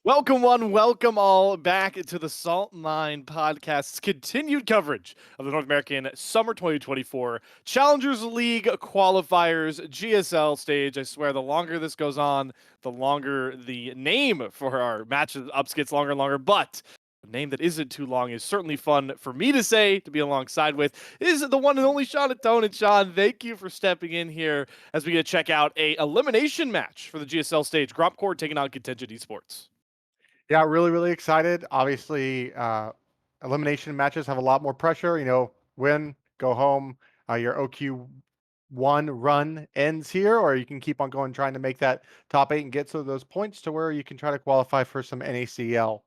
Welcome, one, welcome all back to the Salt and Line Podcast's continued coverage of the North American Summer 2024 Challengers League Qualifiers GSL stage. I swear, the longer this goes on, the longer the name for our matches ups gets longer and longer. But a name that isn't too long is certainly fun for me to say, to be alongside with, is the one and only Sean Atone. And Sean, thank you for stepping in here as we get to check out a elimination match for the GSL stage. Grompcord taking on Contingent Esports. Yeah, really excited. Obviously, elimination matches have a lot more pressure. Win, go home. Your OQ1 run ends here, or you can keep on going trying to make that top eight and get to those points to where you can try to qualify for some NACL.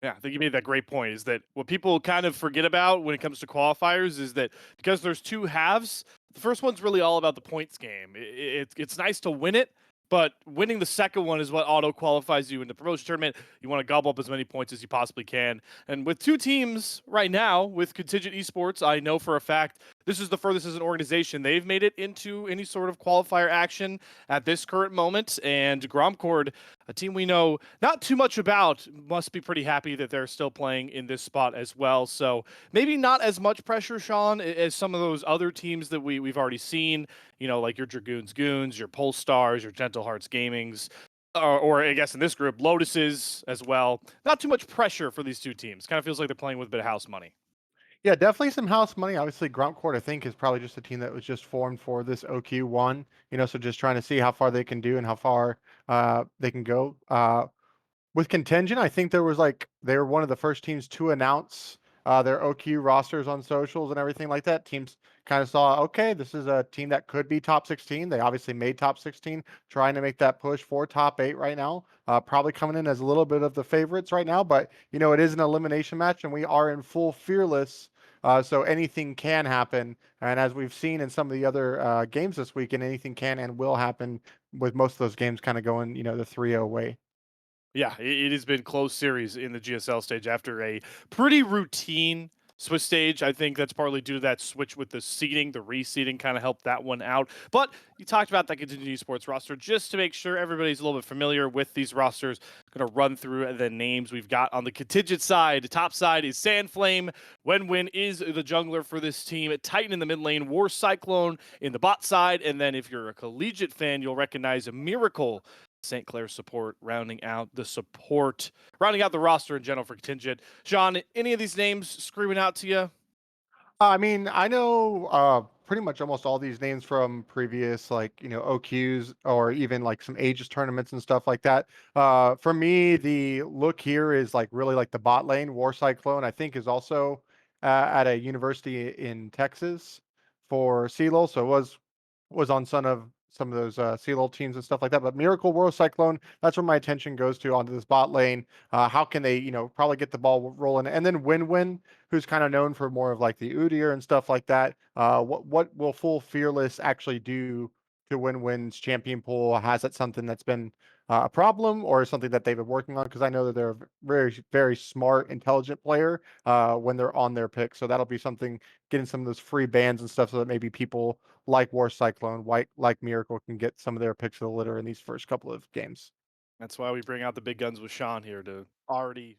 Yeah, I think you made that great point. Is that what people kind of forget about when it comes to qualifiers? Is that because there's two halves, the first one's really all about the points game. It's nice to win it, but winning the second one is what auto qualifies you in the promotion tournament. You want to gobble up as many points as you possibly can. And with two teams right now, with Contingent Esports, I know for a fact this is the furthest as an organization they've made it into any sort of qualifier action at this current moment. And Gromcord, a team we know not too much about, must be pretty happy that they're still playing in this spot as well. So maybe not as much pressure, Sean, as some of those other teams that we've already seen, like your Dragoons Goons, your Polestars, your Gentle Hearts Gamings, or I guess in this group, Lotuses as well. Not too much pressure for these two teams. Kind of feels like they're playing with a bit of house money. Yeah, definitely some house money. Obviously, Grunt Court, I think, is probably just a team that was just formed for this OQ1. So just trying to see how far they can do and how far they can go. With Contingent, I think they were one of the first teams to announce their OQ rosters on socials and everything like that. Teams kind of saw, okay, this is a team that could be top 16. They obviously made top 16, trying to make that push for top eight right now. Probably coming in as a little bit of the favorites right now, but it is an elimination match, and we are in full fearless. So anything can happen, and as we've seen in some of the other games this weekend, anything can and will happen. With most of those games kind of going, the 3-0 way. Yeah, it has been close series in the GSL stage after a pretty routine Swiss stage. I think that's partly due to that switch with the seeding. The reseeding kind of helped that one out. But you talked about that Continuity Sports roster just to make sure everybody's a little bit familiar with these rosters. Going to run through the names we've got on the contingent side. The top side is Sandflame. Wenwin is the jungler for this team. Titan in the mid lane. War Cyclone in the bot side. And then if you're a collegiate fan, you'll recognize a Miracle St. Clair support, rounding out the roster in general for Contingent. Sean, any of these names screaming out to you? I mean, I know pretty much almost all these names from previous, like, OQs or even like some Aegis tournaments and stuff like that. For me, the look here is like really like the bot lane. War Cyclone, I think, is also at a university in Texas for CELO. So it was on some of those CELO teams and stuff like that. But Miracle World Cyclone, that's where my attention goes to onto this bot lane. How can they, probably get the ball rolling? And then Win-Win, who's kind of known for more of like the Udyr and stuff like that. What will Full Fearless actually do to Win-Win's champion pool? Has that something that's been a problem, or something that they've been working on? Because I know that they're a very smart, intelligent player when they're on their pick. So that'll be something, getting some of those free bans and stuff, so that maybe people like War Cyclone, like Miracle, can get some of their picks of the litter in these first couple of games. That's why we bring out the big guns with Sean here to already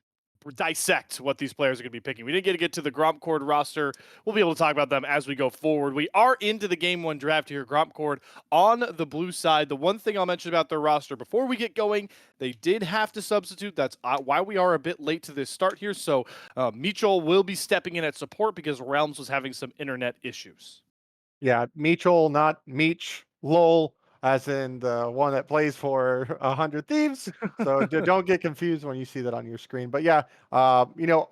dissect what these players are going to be picking. We didn't get to the Grompcord roster. We'll be able to talk about them as we go forward. We are into the game one draft here. Grompcord on the blue side. The one thing I'll mention about their roster before we get going, they did have to substitute. That's why we are a bit late to this start here. So Mitchell will be stepping in at support because Realms was having some internet issues. Yeah, Meechul, not Meech, lol, as in the one that plays for 100 Thieves. So don't get confused when you see that on your screen. But yeah,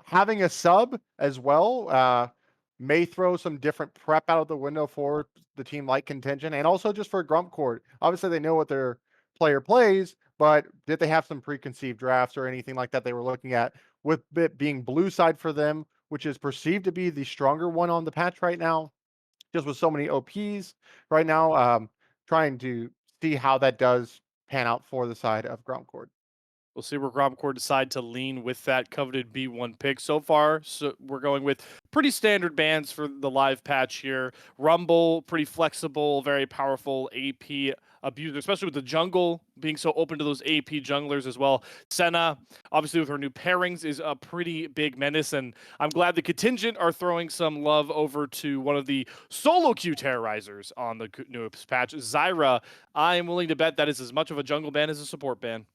having a sub as well may throw some different prep out of the window for the team like Contingent, and also just for Grump Court. Obviously, they know what their player plays, but did they have some preconceived drafts or anything like that they were looking at, with it being blue side for them, which is perceived to be the stronger one on the patch right now, just with so many OPs right now, trying to see how that does pan out for the side of Ground Cord. We'll see where grompcord decide to lean with that coveted B1 pick. So far, so we're going with pretty standard bans for the live patch here. Rumble, pretty flexible, very powerful AP abuser, especially with the jungle being so open to those AP junglers as well. Senna, obviously with her new pairings, is a pretty big menace, and I'm glad the Contingent are throwing some love over to one of the solo queue terrorizers on the newest patch. Zyra, I am willing to bet that is as much of a jungle ban as a support ban.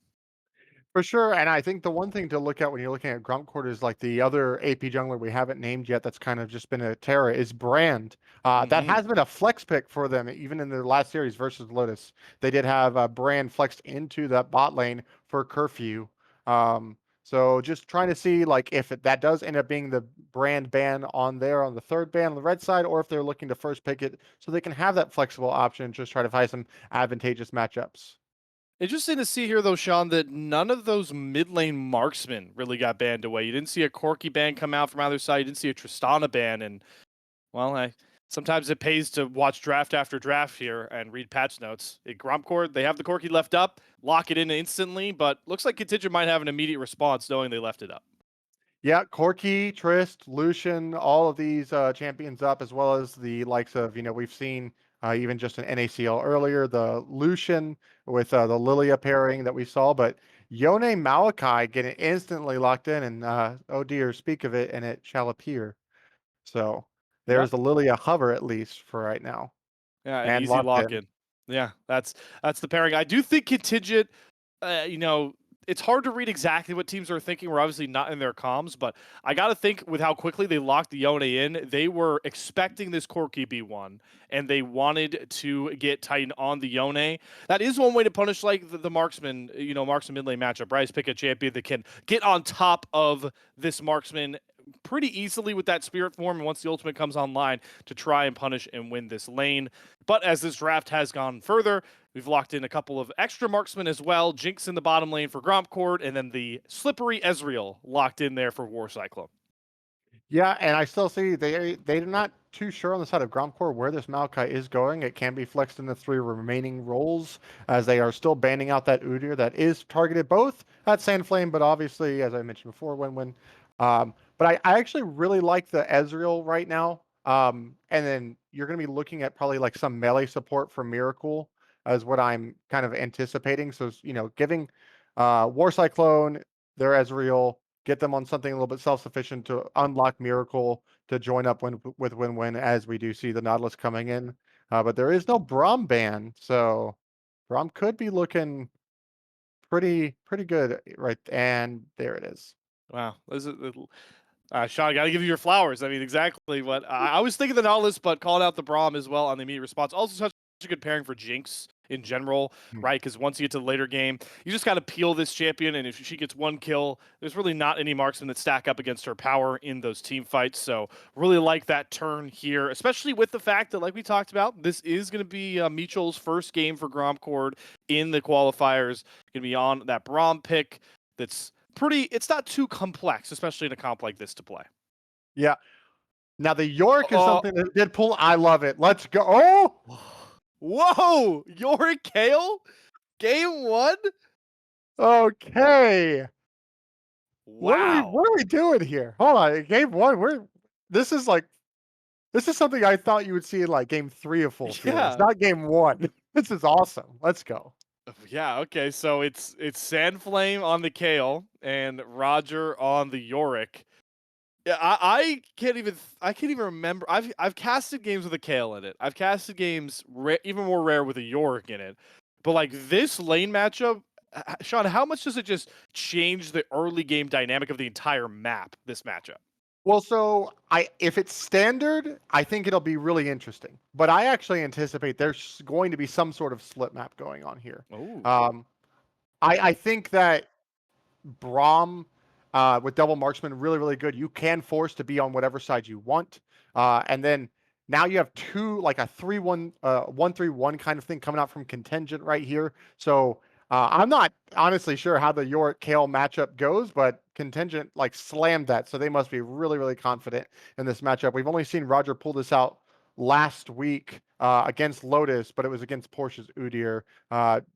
For sure, and I think the one thing to look at when you're looking at grompcord is like the other AP jungler we haven't named yet that's kind of just been a terror is Brand. That Mm-hmm. has been a flex pick for them, even in their last series versus Lotus. They did have Brand flexed into that bot lane for curfew. So just trying to see like if that does end up being the Brand ban on there on the third ban on the red side, or if they're looking to first pick it so they can have that flexible option and just try to find some advantageous matchups. Interesting to see here, though, Sean, that none of those mid lane marksmen really got banned away. You didn't see a Corki ban come out from either side. You didn't see a Tristana ban, and well, sometimes it pays to watch draft after draft here and read patch notes. At grompcord, they have the Corki left up, lock it in instantly, but looks like Contingent might have an immediate response knowing they left it up. Yeah, Corki, Trist, Lucian, all of these champions up, as well as the likes of, we've seen even just an NACL earlier, the Lucian with the Lilia pairing that we saw, but Yone Malachi getting instantly locked in, and oh dear, speak of it, and it shall appear. So Yep. there's the Lilia hover at least for right now, Yeah, an and easy locked lock in. in. Yeah, that's the pairing. I do think Contingent, you know, it's hard to read exactly what teams are thinking. We're obviously not in their comms, but I got to think with how quickly they locked the Yone in, they were expecting this Corki B1, and they wanted to get Titan on the Yone. That is one way to punish like the marksman, marksman mid lane matchup. Bryce pick a champion that can get on top of this marksman pretty easily with that spirit form, and once the ultimate comes online to try and punish and win this lane. But as this draft has gone further, we've locked in a couple of extra marksmen as well. Jinx in the bottom lane for grompcord, and then the slippery Ezreal locked in there for War Cyclone. Yeah, and I still see they're not too sure on the side of Gromcore where this Maokai is going. It can be flexed in the three remaining roles as they are still banning out that Udyr that is targeted both at Sandflame, but obviously, as I mentioned before, win-win. But I actually really like the Ezreal right now. And then you're going to be looking at probably like some melee support for Miracle as what I'm kind of anticipating. So, giving War Cyclone, their Ezreal, get them on something a little bit self-sufficient to unlock Miracle to join up with Win-Win as we do see the Nautilus coming in. But there is no Braum ban, so Braum could be looking pretty good right. And there it is. Wow, this is Sean, I got to give you your flowers. I mean, exactly what I was thinking the Nautilus, but called out the Braum as well on the immediate response. Also, such a good pairing for Jinx in general, Hmm. right? Because once you get to the later game, you just got to peel this champion, and if she gets one kill, there's really not any marksmen that stack up against her power in those team fights. So, really like that turn here, especially with the fact that, like we talked about, this is going to be Michel's first game for grompcord in the qualifiers. Going to be on that Braum pick. That's pretty. It's not too complex, especially in a comp like this to play. Yeah. Now the York is Uh, something that did pull. I love it. Let's go. Oh, whoa, Yorick Kale, game one. okay. Wow. What are we doing here? Hold on. Game one. This is like this is something I thought you would see in like game three of Full Series, Yeah. not game one. This is awesome. Let's go. Yeah. Okay. So it's Sandflame on the Kale and Roger on the Yorick. Yeah, I can't even remember. I've casted games with a Kale in it. I've casted games even more rare with a Yorick in it. But like this lane matchup, Sean, how much does it just change the early game dynamic of the entire map? This matchup. Well, so if it's standard, I think it'll be really interesting. But I actually anticipate there's going to be some sort of split map going on here. Oh. Um, I think that Braum with double marksman really good. You can force to be on whatever side you want, and then now you have two like a 3-1 1-3-1 kind of thing coming out from Contingent right here. So I'm not honestly sure how the York Kale matchup goes, but Contingent like slammed that, so they must be really confident in this matchup. We've only seen Roger pull this out last week against Lotus, but it was against Porsche's Udyr.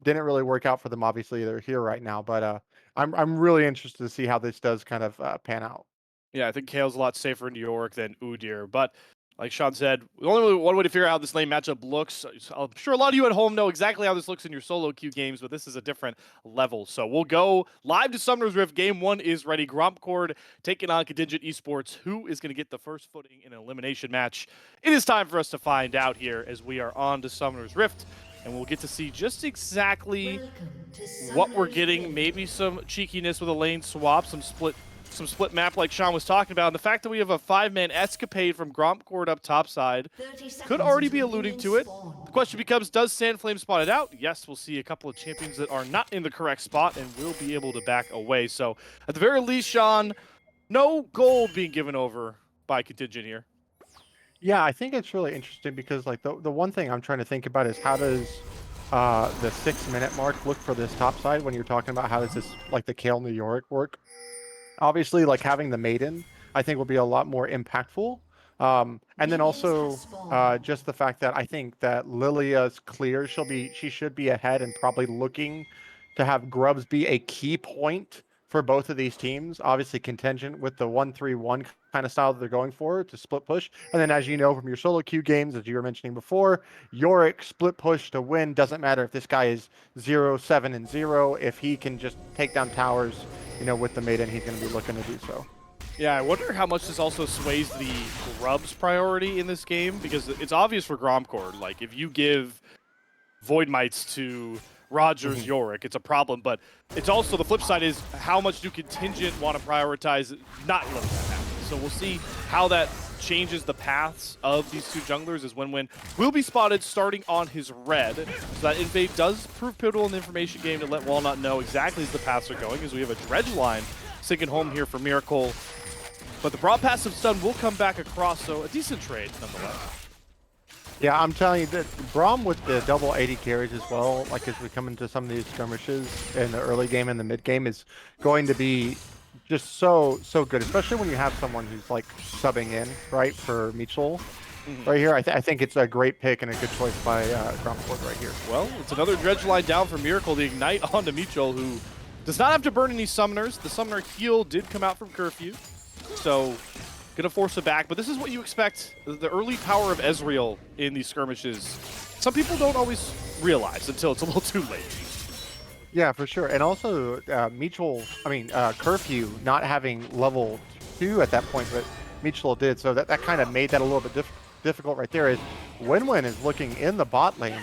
Didn't really work out for them. Obviously, they're here right now, but I'm really interested to see how this does kind of pan out. Yeah, I think Kale's a lot safer in New York than Udyr, but like Sean said, the only one way to figure out how this lane matchup looks. I'm sure a lot of you at home know exactly how this looks in your solo queue games, but this is a different level. So we'll go live to Summoner's Rift. Game 1 is ready. Grompcord taking on Contingent Esports. Who is going to get the first footing in an elimination match? It is time for us to find out here as we are on to Summoner's Rift, and we'll get to see just exactly what we're getting. Maybe some cheekiness with a lane swap, some split map like Sean was talking about, and the fact that we have a 5-man escapade from Grompcord up topside could already be alluding to it. The question becomes, does Sandflame spot it out? Yes, we'll see a couple of champions that are not in the correct spot and will be able to back away. So at the very least, Sean, no gold being given over by Contingent here. Yeah, I think it's really interesting because like the one thing I'm trying to think about is how does the 6-minute mark look for this top side when you're talking about how does this like the Kale New York work? Obviously, like having the maiden, I think will be a lot more impactful. And then also just the fact that I think that Lilia's clear, she should be ahead and probably looking to have Grubs be a key point for both of these teams. Obviously, Contingent with the 1-3-1 kind of style that they're going for to split push. And then as you know from your solo queue games, as you were mentioning before, Yorick split push to win. Doesn't matter if this guy is 0-7-0. If he can just take down towers, with the maiden, he's going to be looking to do so. Yeah, I wonder how much this also sways the Grubs priority in this game, because it's obvious for Grompcord. Like, if you give Void Mites to Rogers Yorick, it's a problem, but it's also the flip side is how much do Contingent want to prioritize not letting that happen. So we'll see how that changes the paths of these two junglers, as Win will be spotted starting on his red. So that invade does prove pivotal in the information game to let Walnut know exactly as the paths are going, as we have a dredge line sinking home here for Miracle. But the broad passive stun will come back across, so a decent trade nonetheless. Yeah, I'm telling you that Braum with the double 80 carries as well, like as we come into some of these skirmishes in the early game and the mid game, is going to be just so good, especially when you have someone who's like subbing in, right, for Mitchell. Right here, I think it's a great pick and a good choice by Grompcord right here. Well, it's another dredge line down for Miracle. The Ignite onto Mitchell, who does not have to burn any summoners. The summoner heal did come out from Curfew, so gonna force it back. But this is what you expect, the early power of Ezreal in these skirmishes. Some people don't always realize until it's a little too late. Yeah, for sure. And also, Curfew not having level 2 at that point, but Mitchell did. So that kind of made that a little bit difficult right there. Is Win is looking in the bot lane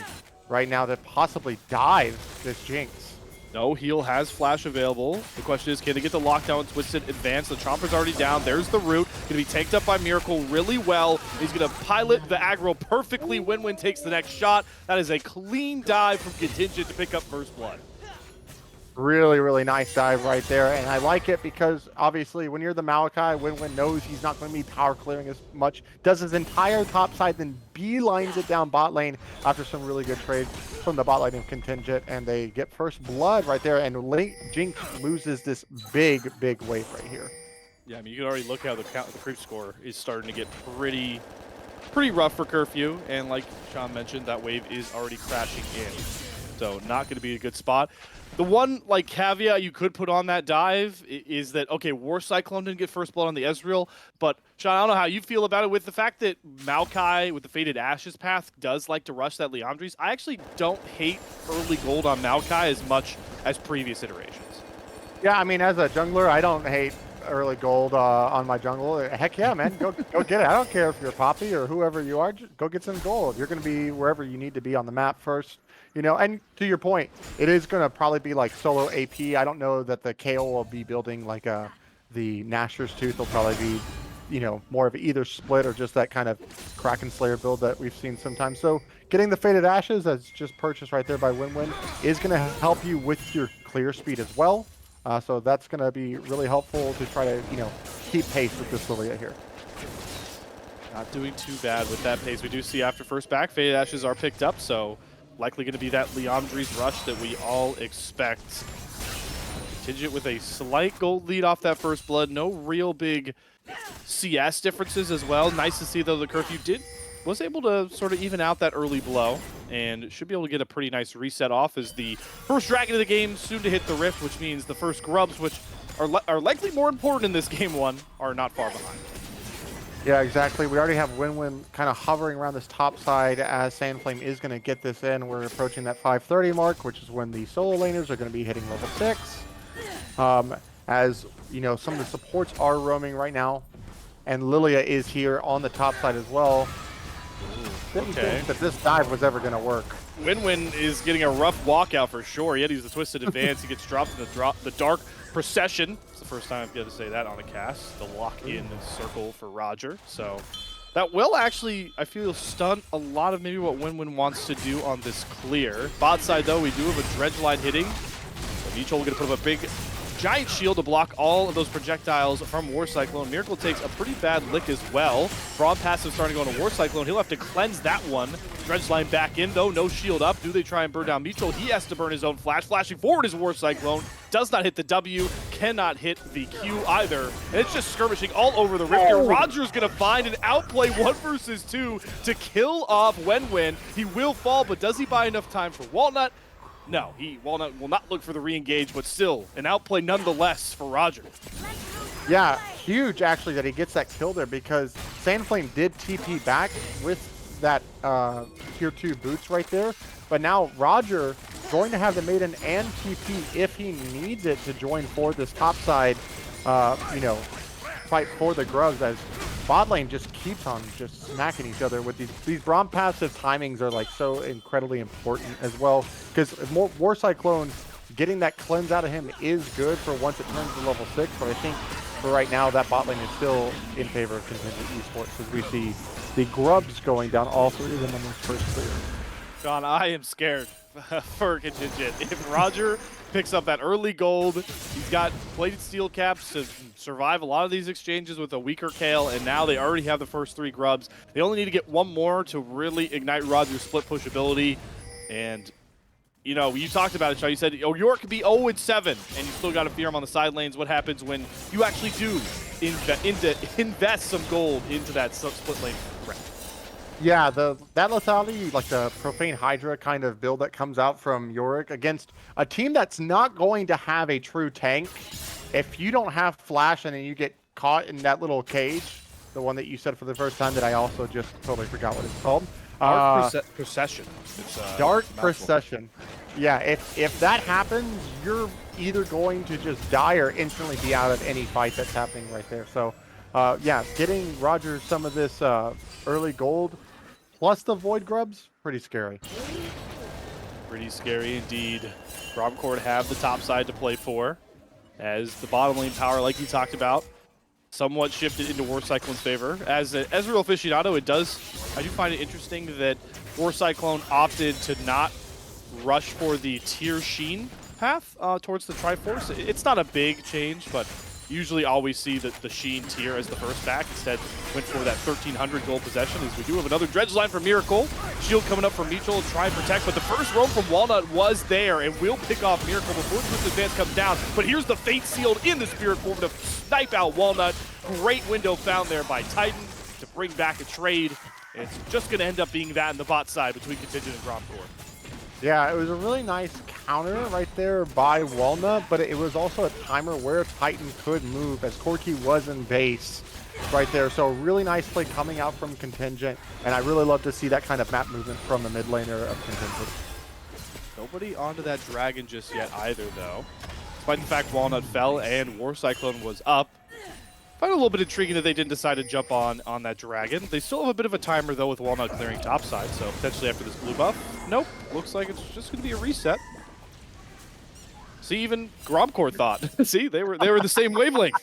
right now to possibly dive this Jinx. No, heal has flash available. The question is, can they get the lockdown twisted advance? The Chomper's already down. There's the root. Going to be tanked up by Miracle really well. He's going to pilot the aggro perfectly. Win takes the next shot. That is a clean dive from Contingent to pick up first blood. Really, really nice dive right there. And I like it because obviously when you're the Maokai, Win knows he's not going to be power clearing as much. Does his entire top side, then beelines it down bot lane after some really good trades from the bot lane of Contingent. And they get first blood right there. And Jinx loses this big wave right here. Yeah, I mean, you can already look how the creep score is starting to get pretty rough for Curfew. And like Sean mentioned, that wave is already crashing in. So not going to be a good spot. The one caveat you could put on that dive is that, okay, War Cyclone didn't get first blood on the Ezreal, but Sean, I don't know how you feel about it with the fact that Maokai with the Faded Ashes path does like to rush that Liandry's. I actually don't hate early gold on Maokai as much as previous iterations. Yeah, I mean, as a jungler, I don't hate early gold on my jungle. Heck yeah, man, go get it. I don't care if you're Poppy or whoever you are, just go get some gold. You're going to be wherever you need to be on the map first. And to your point, it is going to probably be like solo AP. I don't know that the KO will be building like the Nashor's Tooth will probably be, more of either split or just that kind of Kraken Slayer build that we've seen sometimes. So getting the Faded Ashes as just purchased right there by Win is going to help you with your clear speed as well. So that's going to be really helpful to try to, keep pace with this Lilia here. Not doing too bad with that pace. We do see after first back, Faded Ashes are picked up, so likely going to be that Liandry's rush that we all expect. Contingent with a slight gold lead off that first blood. No real big CS differences as well. Nice to see, though, the Curfew did was able to sort of even out that early blow and should be able to get a pretty nice reset off as the first dragon of the game soon to hit the rift, which means the first grubs, which are likely more important in this game one, are not far behind. Yeah, exactly. We already have Win-Win kind of hovering around this top side as Sandflame is going to get this in. We're approaching that 530 mark, which is when the solo laners are going to be hitting level 6. As, you know, some of the supports are roaming right now. And Lilia is here on the top side as well. Didn't think that this dive was ever going to work. Win-Win is getting a rough walkout for sure. He had to use the Twisted Advance. He gets dropped in the Dark Procession. It's the first time I've got to say that on a cast. The lock-in circle for Roger. So that will actually, I feel, stun a lot of maybe what Win-Win wants to do on this clear. Bot side, though, we do have a Dredge line hitting. So Neutral going to put up a big giant shield to block all of those projectiles from War Cyclone. Miracle takes a pretty bad lick as well. Braum passive starting to go into War Cyclone. He'll have to cleanse that one. Dredge line back in, though. No shield up. Do they try and burn down Mitchell? He has to burn his own flash. Flashing forward is War Cyclone. Does not hit the W. Cannot hit the Q either. And it's just skirmishing all over the rift here. Roger's going to find and outplay 1 versus 2 to kill off Win-Win. He will fall, but does he buy enough time for Walnut? No, Walnut will not look for the re-engage, but still an outplay nonetheless for Roger. Yeah, huge actually that he gets that kill there because Sandflame did TP back with that tier 2 boots right there. But now Roger going to have the Maiden and TP if he needs it to join for this top side, you know, fight for the grubs as bot lane just keeps on just smacking each other with these Braum passive timings are like so incredibly important as well because War Cyclone getting that cleanse out of him is good for once it turns to level 6, but I think for right now that bot lane is still in favor of Contingent Esports as we see the grubs going down, all 3 of them on this first clear. John, I am scared for Contingent. If Roger picks up that early gold, he's got plated steel caps to survive a lot of these exchanges with a weaker Kale, and now they already have the first 3 grubs. They only need to get 1 more to really ignite Roger's split push ability. And, you know, you talked about it, Sean. You said, oh, York could be 0-7, and you still got to fear him on the side lanes. What happens when you actually do invest some gold into that split lane threat? Yeah, that lethality, like the Profane Hydra kind of build that comes out from Yorick against a team that's not going to have a true tank. If you don't have Flash and then you get caught in that little cage, the one that you said for the first time that I also just totally forgot what it's called. Dark Procession. Dark Procession. Yeah, if that happens, you're either going to just die or instantly be out of any fight that's happening right there. So, yeah, getting Roger some of this early gold plus the Void Grubs, pretty scary. Pretty scary indeed. Grompcord have the top side to play for, as the bottom lane power, like you talked about, somewhat shifted into War Cyclone's favor. As a real aficionado, I do find it interesting that War Cyclone opted to not rush for the tier Sheen path towards the Triforce. It's not a big change, but usually always see the Sheen tier as the first back. Instead, went for that 1,300 gold possession, as we do have another Dredge line from Miracle. Shield coming up from Mitchell to try and protect, but the first roam from Walnut was there and will pick off Miracle before the advance comes down. But here's the Fate Sealed in the Spirit form to snipe out Walnut. Great window found there by Titan to bring back a trade. And it's just going to end up being that in the bot side between Contingent and Grompcord. Yeah, it was a really nice counter right there by Walnut, but it was also a timer where Titan could move as Corky was in base right there. So really nice play coming out from Contingent, and I really love to see that kind of map movement from the mid laner of Contingent. Nobody onto that dragon just yet either, though. Despite the fact Walnut fell and War Cyclone was up. I find it a little bit intriguing that they didn't decide to jump on that dragon. They still have a bit of a timer, though, with Walnut clearing topside, so potentially after this blue buff. Nope, looks like it's just going to be a reset. See, even Grompcord thought. See, they were the same wavelength.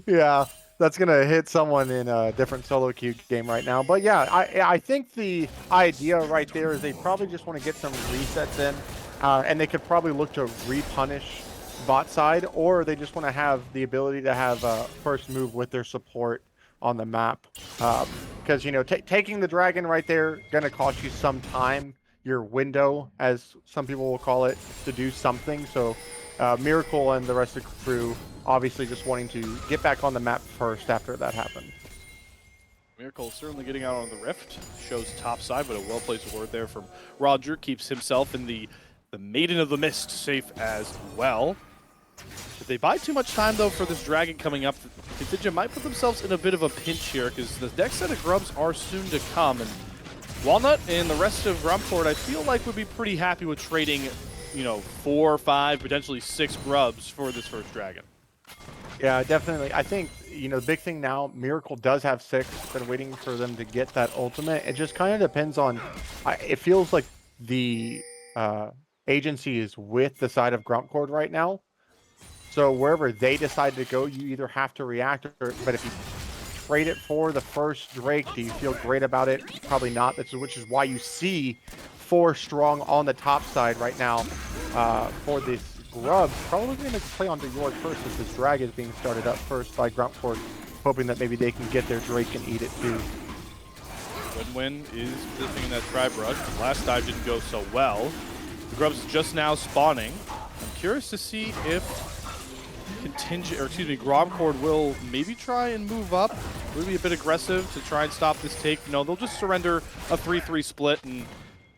Yeah, that's going to hit someone in a different solo queue game right now. But yeah, I think the idea right there is they probably just want to get some resets in, and they could probably look to repunish bot side, or they just want to have the ability to have a first move with their support on the map. Because, you know, taking the dragon right there going to cost you some time, your window, as some people will call it, to do something. So Miracle and the rest of the crew obviously just wanting to get back on the map first after that happened. Miracle certainly getting out on the rift. Shows top side, but a well-placed ward there from Roger. Keeps himself in the Maiden of the Mist safe as well. If they buy too much time, though, for this dragon coming up, Contingent might put themselves in a bit of a pinch here, because the next set of grubs are soon to come. And Walnut and the rest of grompcord, I feel like, would be pretty happy with trading, you know, 4, 5, potentially 6 grubs for this first dragon. Yeah, definitely. I think, you know, the big thing now, Miracle does have 6. Been waiting for them to get that ultimate. It just kind of depends on, it feels like the agency is with the side of grompcord right now. So wherever they decide to go, you either have to react, but if you trade it for the first Drake, do you feel great about it? Probably not, which is why you see 4 strong on the top side right now for this grub. Probably going to play onto York first, as this drag is being started up first by grompcord, hoping that maybe they can get their Drake and eat it too. Win-Win is positioning that tribe rush. The last dive didn't go so well. The grub's just now spawning. I'm curious to see if Contingent, or excuse me, grompcord will maybe try and move up, maybe a bit aggressive to try and stop this take. No, they'll just surrender a 3-3 split, and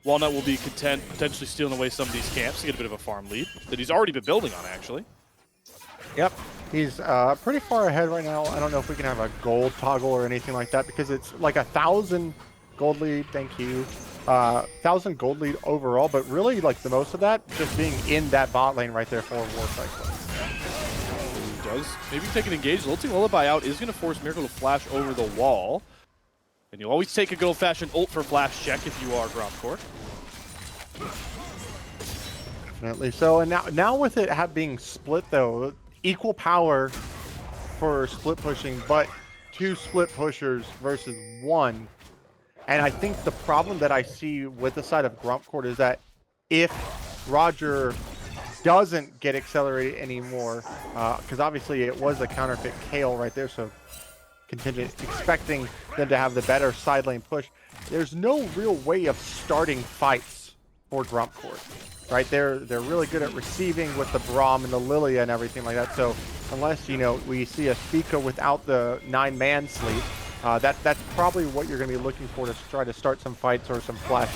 Walnut will be content potentially stealing away some of these camps to get a bit of a farm lead that he's already been building on, actually. Yep, he's pretty far ahead right now. I don't know if we can have a gold toggle or anything like that, because it's like 1,000 gold lead, thank you. 1,000 gold lead overall, but really like the most of that just being in that bot lane right there for War Cycle. Does maybe take an engage. Lilting Lullaby out is going to force Miracle to flash over the wall. And you always take a good old-fashioned ult for flash check if you are grompcord. Definitely. So, and now with it being split though, equal power for split pushing, but 2 split pushers versus 1. And I think the problem that I see with the side of grompcord is that if Roger doesn't get accelerated anymore, because obviously it was a counterfeit Kale right there, so Contingent expecting them to have the better side lane push. There's no real way of starting fights for grompcord, right? They're really good at receiving with the Braum and the Lilia and everything like that. So unless, you know, we see a Fika without the 9-man sleep, that's probably what you're going to be looking for to try to start some fights or some flash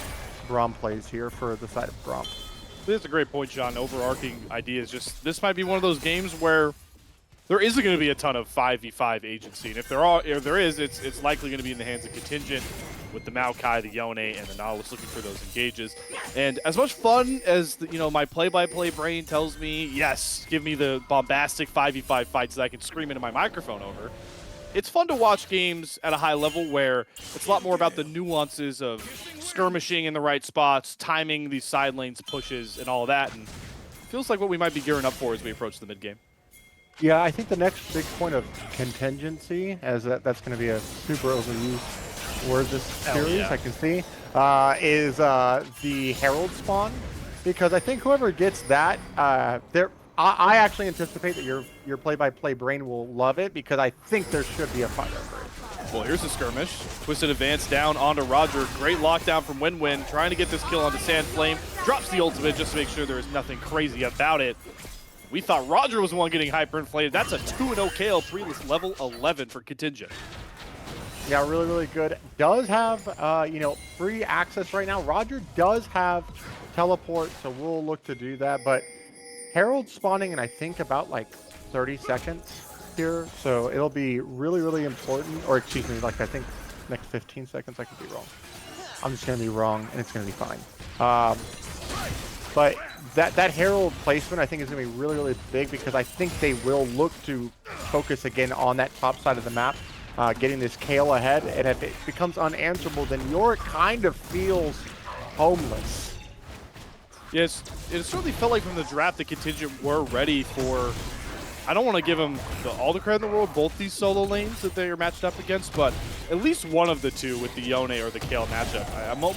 Braum plays here for the side of Braum. That's a great point, John. Overarching idea is just this might be one of those games where there isn't going to be a ton of 5v5 agency, and if there is, it's likely going to be in the hands of Contingent with the Maokai, the Yone, and the Nautilus looking for those engages. And as much fun as my play-by-play brain tells me, yes, give me the bombastic 5v5 fights that I can scream into my microphone over. It's fun to watch games at a high level where it's a lot more about the nuances of skirmishing in the right spots, timing these side lanes pushes, and all of that. And it feels like what we might be gearing up for as we approach the mid-game. Yeah, I think the next big point of contingency, as that's going to be a super overused word this series, I can see, is the Herald spawn. Because I think whoever gets that, I actually anticipate that your play-by-play brain will love it, because I think there should be a fight over it. Well, here's a skirmish. Twisted advance down onto Roger. Great lockdown from Win-Win, trying to get this kill onto Sandflame. Drops the ultimate just to make sure there is nothing crazy about it. We thought Roger was the one getting hyperinflated. That's a 2-0 KO, pre-list level 11 for Contingent. Yeah, really, really good. Does have, free access right now. Roger does have teleport, so we'll look to do that. But Herald spawning in, I think, about like 30 seconds here. So it'll be really, really important. Or excuse me, like I think next 15 seconds. I could be wrong. I'm just going to be wrong, and it's going to be fine. But that Herald placement, I think, is going to be really, really big, because I think they will look to focus again on that top side of the map, getting this Kale ahead. And if it becomes unanswerable, then Yorick kind of feels homeless. Yes, it certainly felt like from the draft the Contingent were ready for, I don't want to give them all the credit in the world, both these solo lanes that they are matched up against, but at least one of the two with the Yone or the Kale matchup.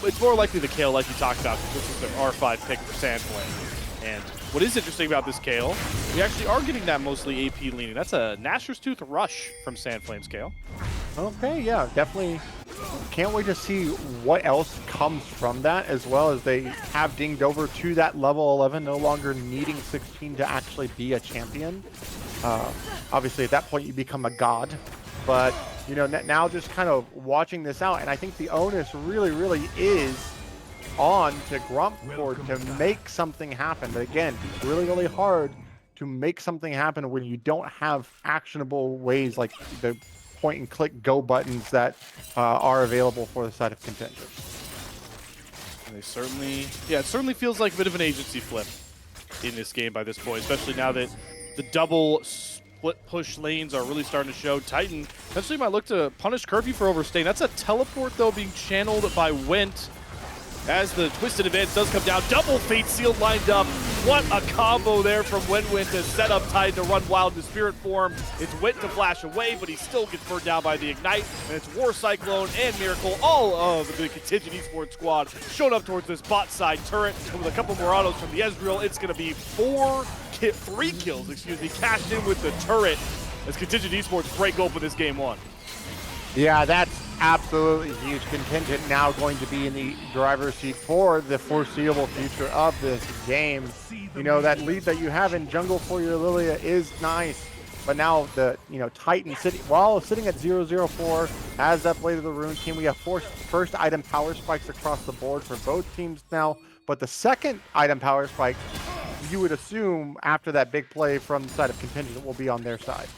It's more likely the Kale, like you talked about, because this is their R5 pick for Sandflame. And what is interesting about this Kale, we actually are getting that mostly AP leaning. That's a Gnasher's Tooth Rush from Sandflame's Kale. Okay, yeah, definitely. Can't wait to see what else comes from that, as well as they have dinged over to that level 11, no longer needing 16 to actually be a champion. Obviously, at that point, you become a god. But now just kind of watching this out, and I think the onus really is on to grompcord to make something happen. But again, really hard to make something happen when you don't have actionable ways like the point and click go buttons that are available for the side of Contingent. And they certainly, yeah, it certainly feels like a bit of an agency flip in this game by this point, especially now that the double split push lanes are really starting to show. Titan eventually might look to punish Curfew for overstaying. That's a teleport, though, being channeled by Went as the twisted advance does come down. Double Fate Seal lined up. What a combo there from Went to set up Titan to run wild in spirit form. It's Went to flash away, but he still gets burned down by the Ignite. And it's War Cyclone and Miracle, all of the Contingent Esports squad, showed up towards this bot side turret. And with a couple more autos from the Ezreal, it's going to be 3 kills, cashed in with the turret as Contingent Esports break open this game 1. Yeah, that's absolutely huge. Contingent now going to be in the driver's seat for the foreseeable future of this game. That lead that you have in jungle for your Lilia is nice, but now the Titan sitting at 0-0-4 as that Blade of the Rune team. We have first item power spikes across the board for both teams now, but the second item power spike, you would assume after that big play from the side of Contingent, will be on their side.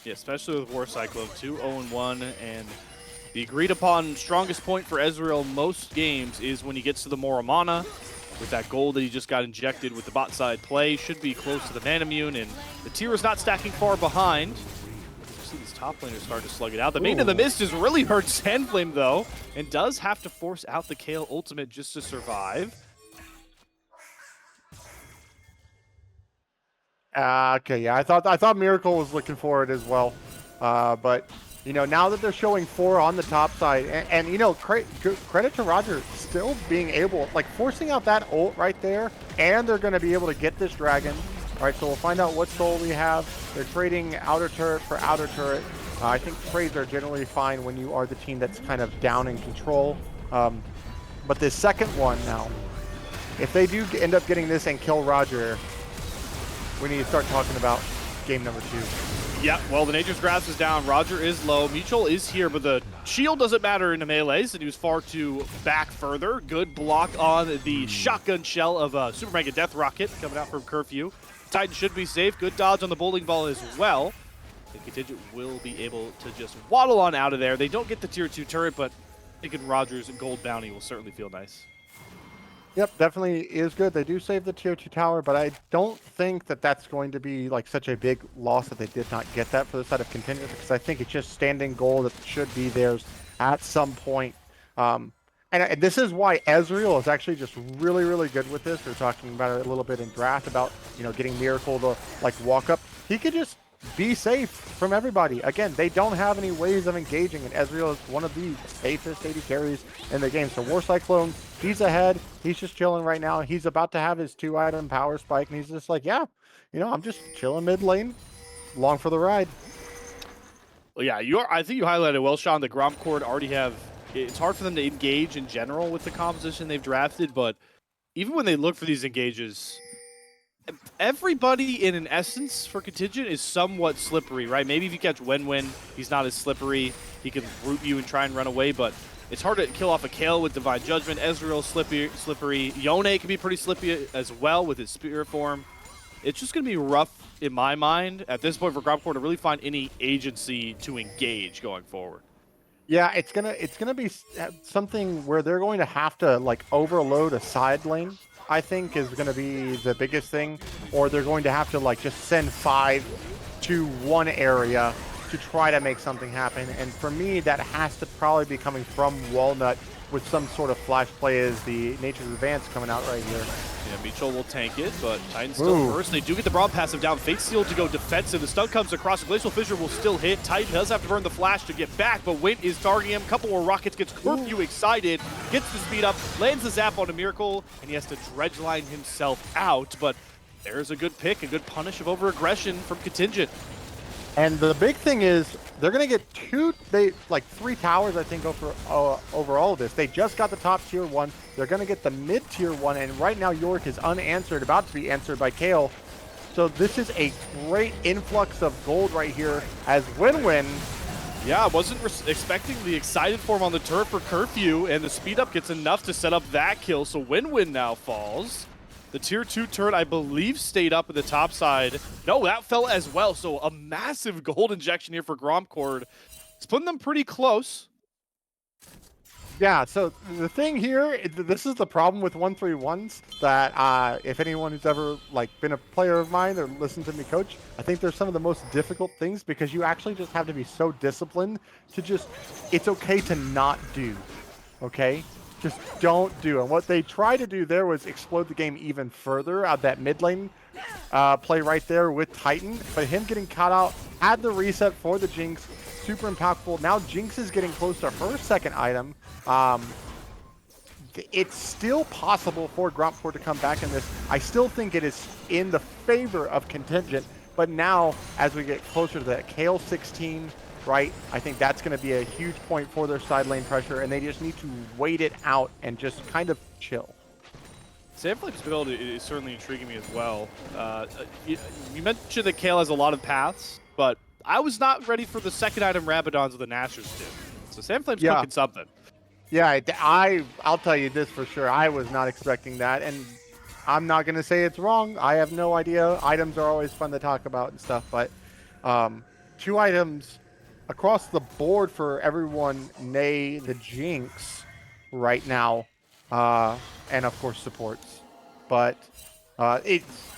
Yeah, especially with War Cyclone, 2-0-1, and the agreed upon strongest point for Ezreal most games is when he gets to the Moramana with that gold that he just got injected with the bot side play. Should be close to the Manamune, and the tier is not stacking far behind. You see these top laners start to slug it out. The Maiden of the Mist has really hurt Sandflame, though, and does have to force out the Kayle ultimate just to survive. Okay, yeah, I thought Miracle was looking for it as well, but now that they're showing 4 on the top side, and credit to Roger still being able, forcing out that ult right there, and they're going to be able to get this dragon. All right, so we'll find out what soul we have. They're trading outer turret for outer turret. I think trades are generally fine when you are the team that's kind of down in control, but this second one now, if they do end up getting this and kill Roger, we need to start talking about game number 2. Yeah, well, the Nature's Grasp is down. Roger is low. Mutual is here, but the shield doesn't matter in the melees, and he was far too back further. Good block on the shotgun shell of Super Mega Death Rocket coming out from Curfew. Titan should be safe. Good dodge on the bowling ball as well. The Contingent will be able to just waddle on out of there. They don't get the tier 2 turret, but thinking Roger's gold bounty will certainly feel nice. Yep, definitely is good. They do save the tier 2 tower, but I don't think that that's going to be such a big loss that they did not get that for the side of Contingent, because I think it's just standing gold that should be theirs at some point. And this is why Ezreal is actually just really good with this. We're talking about it a little bit in draft about getting Miracle to walk up. He could just be safe from everybody. Again, they don't have any ways of engaging, and Ezreal is one of the safest AD carries in the game. So War Cyclone, he's ahead. He's just chilling right now. He's about to have his 2-item power spike, and he's just yeah, I'm just chilling mid lane, along for the ride. Well, yeah, I think you highlighted well, Sean. The grompcord already have. It's hard for them to engage in general with the composition they've drafted, but even when they look for these engages, everybody in an essence for Contingent is somewhat slippery, right? Maybe if you catch Wen, he's not as slippery. He can root you and try and run away, but it's hard to kill off a Kayle with Divine Judgment. Ezreal slippery. Yone can be pretty slippery as well with his spirit form. It's just going to be rough in my mind at this point for grompcord to really find any agency to engage going forward. Yeah, it's gonna be something where they're going to have to overload a side lane, I think, is going to be the biggest thing, or they're going to have to just send 5 to one area to try to make something happen. And for me, that has to probably be coming from Walnut with some sort of flash play as the Nature's Advance coming out right here. Yeah, Mitchell will tank it, but Titan's still first. They do get the broad passive down. Fate Seal to go defensive. The stun comes across. Glacial Fissure will still hit. Titan does have to burn the flash to get back, but Wint is targeting him. Couple more rockets, gets Curfew excited, gets the speed up, lands the zap on a Miracle, and he has to dredge line himself out. But there's a good pick, a good punish of over-aggression from Contingent. And the big thing is they're going to get 3 towers, I think, over all of this. They just got the top tier 1. They're going to get the mid tier 1. And right now, Yorick is unanswered, about to be answered by Kayle. So this is a great influx of gold right here as Win Yeah, I wasn't expecting the excited form on the turret for Curfew, and the speed up gets enough to set up that kill, so Win-Win now falls. The tier 2 turret, I believe, stayed up at the top side. No, that fell as well, so a massive gold injection here for grompcord. It's putting them pretty close. Yeah, so the thing here, this is the problem with 131s that if anyone who's ever like been a player of mine or listened to me coach, I think they're some of the most difficult things because you actually just have to be so disciplined to just, it's okay to not do, okay? Just don't do. And what they tried to do there was explode the game even further out that mid lane play right there with Titan, but him getting caught out, had the reset for the Jinx, super impactful. Now Jinx is getting close to her second item. It's still possible for grompcord to come back in this. I still think it is in the favor of Contingent, but now as we get closer to that KL 16, right, I think that's going to be a huge point for their side lane pressure, and they just need to wait it out and just kind of chill. Sandflame's build is certainly intriguing me as well. You mentioned that Kale has a lot of paths, but I was not ready for the second item Rabadons with the Nashers did. So Sandflame's cooking something. Yeah, I'll tell you this for sure. I was not expecting that, and I'm not going to say it's wrong. I have no idea. Items are always fun to talk about and stuff, but 2 items across the board for everyone, nay the Jinx right now, and of course supports. But it's,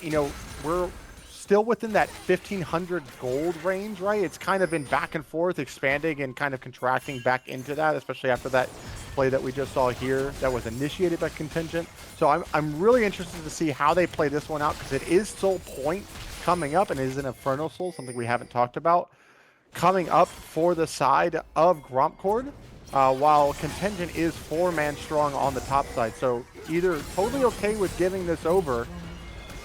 we're still within that 1,500 gold range, right? It's kind of been back and forth, expanding and kind of contracting back into that, especially after that play that we just saw here that was initiated by Contingent. So I'm really interested to see how they play this one out, because it is Soul Point coming up, and it is an Inferno Soul, something we haven't talked about, coming up for the side of grompcord, while Contingent is 4-man strong on the top side. So either totally okay with giving this over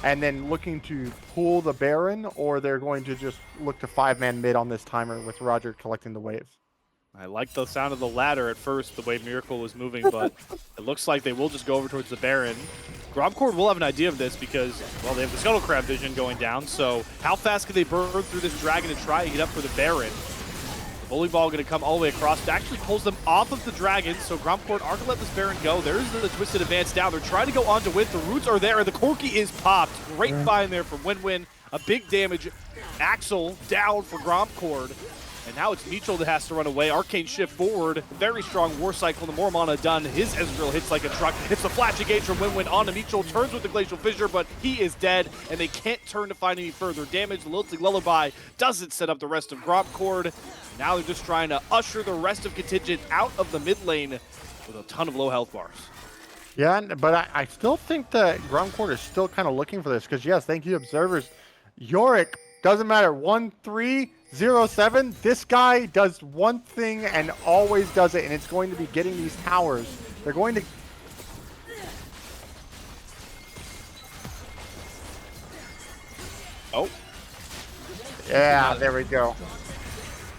and then looking to pull the Baron, or they're going to just look to 5-man mid on this timer with Roger collecting the wave. I like the sound of the ladder at first, the way Miracle was moving, but it looks like they will just go over towards the Baron. grompcord will have an idea of this because, well, they have the Scuttle Crab vision going down, so how fast can they burn through this Dragon and try and get up for the Baron? The Volleyball going to come all the way across. It actually pulls them off of the Dragon, so grompcord are going to let this Baron go. There's the Twisted Advance down. They're trying to go on to win. The roots are there, and the Corki is popped. Great find there from Win-Win. A big damage. Axel down for grompcord. And now it's Mitchell that has to run away. Arcane shift forward. Very strong War Cycle. The more mana done. His Ezreal hits like a truck. It's the flash engage from Win-Win onto Mitchell. Turns with the Glacial Fissure, but he is dead, and they can't turn to find any further damage. The Lilting Lullaby doesn't set up the rest of grompcord. Now they're just trying to usher the rest of Contingent out of the mid lane with a ton of low health bars. Yeah, but I still think that grompcord is still kind of looking for this, because yes, thank you, observers. Yorick, doesn't matter, 1-3-0-7, this guy does one thing and always does it, and it's going to be getting these towers. They're going to... Oh. Yeah, there we go.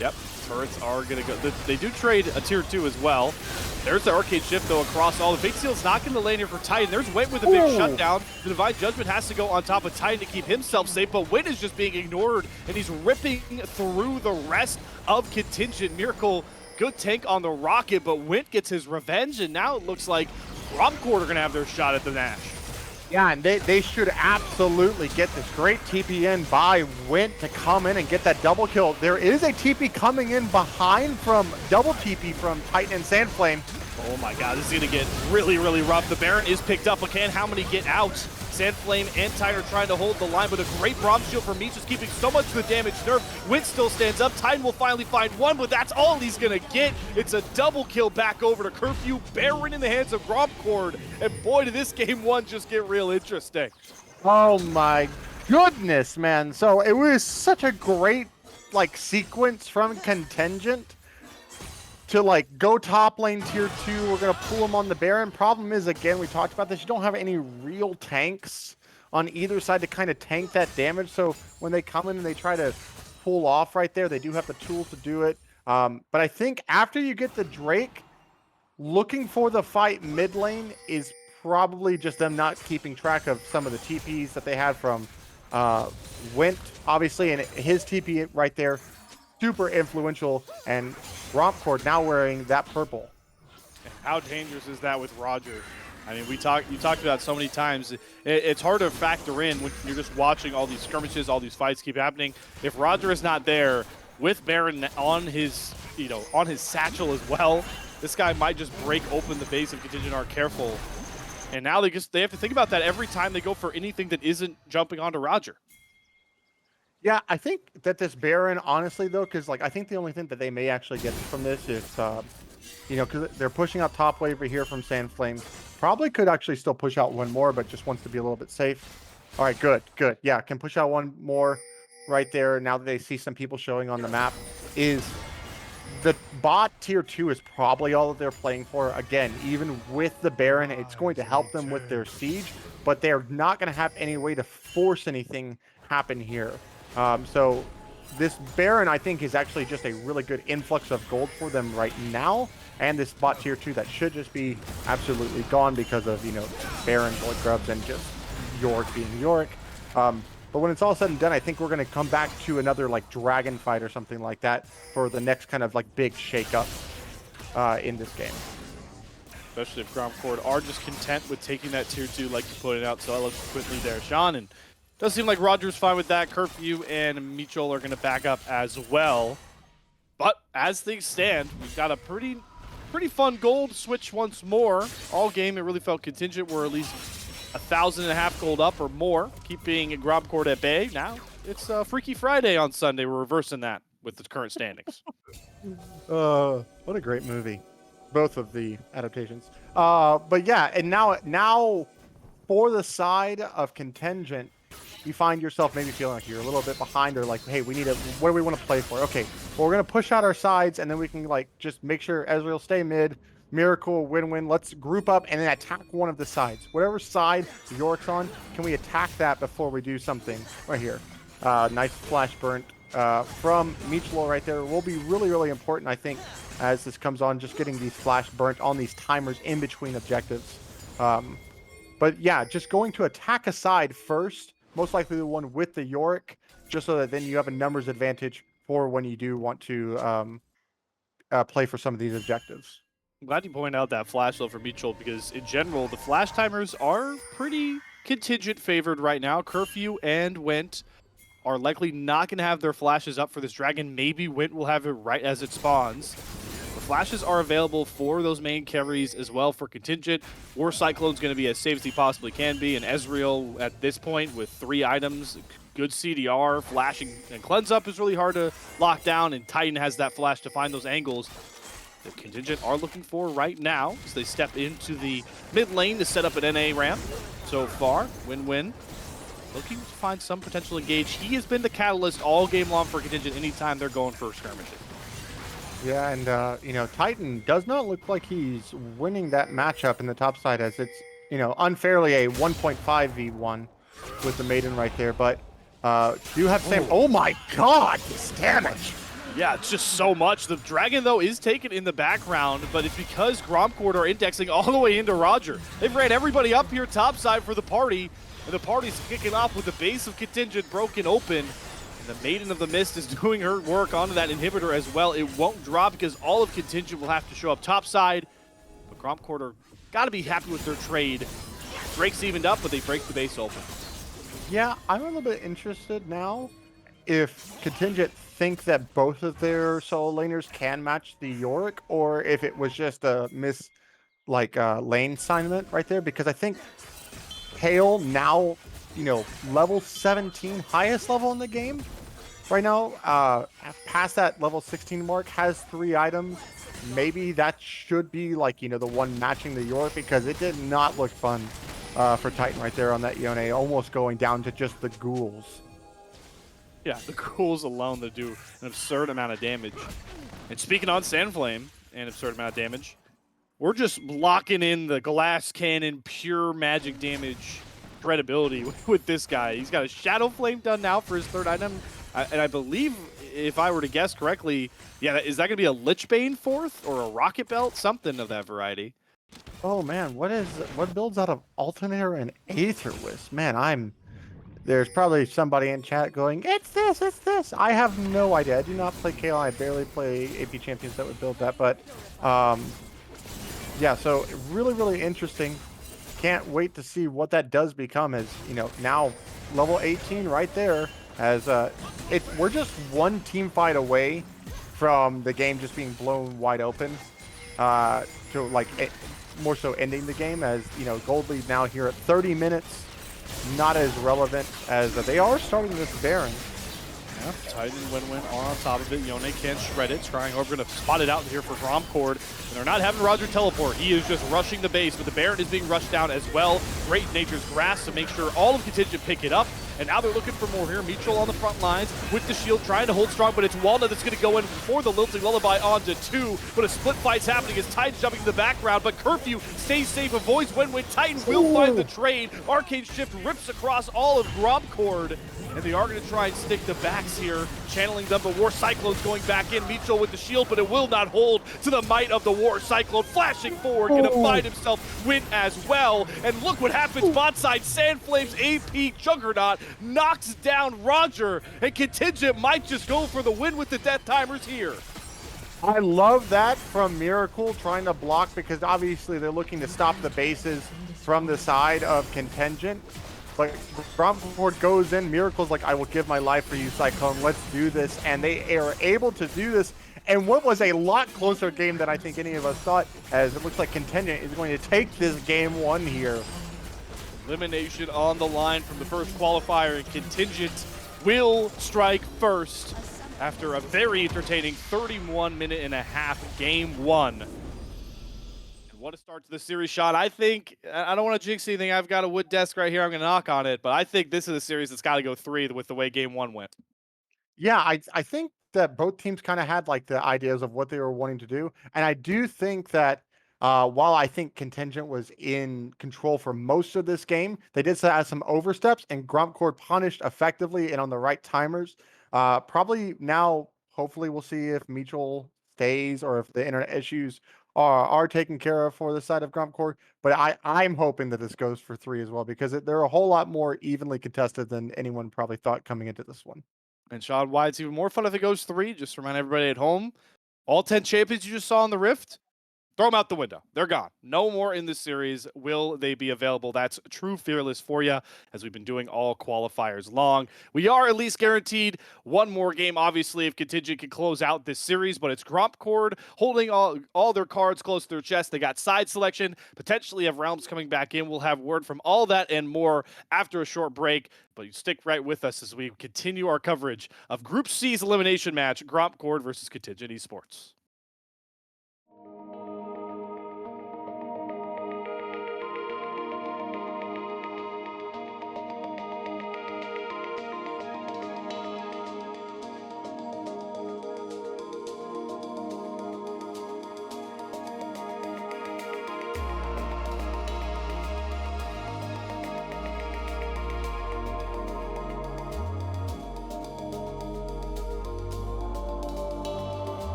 Yep, turrets are going to go. They do trade a tier 2 as well. There's the Arcade Shift, though, across all. The Fate Seal's not going to lane here for Titan. There's Wit with a big shutdown. The Divine Judgment has to go on top of Titan to keep himself safe, but Wit is just being ignored, and he's ripping through the rest of Contingent. Miracle, good tank on the Rocket, but Wit gets his revenge, and now it looks like grompcord are going to have their shot at the Nash. Yeah, and they should absolutely get this great TP in by Wint to come in and get that double kill. There is a TP coming in behind from double TP from Titan and Sandflame. Oh my god, this is going to get really, really rough. The Baron is picked up, but can how many get out? Sandflame and Titan are trying to hold the line, but a great Bronze Shield from Meech is keeping so much of the damage nerfed. Wint still stands up. Titan will finally find one, but that's all he's going to get. It's a double kill back over to Curfew. Baron in the hands of grompcord. And boy, did this game one just get real interesting. Oh my goodness, man. So it was such a great sequence from Contingent to go top lane tier 2. We're going to pull them on the Baron. Problem is, again, we talked about this, you don't have any real tanks on either side to kind of tank that damage. So when they come in and they try to pull off right there, they do have the tools to do it. But I think after you get the Drake, looking for the fight mid lane is probably just them not keeping track of some of the TPs that they had from Wint, obviously, and his TP right there super influential, and grompcord now wearing that purple. And how dangerous is that with Roger? I mean, you talked about it so many times. It's hard to factor in when you're just watching all these skirmishes, all these fights keep happening. If Roger is not there with Baron on his, on his satchel as well, this guy might just break open the base of Contingent are careful. And now they have to think about that every time they go for anything that isn't jumping onto Roger. Yeah, I think that this Baron, honestly, though, because like I think the only thing that they may actually get from this is, because they're pushing out top wave here from Sandflame. Probably could actually still push out one more, but just wants to be a little bit safe. All right, good, good. Yeah, can push out one more right there. Now that they see some people showing on the map, is the bot tier 2 is probably all that they're playing for. Again, even with the Baron, it's going to help them with their siege, but they're not going to have any way to force anything happen here. So this Baron, I think, is actually just a really good influx of gold for them right now. And this bot tier 2 that should just be absolutely gone because of, Baron, Blood Grubs, and just Yorick being Yorick. But when it's all said and done, I think we're going to come back to another like dragon fight or something like that for the next kind of like big shakeup in this game. Especially if grompcord are just content with taking that tier 2 like you pointed out so eloquently there, Sean. And does seem like Roger's fine with that. Curfew and Mitchell are going to back up as well. But as things stand, we've got a pretty fun gold switch once more. All game, it really felt Contingent were at least 1,500 gold up or more, keeping grompcord at bay. Now it's Freaky Friday on Sunday. We're reversing that with the current standings. What a great movie. Both of the adaptations. But yeah, and now for the side of Contingent, you find yourself maybe feeling like you're a little bit behind, or like, hey, what do we want to play for? Okay, well, we're going to push out our sides, and then we can like just make sure Ezreal stay mid, Miracle, win-win. Let's group up and then attack one of the sides. Whatever side Yorick's on, can we attack that before we do something? Right here. Nice flash burnt from Mitchell right there will be really, really important, I think, as this comes on, just getting these flash burnt on these timers in between objectives. But yeah, just going to attack a side first, most likely the one with the Yorick, just so that then you have a numbers advantage for when you do want to play for some of these objectives. I'm glad you pointed out that flash though for Mitchell, because in general, the flash timers are pretty Contingent favored right now. Curfew and Went are likely not going to have their flashes up for this dragon. Maybe Went will have it right as it spawns. The flashes are available for those main carries as well for Contingent. War Cyclone's going to be as safe as he possibly can be, and Ezreal at this point with 3 items, good CDR, flashing and cleanse up is really hard to lock down, and Titan has that flash to find those angles that Contingent are looking for right now as they step into the mid lane to set up an NA ramp. So far, win-win. Looking to find some potential engage. He has been the catalyst all game long for Contingent anytime they're going for skirmishes. Yeah, and Titan does not look like he's winning that matchup in the top side, as it's, unfairly a 1.5v1 with the Maiden right there, but do have Sam. Oh my god, this damage! Yeah, it's just so much. The dragon, though, is taken in the background, but it's because grompcord are indexing all the way into Roger. They've ran everybody up here topside for the party, and the party's kicking off with the base of Contingent broken open. And the Maiden of the Mist is doing her work onto that inhibitor as well. It won't drop because all of Contingent will have to show up topside. But grompcord are got to be happy with their trade. Drake's evened up, but they break the base open. Yeah, I'm a little bit interested now if Contingent think that both of their solo laners can match the Yorick, or if it was just a lane assignment right there, because I think Hale now, level 17, highest level in the game right now, past that level 16 mark, has 3 items. Maybe that should be the one matching the Yorick, because it did not look fun for Titan right there on that Yone, almost going down to just the ghouls. Yeah, the ghouls alone that do an absurd amount of damage. And speaking on Sandflame, an absurd amount of damage, we're just locking in the glass cannon, pure magic damage credibility with this guy. He's got a Shadow Flame done now for his 3rd item. And I believe, if I were to guess correctly, yeah, is that going to be a Lichbane 4th or a Rocket Belt? Something of that variety. Oh man, what builds out of Alternator and Aether Wisp? Man, There's probably somebody in chat going, it's this, it's this. I have no idea. I do not play KO. I barely play AP Champions that would build that. But yeah, so really, really interesting. Can't wait to see what that does become as, now level 18 right there. As we're just one team fight away from the game just being blown wide open. To like more so ending the game as, Gold lead now here at 30 minutes. Not as relevant as they are starting this Baron. Yeah, Titan win-win on top of it. Yone can shred it, trying over, going to spot it out here for grompcord. And they're not having Roger teleport. He is just rushing the base, but the Baron is being rushed down as well. Great Nature's Grasp to make sure all of Contingent pick it up. And now they're looking for more here. Mitchell on the front lines with the shield, trying to hold strong, but it's Walnut that's going to go in for the Lilting Lullaby onto 2. But a split fight's happening as Titan's jumping in the background, but Curfew stays safe, avoids win-win. Titan will find the trade. Arcane Shift rips across all of grompcord. And they are going to try and stick the backs here, channeling them. The War Cyclone's going back in. Mitchell with the shield, but it will not hold to the might of the War Cyclone. Flashing forward, going to find himself win as well. And look what happens bot side. Sandflame's AP Juggernaut knocks down Roger, and Contingent might just go for the win with the Death Timers here. I love that from Miracle trying to block because obviously they're looking to stop the bases from the side of Contingent. But grompcord goes in, Miracle's like, I will give my life for you, Cyclone, let's do this. And they are able to do this. And what was a lot closer game than I think any of us thought, as it looks like Contingent is going to take this game 1 here. Elimination on the line from the first qualifier, and Contingent will strike first after a very entertaining 31-minute-and-a-half game 1. What a start to the series, Sean. I think, I don't want to jinx anything. I've got a wood desk right here. I'm going to knock on it. But I think this is a series that's got to go 3 with the way game 1 went. Yeah, I think that both teams kind of had like the ideas of what they were wanting to do. And I do think that while I think Contingent was in control for most of this game, they did have some oversteps, and grompcord punished effectively and on the right timers. Probably now, hopefully we'll see if Mitchell stays or if the internet issues are taken care of for the side of grompcord. But I'm hoping that this goes for 3 as well, because they're a whole lot more evenly contested than anyone probably thought coming into this one. And Sean, why it's even more fun if it goes 3, just to remind everybody at home, all 10 champions you just saw in the Rift, throw them out the window. They're gone. No more in this series. Will they be available? That's true Fearless for you, as we've been doing all qualifiers long. We are at least guaranteed one more game, obviously, if Contingent can close out this series, but it's grompcord holding all their cards close to their chest. They got side selection, potentially have Realms coming back in. We'll have word from all that and more after a short break, but you stick right with us as we continue our coverage of Group C's elimination match, grompcord versus Contingent Esports.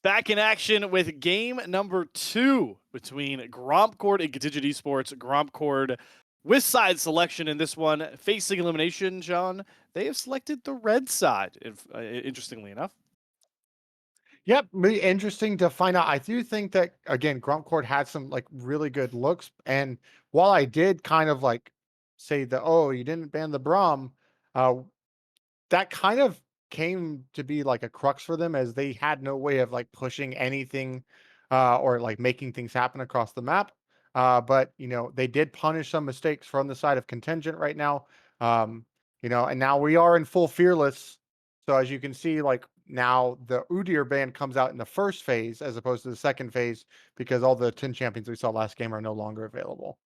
Back in action with game number 2 between grompcord and Contingent Esports. Grompcord with side selection in this one, facing elimination, John. They have selected the red side, interestingly enough. Yep, be interesting to find out. I do think that again, grompcord had some like really good looks, and while I did kind of like say that, oh, you didn't ban the Braum, uh, that kind of came to be like a crux for them as they had no way of like pushing anything or like making things happen across the map. But they did punish some mistakes from the side of contingent right now. Um, and now we are in full fearless. So as you can see, like now the Udyr band comes out in the first phase as opposed to the second phase because all the 10 champions we saw last game are no longer available.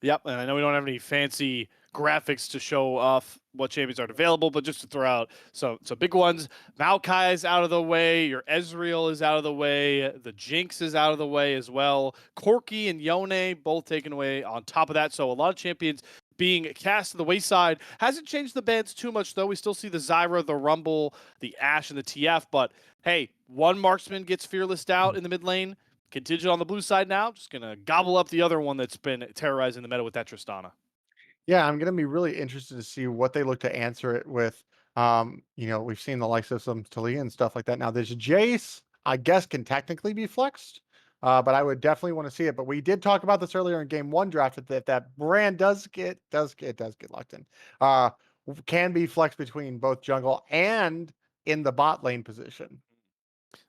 Yep, and I know we don't have any fancy graphics to show off what champions are available, but just to throw out some big ones. Maokai is out of the way. Your Ezreal is out of the way. The Jinx is out of the way as well. Corki and Yone both taken away on top of that. So a lot of champions being cast to the wayside. Hasn't changed the bans too much, though. We still see the Zyra, the Rumble, the Ashe, and the TF. But hey, one marksman gets fearless out in the mid lane. Contingent on the blue side now, just going to gobble up the other one that's been terrorizing the meta with that Tristana. Yeah, I'm gonna be really interested to see what they look to answer it with. We've seen the likes of some Talia and stuff like that. Now, this Jace, I guess, can technically be flexed, but I would definitely want to see it. But we did talk about this earlier in game one draft that if that brand does get locked in, uh, can be flexed between both jungle and in the bot lane position.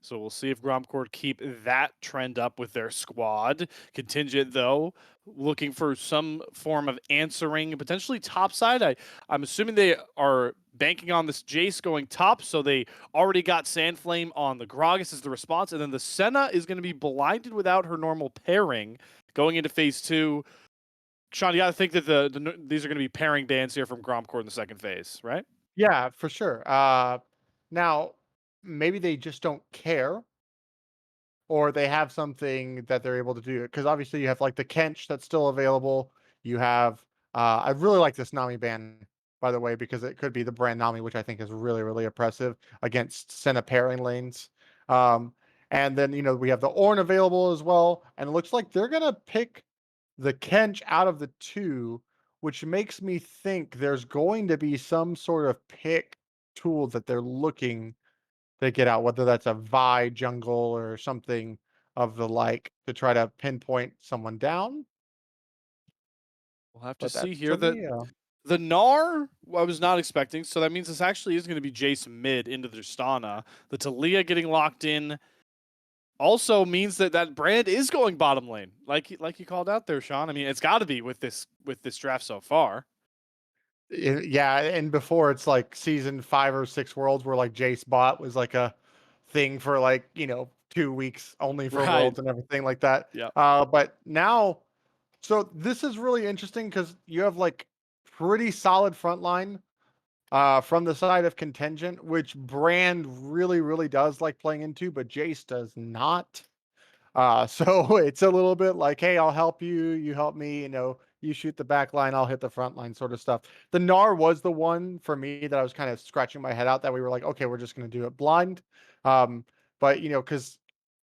So we'll see if grompcord keep that trend up with their squad. Contingent, though, looking for some form of answering, potentially top side. I'm assuming they are banking on this Jace going top, so they already got Sandflame on the Gragas as the response, and then the Senna is going to be blinded without her normal pairing going into phase 2. Sean, you got to think that these are going to be pairing bans here from grompcord in the second phase, right? Yeah, for sure. Now maybe they just don't care or they have something that they're able to do. Because obviously you have like the Kench that's still available. You have I really like this Nami ban, by the way, because it could be the brand Nami, which I think is really, really oppressive against Senna pairing lanes. Um, and then we have the Ornn available as well. And it looks like they're gonna pick the Kench out of the two, which makes me think there's going to be some sort of pick tool that they're looking they get out, whether that's a Vi jungle or something of the like to try to pinpoint someone down. We'll have to But see that's here. to The me. the Gnar, I was not expecting, so that means this actually is going to be Jace mid into the Tristana. The Talia getting locked in also means that that brand is going bottom lane, like you called out there, Sean. I mean, it's got to be with this draft so far. Yeah, and before it's like season 5 or 6 worlds where like Jace bot was like a thing for like 2 weeks only for Right. worlds and everything like that. Yeah. But now, so this is really interesting because you have like pretty solid front line from the side of contingent, which brand really, really does like playing into, but Jace does not. So it's a little bit like, hey, I'll help you, you help me, you shoot the back line, I'll hit the front line sort of stuff. The Gnar was the one for me that I was kind of scratching my head out that we were like, okay, we're just going to do it blind. But because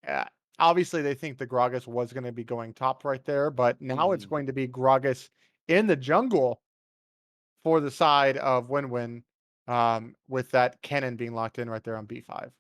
uh, obviously they think the Gragas was going to be going top right there, but now it's Mhm. going to be Gragas in the jungle for the side of Win-Win, with that cannon being locked in right there on B5.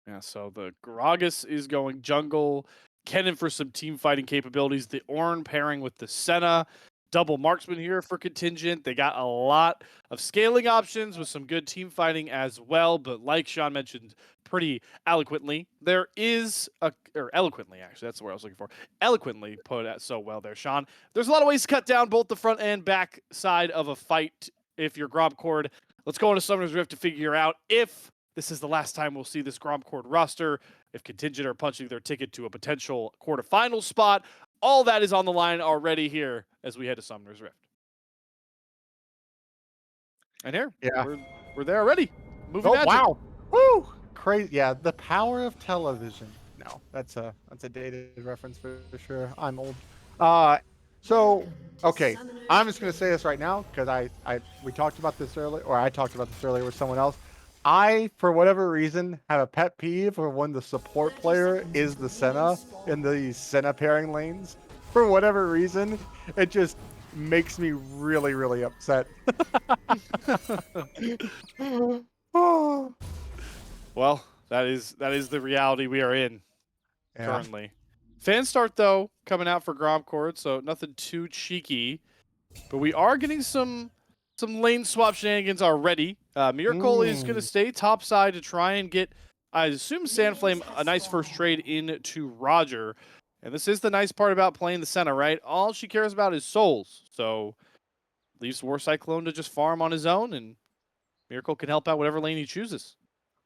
Yeah, so the Gragas is going jungle. Kennen for some team fighting capabilities. The Ornn pairing with the Senna. Double marksman here for contingent. They got a lot of scaling options with some good team fighting as well. But like Sean mentioned pretty eloquently, there is or eloquently, actually, that's the word I was looking for. Eloquently put it so well there, Sean. There's a lot of ways to cut down both the front and back side of a fight if you're grompcord. Let's go into Summoner's Rift to figure out if this is the last time we'll see this grompcord roster, if contingent are punching their ticket to a potential quarterfinal spot. All that is on the line already here as we head to Summoner's Rift. And here, Yeah. we're there already. Movie Oh magic. wow. Woo! Crazy. Yeah, the power of television. No, that's a dated reference for sure. I'm old. Uh so okay. I'm just gonna say this right now because we talked about this earlier, or I talked about this earlier with someone else. I, for whatever reason, have a pet peeve for when the support player is the Senna in the Senna pairing lanes. For whatever reason, it just makes me really, really upset. Oh, Well, that is the reality we are in yeah. currently. Fan start though coming out for grompcord, so nothing too cheeky. But we are getting some lane swap shenanigans already. Miracle is going to Mm. stay top side to try and get, I assume, Sandflame a nice first trade into Roger. And this is the nice part about playing the center, right? All she cares about is souls. So leaves War Cyclone to just farm on his own, and Miracle can help out whatever lane he chooses.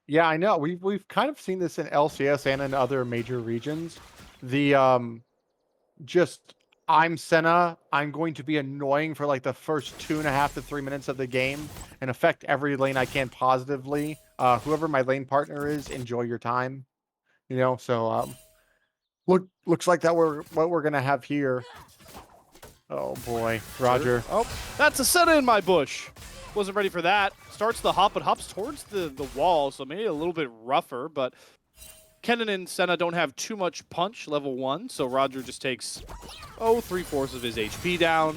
Yeah, I know. We've kind of seen this in LCS and in other major regions. The just I'm Senna. I'm going to be annoying for like the first 2.5 to 3 minutes of the game and affect every lane I can positively. Whoever my lane partner is, enjoy your time. So looks like that we're what we're gonna have here. Oh boy, Roger. Oh, that's a Senna in my bush. Wasn't ready for that. Starts the hop, but hops towards the wall, so maybe a little bit rougher, but Kennen and Senna don't have too much punch, level 1, so Roger just takes, 3/4 of his HP down.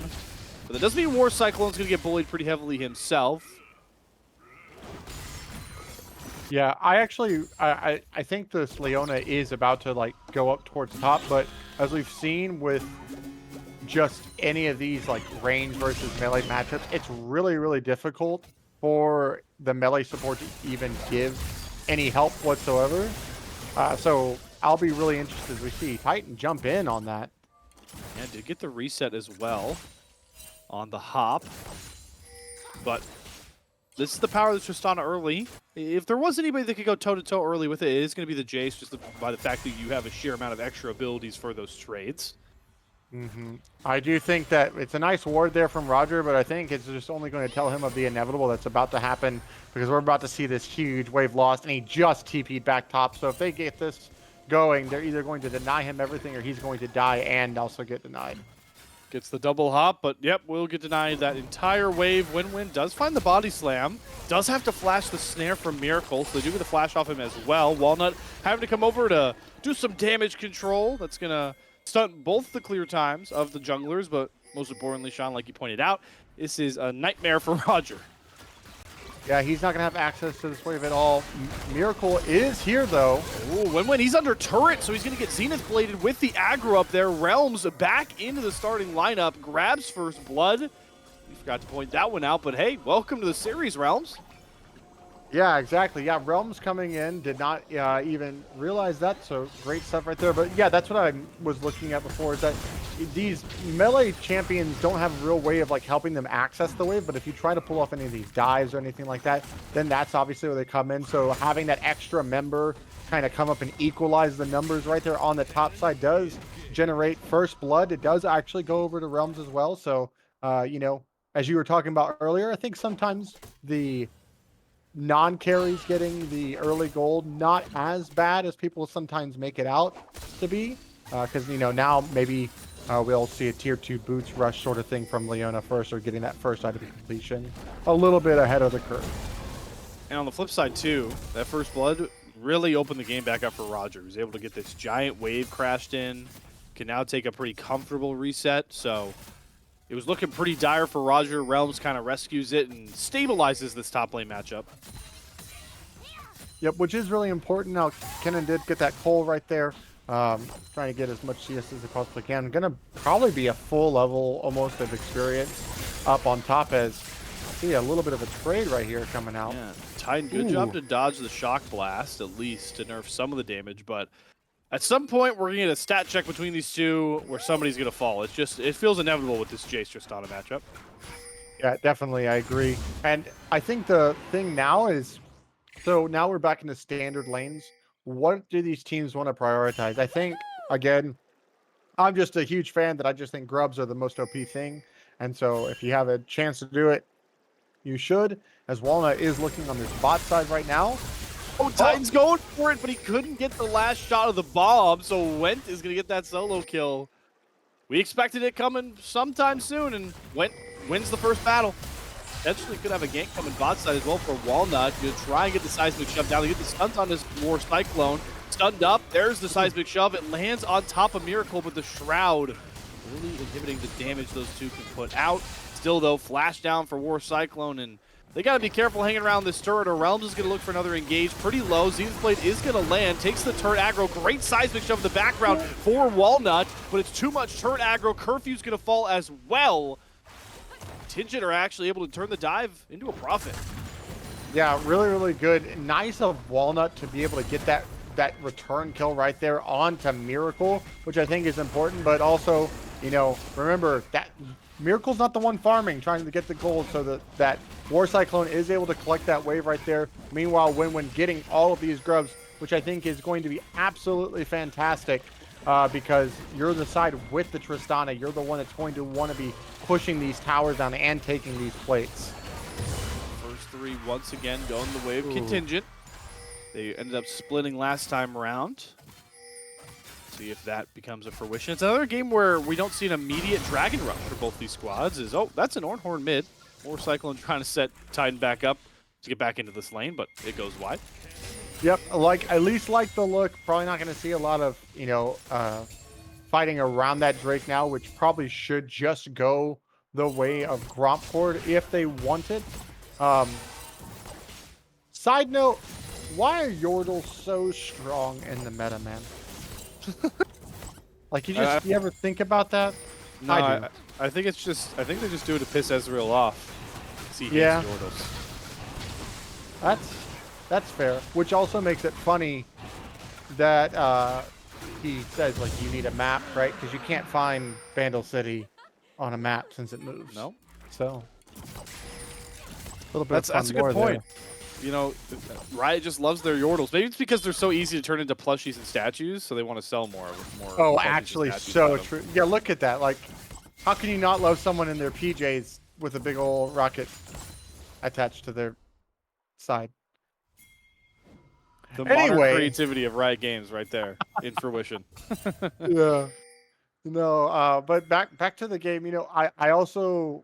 But that does mean War Cyclone's going to get bullied pretty heavily himself. Yeah, I actually I think this Leona is about to like go up towards top, but as we've seen with just any of these like range versus melee matchups, it's really, really difficult for the melee support to even give any help whatsoever. So I'll be really interested to see Titan jump in on that. Yeah, did get the reset as well on the hop. But this is the power that's just on early. If there was anybody that could go toe-to-toe early with it, it is going to be the Jace, just by the fact that you have a sheer amount of extra abilities for those trades. I do think that it's a nice ward there from Roger, but I think it's just only going to tell him of the inevitable that's about to happen because we're about to see this huge wave lost, and he just TP'd back top. So if they get this going, they're either going to deny him everything or he's going to die and also get denied. Gets the double hop, but yep, will get denied that entire wave. Win-win does find the body slam. Does have to flash the snare from Miracle, so they do get the flash off him as well. Walnut having to come over to do some damage control. That's going to stunt both the clear times of the junglers, but most importantly, Sean, like you pointed out, this is a nightmare for Roger. Yeah, he's not going to have access to this wave at all. Miracle is here, though. Ooh, Win-Win, he's under turret, so he's going to get Zenith Bladed with the aggro up there. Realms back into the starting lineup, grabs first blood. We forgot to point that one out, but hey, welcome to the series, Realms. Yeah, exactly. Yeah, Realms coming in, did not even realize that, so great stuff right there. But yeah, that's what I was looking at before, is that these melee champions don't have a real way of like helping them access the wave, but if you try to pull off any of these dives or anything like that, then that's obviously where they come in. So having that extra member kind of come up and equalize the numbers right there on the top side does generate first blood. It does actually go over to Realms as well. So, as you were talking about earlier, I think sometimes the non-carries getting the early gold not as bad as people sometimes make it out to be, because now maybe we'll see a tier 2 boots rush sort of thing from Leona first, or getting that first item completion a little bit ahead of the curve. And on the flip side too, that first blood really opened the game back up for Roger. He was able to get this giant wave crashed in, can now take a pretty comfortable reset. So it was looking pretty dire for Roger. Realms kind of rescues it and stabilizes this top lane matchup. Yep, which is really important. Now, Kennen did get that coal right there. Trying to get as much CS as he possibly can. Gonna probably be a full level almost of experience up on top, as I see a little bit of a trade right here coming out. Yeah, Titan, good job to dodge the shock blast, at least to nerf some of the damage, but at some point, we're going to get a stat check between these two where somebody's going to fall. It feels inevitable with this Jace Tristana matchup. Yeah, definitely. I agree. And I think the thing now is, so now we're back into standard lanes. What do these teams want to prioritize? I think, again, I'm just a huge fan that I just think grubs are the most OP thing. And so if you have a chance to do it, you should, as Walnut is looking on this bot side right now. Oh, Titan's going for it, but he couldn't get the last shot of the bomb, so Went is going to get that solo kill. We expected it coming sometime soon, and Went wins the first battle. potentially could have a gank coming bot side as well for Walnut. Gonna try and get the seismic shove down. They get the stuns on this War Cyclone. Stunned up. There's the seismic shove. It lands on top of Miracle, but the Shroud really inhibiting the damage those two can put out. Still, though, flash down for War Cyclone, and they got to be careful hanging around this turret, or Realms is going to look for another engage. Pretty low. Zenith Blade is going to land. Takes the turret aggro. Great seismic shove in the background for Walnut, but it's too much turret aggro. Curfew's going to fall as well. Contingent are actually able to turn the dive into a profit. Yeah, really, really good. Nice of Walnut to be able to get that return kill right there onto Miracle, which I think is important, but also, you know, remember that Miracle's not the one farming, trying to get the gold, so that War Cyclone is able to collect that wave right there. Meanwhile, when getting all of these grubs, which I think is going to be absolutely fantastic, because you're the side with the Tristana. You're the one that's going to want to be pushing these towers down and taking these plates. First three once again going the way of Contingent. They ended up splitting last time around. See if that becomes a fruition. It's another game where we don't see an immediate Dragon Rush for both these squads. That's an Ornhorn mid. More Cyclone trying to set Titan back up to get back into this lane, but it goes wide. Yep, at least like the look. Probably not going to see a lot of, you know, fighting around that Drake now, which probably should just go the way of grompcord if they want it. Side note, why are Yordles so strong in the meta, man? Like, you ever think about that? No, I do. I think it's just, I think they just do it to piss Ezreal off. See, he yeah. hates Yordles. That's fair. Which also makes it funny that he says, like, you need a map, right? Because you can't find Vandal City on a map since it moves. No. So, a little bit of fun. That's a good point. There. You know, Riot just loves their Yordles. Maybe it's because they're so easy to turn into plushies and statues, so they want to sell more. Oh, actually, so true. Yeah, look at that. Like, how can you not love someone in their PJs with a big old rocket attached to their side? The modern creativity of Riot Games right there in fruition. Yeah. No, but back to the game, you know, I also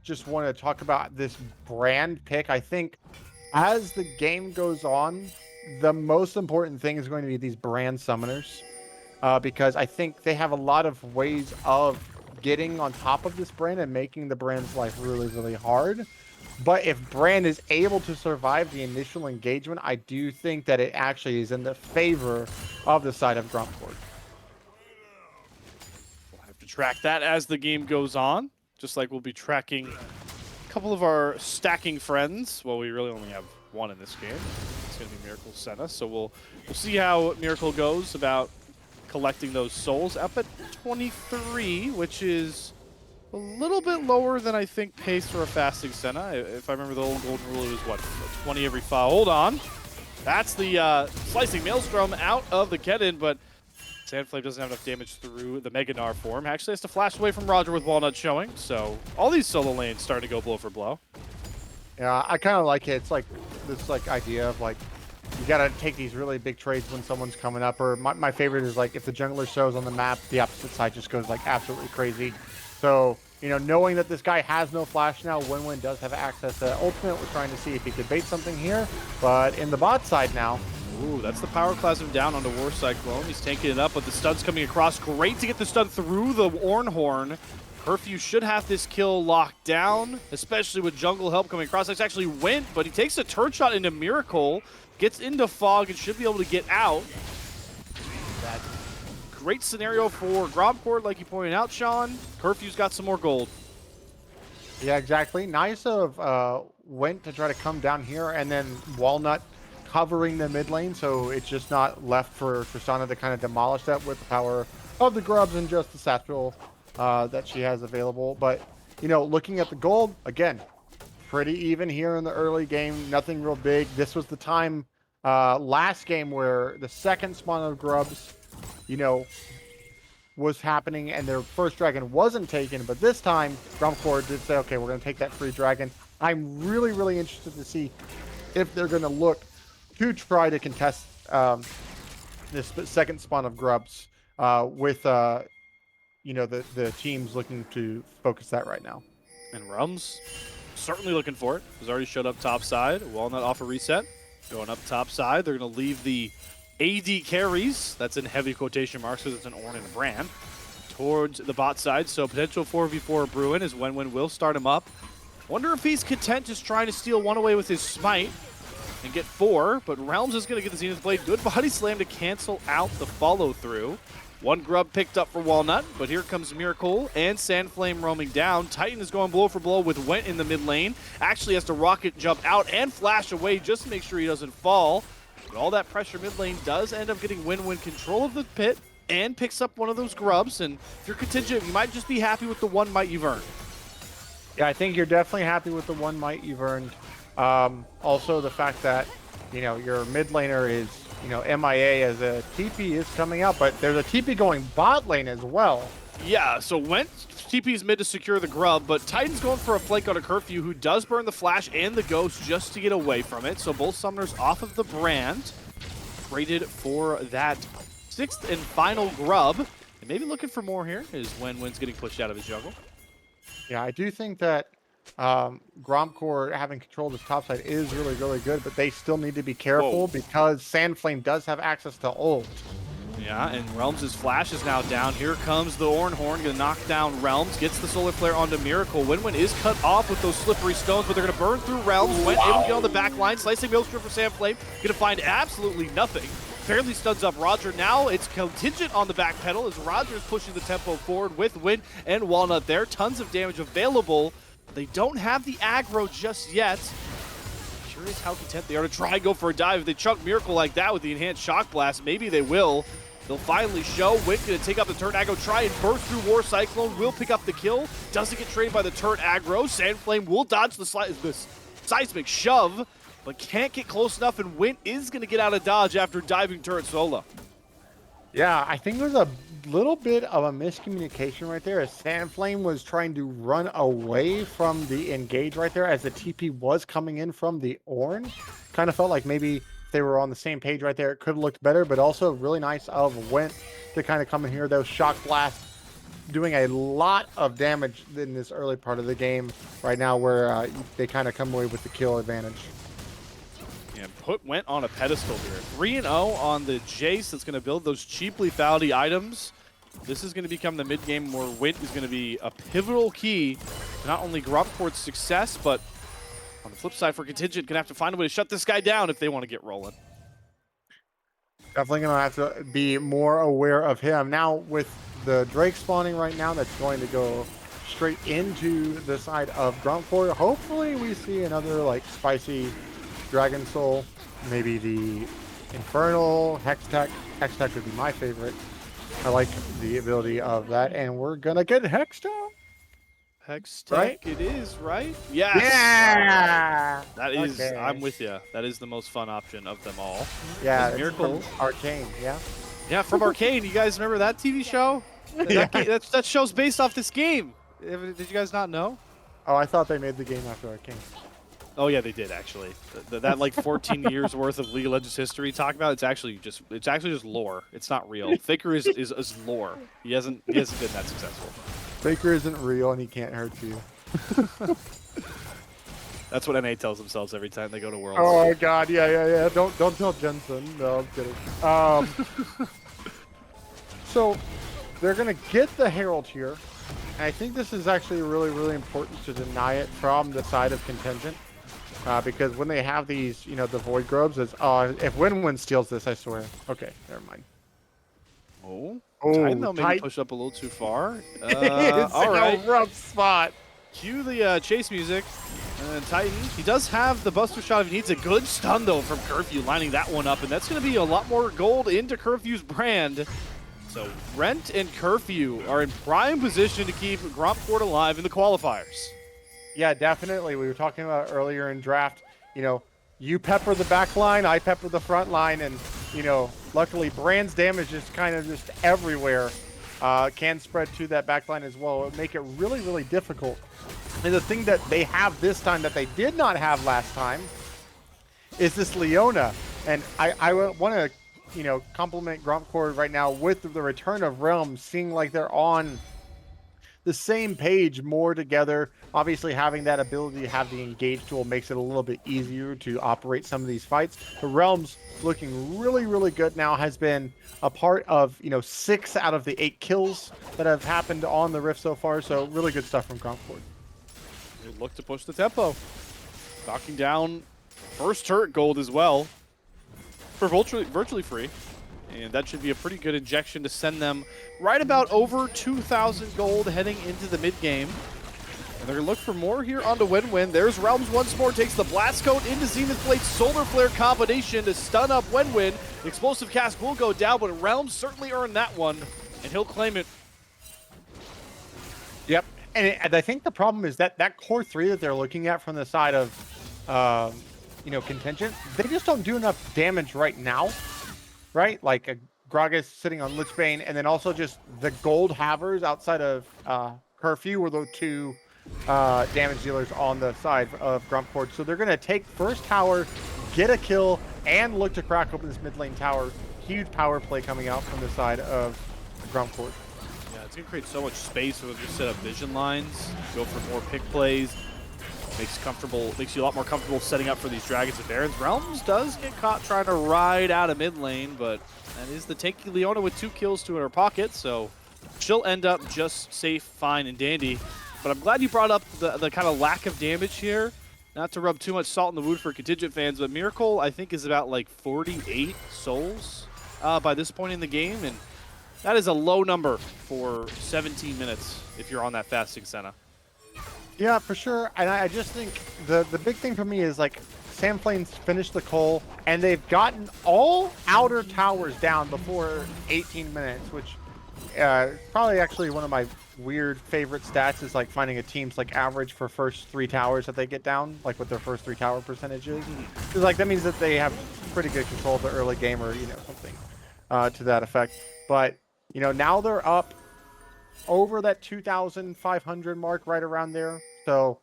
just want to talk about this brand pick. I think as the game goes on, the most important thing is going to be these brand summoners, because I think they have a lot of ways of getting on top of this brand and making the brand's life really, really hard. But if Brand is able to survive the initial engagement, I do think that it actually is in the favor of the side of grompcord. We'll have to track that as the game goes on, just like we'll be tracking a couple of our stacking friends. Well, we really only have one in this game. It's going to be Miracle Senna, so we'll see how Miracle goes about collecting those souls. Up at 23, which is a little bit lower than I think pace for a fasting Senna. If I remember the old golden rule, it was what, 20 every 5. Hold on. That's the slicing Maelstrom out of the Kennen, but Sandflame doesn't have enough damage through the Mega Gnar form. Actually has to flash away from Roger with Walnut showing, so all these solo lanes starting to go blow for blow. Yeah, I kind of like it. It's like this idea of like, you got to take these really big trades when someone's coming up, or my favorite is like if the jungler shows on the map, the opposite side just goes like absolutely crazy. So, you know, knowing that this guy has no flash now, Win does have access to ultimate. We're trying to see if he could bait something here, but in the bot side now. Ooh, that's the power plasm down onto War Cyclone. He's tanking it up, but the stun's coming across. Great to get the stun through the Ornhorn. Curfew should have this kill locked down, especially with jungle help coming across. That's actually went, but he takes a turret shot into Miracle, gets into Fog, and should be able to get out. That great scenario for grompcord, like you pointed out, Sean. Curfew's got some more gold. Yeah, exactly. Nice of went to try to come down here, and then Walnut covering the mid lane, so it's just not left for Tristana to kind of demolish that with the power of the grubs and just the satchel that she has available. But, you know, looking at the gold, again, pretty even here in the early game. Nothing real big. This was the time last game where the second spawn of grubs, you know, was happening and their first dragon wasn't taken, but this time grompcord did say, okay, we're going to take that free dragon. I'm really, really interested to see if they're going to look to try to contest this second spawn of grubs with, you know, the teams looking to focus that right now. And Rums certainly looking for it. Has already showed up top side. Walnut off a reset. Going up top side. They're going to leave the AD carries. That's in heavy quotation marks because it's an Ornn and a Brand. Towards the bot side. So potential 4v4 Bruin as Wenwen will start him up. Wonder if he's content just trying to steal one away with his smite and get 4. But Realms is going to get the Zenith Blade. Good body slam to cancel out the follow through. One grub picked up for Walnut, but here comes Miracle and Sandflame roaming down. Titan is going blow for blow with Went in the mid lane. Actually has to rocket jump out and flash away just to make sure he doesn't fall. But all that pressure mid lane does end up getting Win-Win control of the pit and picks up one of those grubs. And if you're Contingent, you might just be happy with the 1 might you've earned. Yeah, I think you're definitely happy with the 1 might you've earned. Also, the fact that, your mid laner is, MIA as a TP is coming out, but there's a TP going bot lane as well. Yeah, so Went TP's mid to secure the grub, but Titan's going for a flank on a Curfew who does burn the flash and the ghost just to get away from it. So both summoners off of the Brand. Traded for that 6th and final grub. And maybe looking for more here is when Win's getting pushed out of his jungle. Yeah, I do think that grompcord having control of this top side is really, really good, but they still need to be careful because Sandflame does have access to ult. Yeah, and Realms' flash is now down. Here comes the Ornn Horn, gonna knock down Realms, gets the Solar Flare onto Miracle. Win-Win is cut off with those slippery stones, but they're gonna burn through Realms. Went able to get on the back line, slicing Maelstrom for Sandflame, gonna find absolutely nothing. Fairly stuns up Roger. Now it's Contingent on the back pedal as Roger's pushing the tempo forward with Win and Walnut there. Tons of damage available. They don't have the aggro just yet. Curious how content they are to try and go for a dive. If they chuck Miracle like that with the enhanced shock blast, maybe they will. They'll finally show. Win gonna take up the turret aggro, try and burst through War Cyclone, will pick up the kill. Doesn't get traded by the turret aggro. Sandflame will dodge the seismic shove, but can't get close enough, and Win is gonna get out of dodge after diving turret solo. Yeah, I think there's a little bit of a miscommunication right there as Sandflame was trying to run away from the engage right there as the TP was coming in from the Ornn. Kind of felt like maybe if they were on the same page right there, it could have looked better, but also really nice of Went to kind of come in here. Those shock blasts doing a lot of damage in this early part of the game right now where they kind of come away with the kill advantage. And Went on a pedestal here. 3-0 on the Jace that's going to build those cheap lethality items. This is going to become the mid-game where Wint is going to be a pivotal key to not only grompcord's success, but on the flip side for Contingent, going to have to find a way to shut this guy down if they want to get rolling. Definitely going to have to be more aware of him. Now with the Drake spawning right now, that's going to go straight into the side of grompcord. Hopefully we see another like spicy Dragon Soul, maybe the Infernal, Hextech. Hextech would be my favorite. I like the ability of that, and we're gonna get Hextech. Hextech, right? It is, right? Yes! Yeah! That is, okay. I'm with you. That is the most fun option of them all. Yeah, it's Miracle. from Arcane, yeah? Yeah, from Arcane. You guys remember that TV show? Yeah. That show's based off this game. Did you guys not know? Oh, I thought they made the game after Arcane. Oh yeah, they did actually. That like 14 years worth of League of Legends history talk about it's actually just lore. It's not real. Faker is lore. He hasn't been that successful. Faker isn't real and he can't hurt you. That's what NA tells themselves every time they go to Worlds. Oh my God, yeah. Don't tell Jensen. No, I'm kidding. So they're gonna get the Herald here. And I think this is actually really, really important to deny it from the side of Contingent. Because when they have these, the Void Grubs, it's, if Win-Win steals this, I swear. Okay, never mind. Oh, Titan though maybe push up a little too far. All right, rough spot. Cue the chase music. And Titan, he does have the Buster Shot if he needs a good stun though from Curfew, lining that one up, and that's going to be a lot more gold into Curfew's Brand. So Rent and Curfew are in prime position to keep grompcord alive in the qualifiers. Yeah, definitely. We were talking about earlier in draft, you pepper the back line, I pepper the front line, and, luckily Brand's damage is kind of just everywhere. Can spread to that back line as well. It would make it really, really difficult. And the thing that they have this time that they did not have last time is this Leona. And I want to, compliment grompcord right now with the return of Realms, seeing like they're on the same page, more together. Obviously, having that ability to have the engage tool makes it a little bit easier to operate some of these fights. The Realms looking really, really good now, has been a part of, 6 out of the 8 kills that have happened on the Rift so far. So really good stuff from grompcord. They look to push the tempo. Knocking down first turret gold as well for virtually free. And that should be a pretty good injection to send them right about over 2,000 gold heading into the mid game. And they're going to look for more here onto Wenwen. There's Realms once more, takes the Blast Coat into Zenith Blade, Solar Flare combination to stun up Wenwen. Explosive Cast will go down, but Realms certainly earned that one, and he'll claim it. Yep. And I think the problem is that core 3 that they're looking at from the side of, Contingent, they just don't do enough damage right now, right? Like a Gragas sitting on Lichbane, and then also just the gold havers outside of Curfew were the 2 damage dealers on the side of grompcord. So they're going to take first tower, get a kill, and look to crack open this mid lane tower. Huge power play coming out from the side of grompcord. Yeah, it's going to create so much space. We'll just set up vision lines, go for more pick plays. Makes you a lot more comfortable setting up for these Dragons and Barons. Realms does get caught trying to ride out of mid lane, but that is the tanky Leona with 2 kills to her pocket, so she'll end up just safe, fine, and dandy. But I'm glad you brought up the kind of lack of damage here. Not to rub too much salt in the wound for Contingent fans, but Miracle, I think, is about like 48 souls by this point in the game, and that is a low number for 17 minutes if you're on that fasting Senna. Yeah, for sure. And I just think the big thing for me is like Samflame's finished the coal, and they've gotten all outer towers down before 18 minutes, which probably actually one of my weird favorite stats is like finding a team's like average for first 3 towers that they get down, like what their first 3 tower percentage is. Because like that means that they have pretty good control of the early game, or something to that effect. But now they're up over that 2,500 mark, right around there. So,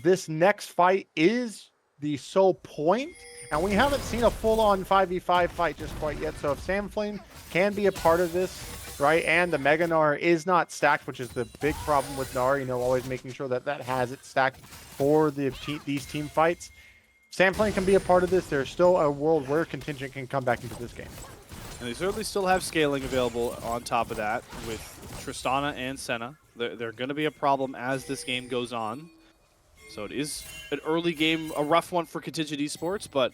this next fight is the sole point, and we haven't seen a full-on 5v5 fight just quite yet. So if Samflame can be a part of this, right, and the Mega Gnar is not stacked, which is the big problem with Gnar, always making sure that has it stacked for these team fights. Samflame can be a part of this. There's still a world where Contingent can come back into this game. And they certainly still have scaling available on top of that with Tristana and Senna. They're going to be a problem as this game goes on. So it is an early game, a rough one for Contingent Esports, but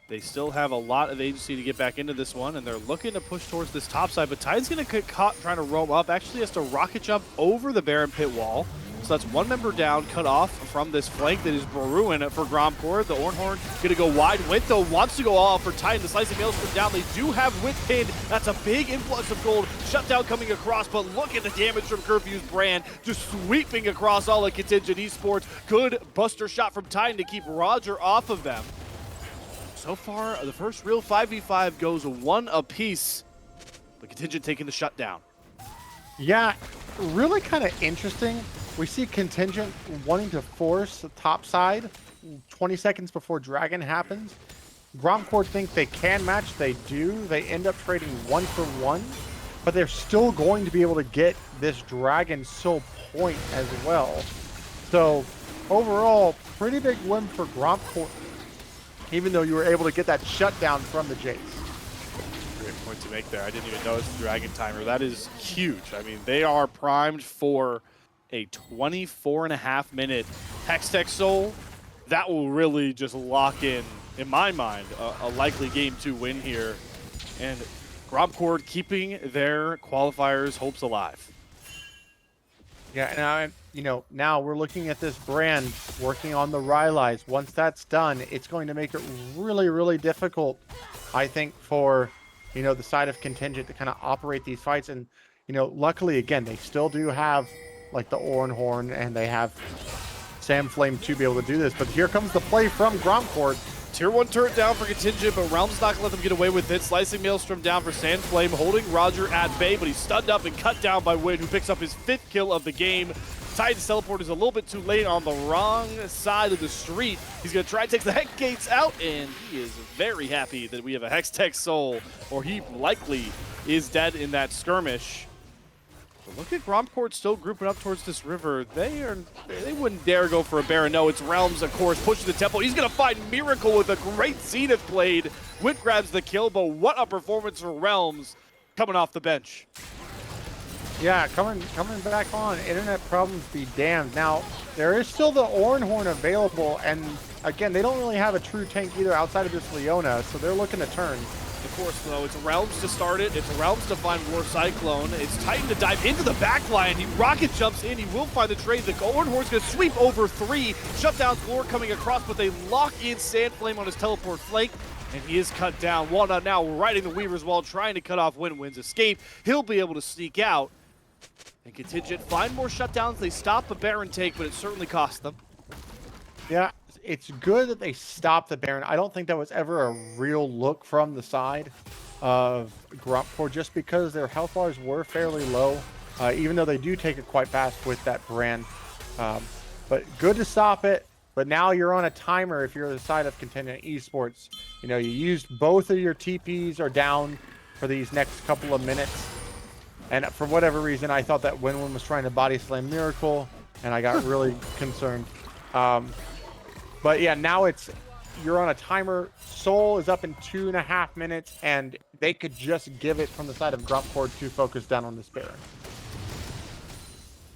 they still have a lot of agency to get back into this one, and they're looking to push towards this top side. But Tide's going to get caught trying to roam up. Actually has to rocket jump over the Baron pit wall. So that's 1 member down, cut off from this flank that is Baruin for grompcord. The Ornhorn going to go wide. Wint, though, wants to go all out for Titan. The Slicing Maelstrom down. They do have Wint pinned. That's a big influx of gold. Shutdown coming across, but look at the damage from Curfew's brand. Just sweeping across all of Contingent Esports. Good buster shot from Titan to keep Roger off of them. So far, the first real 5v5 goes 1 apiece. But Contingent taking the shutdown. Yeah, really kind of interesting. We see Contingent wanting to force the top side 20 seconds before Dragon happens. grompcord think they can match. They do. They end up trading 1 for 1, but they're still going to be able to get this Dragon soul point as well. So overall, pretty big win for grompcord, even though you were able to get that shutdown from the Jace. Great point to make there. I didn't even notice the Dragon timer. That is huge. I mean, they are primed for a 24.5-minute Hextech Soul. That will really just lock in my mind, a likely Game 2 win here. And grompcord keeping their qualifiers' hopes alive. Yeah, and now we're looking at this brand working on the Rylai's. Once that's done, it's going to make it really, really difficult, I think, for the side of Contingent to kind of operate these fights. And luckily, again, they still do have like the Ornhorn, and they have Samflame to be able to do this. But here comes the play from grompcord. Tier 1 turret down for Contingent, but Realm's not going to let them get away with it. Slicing Maelstrom down for Samflame, holding Roger at bay, but he's stunned up and cut down by Win, who picks up his 5th kill of the game. Titan's teleport is a little bit too late on the wrong side of the street. He's going to try and take the Hex Gates out, and he is very happy that we have a Hextech Soul, or he likely is dead in that skirmish. But look at grompcord still grouping up towards this river. They wouldn't dare go for a Baron. No, it's Realms, of course, pushing the tempo. He's going to find Miracle with a great Zenith blade. Wint grabs the kill, but what a performance for Realms coming off the bench. Yeah, coming back on. Internet problems be damned. Now, there is still the Ornhorn available, and again, they don't really have a true tank either outside of this Leona, so they're looking to turn. Of course, though, it's Realms to start it. It's Realms to find War Cyclone. It's Titan to dive into the back line. He rocket jumps in. He will find the trade. The Ornhorn's going to sweep over 3. Shutdown's Lore coming across, but they lock in Sandflame on his teleport flank, and he is cut down. Walnut now riding the Weaver's Wall, trying to cut off Win's escape. He'll be able to sneak out. And Contingent find more shutdowns. They stop a Baron take, but it certainly cost them. Yeah, it's good that they stopped the Baron. I don't think that was ever a real look from the side of grompcord, just because their health bars were fairly low, even though they do take it quite fast with that brand. But good to stop it. But now you're on a timer if you're the side of Contingent Esports. You know, you used both of your TPs are down for these next couple of minutes. And for whatever reason, I thought that Win was trying to body slam Miracle, and I got really concerned. But yeah, now you're on a timer. Soul is up in 2.5 minutes, and they could just give it from the side of grompcord to focus down on this Baron.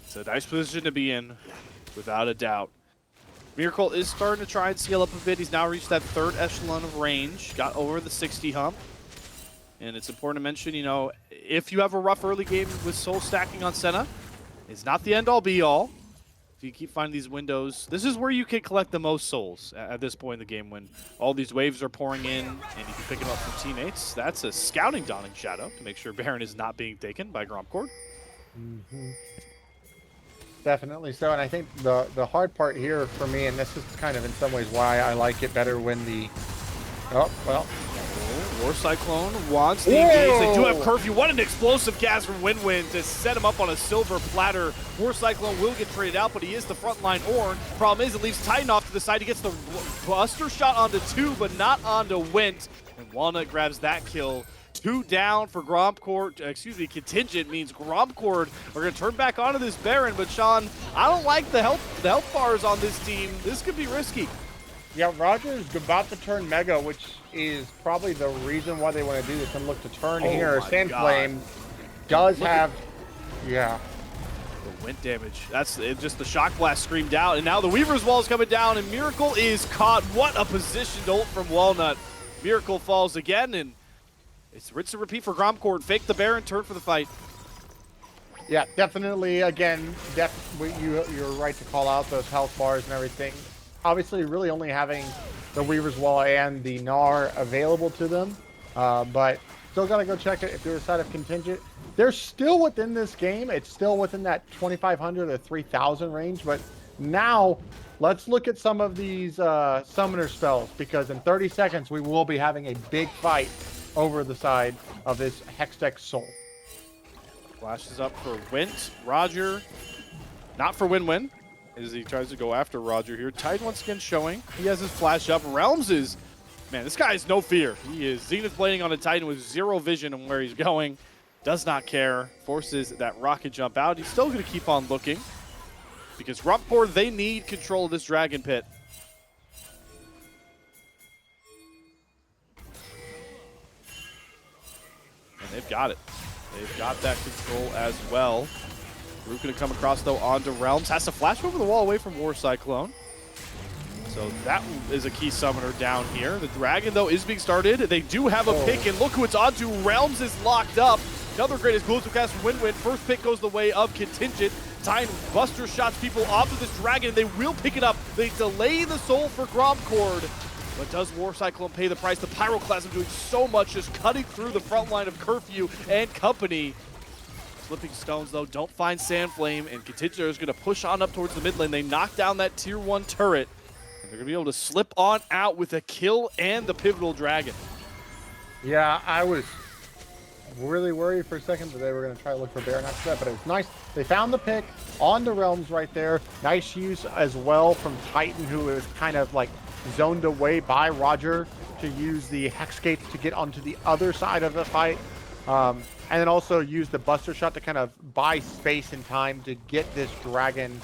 It's a nice position to be in, without a doubt. Miracle is starting to try and scale up a bit. He's now reached that 3rd echelon of range, got over the 60 hump. And it's important to mention, you know, if you have a rough early game with Soul stacking on Senna, it's not the end-all be-all. If you keep finding these windows, this is where you can collect the most souls at this point in the game, when all these waves are pouring in and you can pick them up from teammates. That's a scouting Dawning Shadow to make sure Baron is not being taken by grompcord. Definitely so, and I think the hard part here for me, and this is kind of in some ways why I like it better when the... Oh, well... War Cyclone wants the engage. They do have curfew. What an explosive cast from Win to set him up on a silver platter. War Cyclone will get traded out, but he is the frontline Ornn. Problem is, it leaves Titan off to the side. He gets the buster shot onto 2, but not onto Wint. And Walnut grabs that kill. 2 down for Contingent means grompcord are going to turn back onto this Baron. But Sean, I don't like the health bars on this team. This could be risky. Yeah, Roger's about to turn Mega, which is probably the reason why they want to do this and look to turn here. Sandflame does have, yeah. The Wint damage. That's just the shock blast screamed out, and now the Weaver's Wall is coming down, and Miracle is caught. What a positioned ult from Walnut. Miracle falls again, and it's rinse and repeat for grompcord. Fake the Baron, turn for the fight. Yeah, definitely. Again, you're right to call out those health bars and everything. Obviously, really only having the Weaver's Wall and the Gnar available to them, but still gotta go check it if you're a side of Contingent. They're still within this game. It's still within that 2,500 or 3,000 range, but now let's look at some of these summoner spells, because in 30 seconds we will be having a big fight over the side of this Hextech Soul. Flashes up for Wint. Roger, not for Win. As he tries to go after Roger here. Titan once again showing. He has his flash up. Realms is, man, this guy has no fear. He is Zenith blading on a Titan with 0 vision on where he's going. Does not care. Forces that rocket jump out. He's still going to keep on looking, because grompcord, they need control of this dragon pit. And they've got it. They've got that control as well. Rook going to come across, though, onto Realms. Has to flash over the wall away from War Cyclone. So that is a key summoner down here. The Dragon, though, is being started. They do have a pick, and look who it's onto. Realms is locked up. Another great explosive cast from Win. First pick goes the way of Contingent. Titan buster shots people off of this Dragon, and they will pick it up. They delay the soul for grompcord. But does War Cyclone pay the price? The Pyroclasm doing so much, just cutting through the front line of Curfew and company. Flipping stones, though, don't find Sandflame, and Contingent is going to push on up towards the mid lane. They knock down that tier 1 turret, and they're going to be able to slip on out with a kill and the pivotal dragon. Yeah, I was really worried for a second that they were going to try to look for Baron after that, but it was nice. They found the pick on the Realms right there. Nice use as well from Titan, who is kind of like zoned away by Roger to use the Hex Gates to get onto the other side of the fight. And then also use the Buster Shot to kind of buy space and time to get this Dragon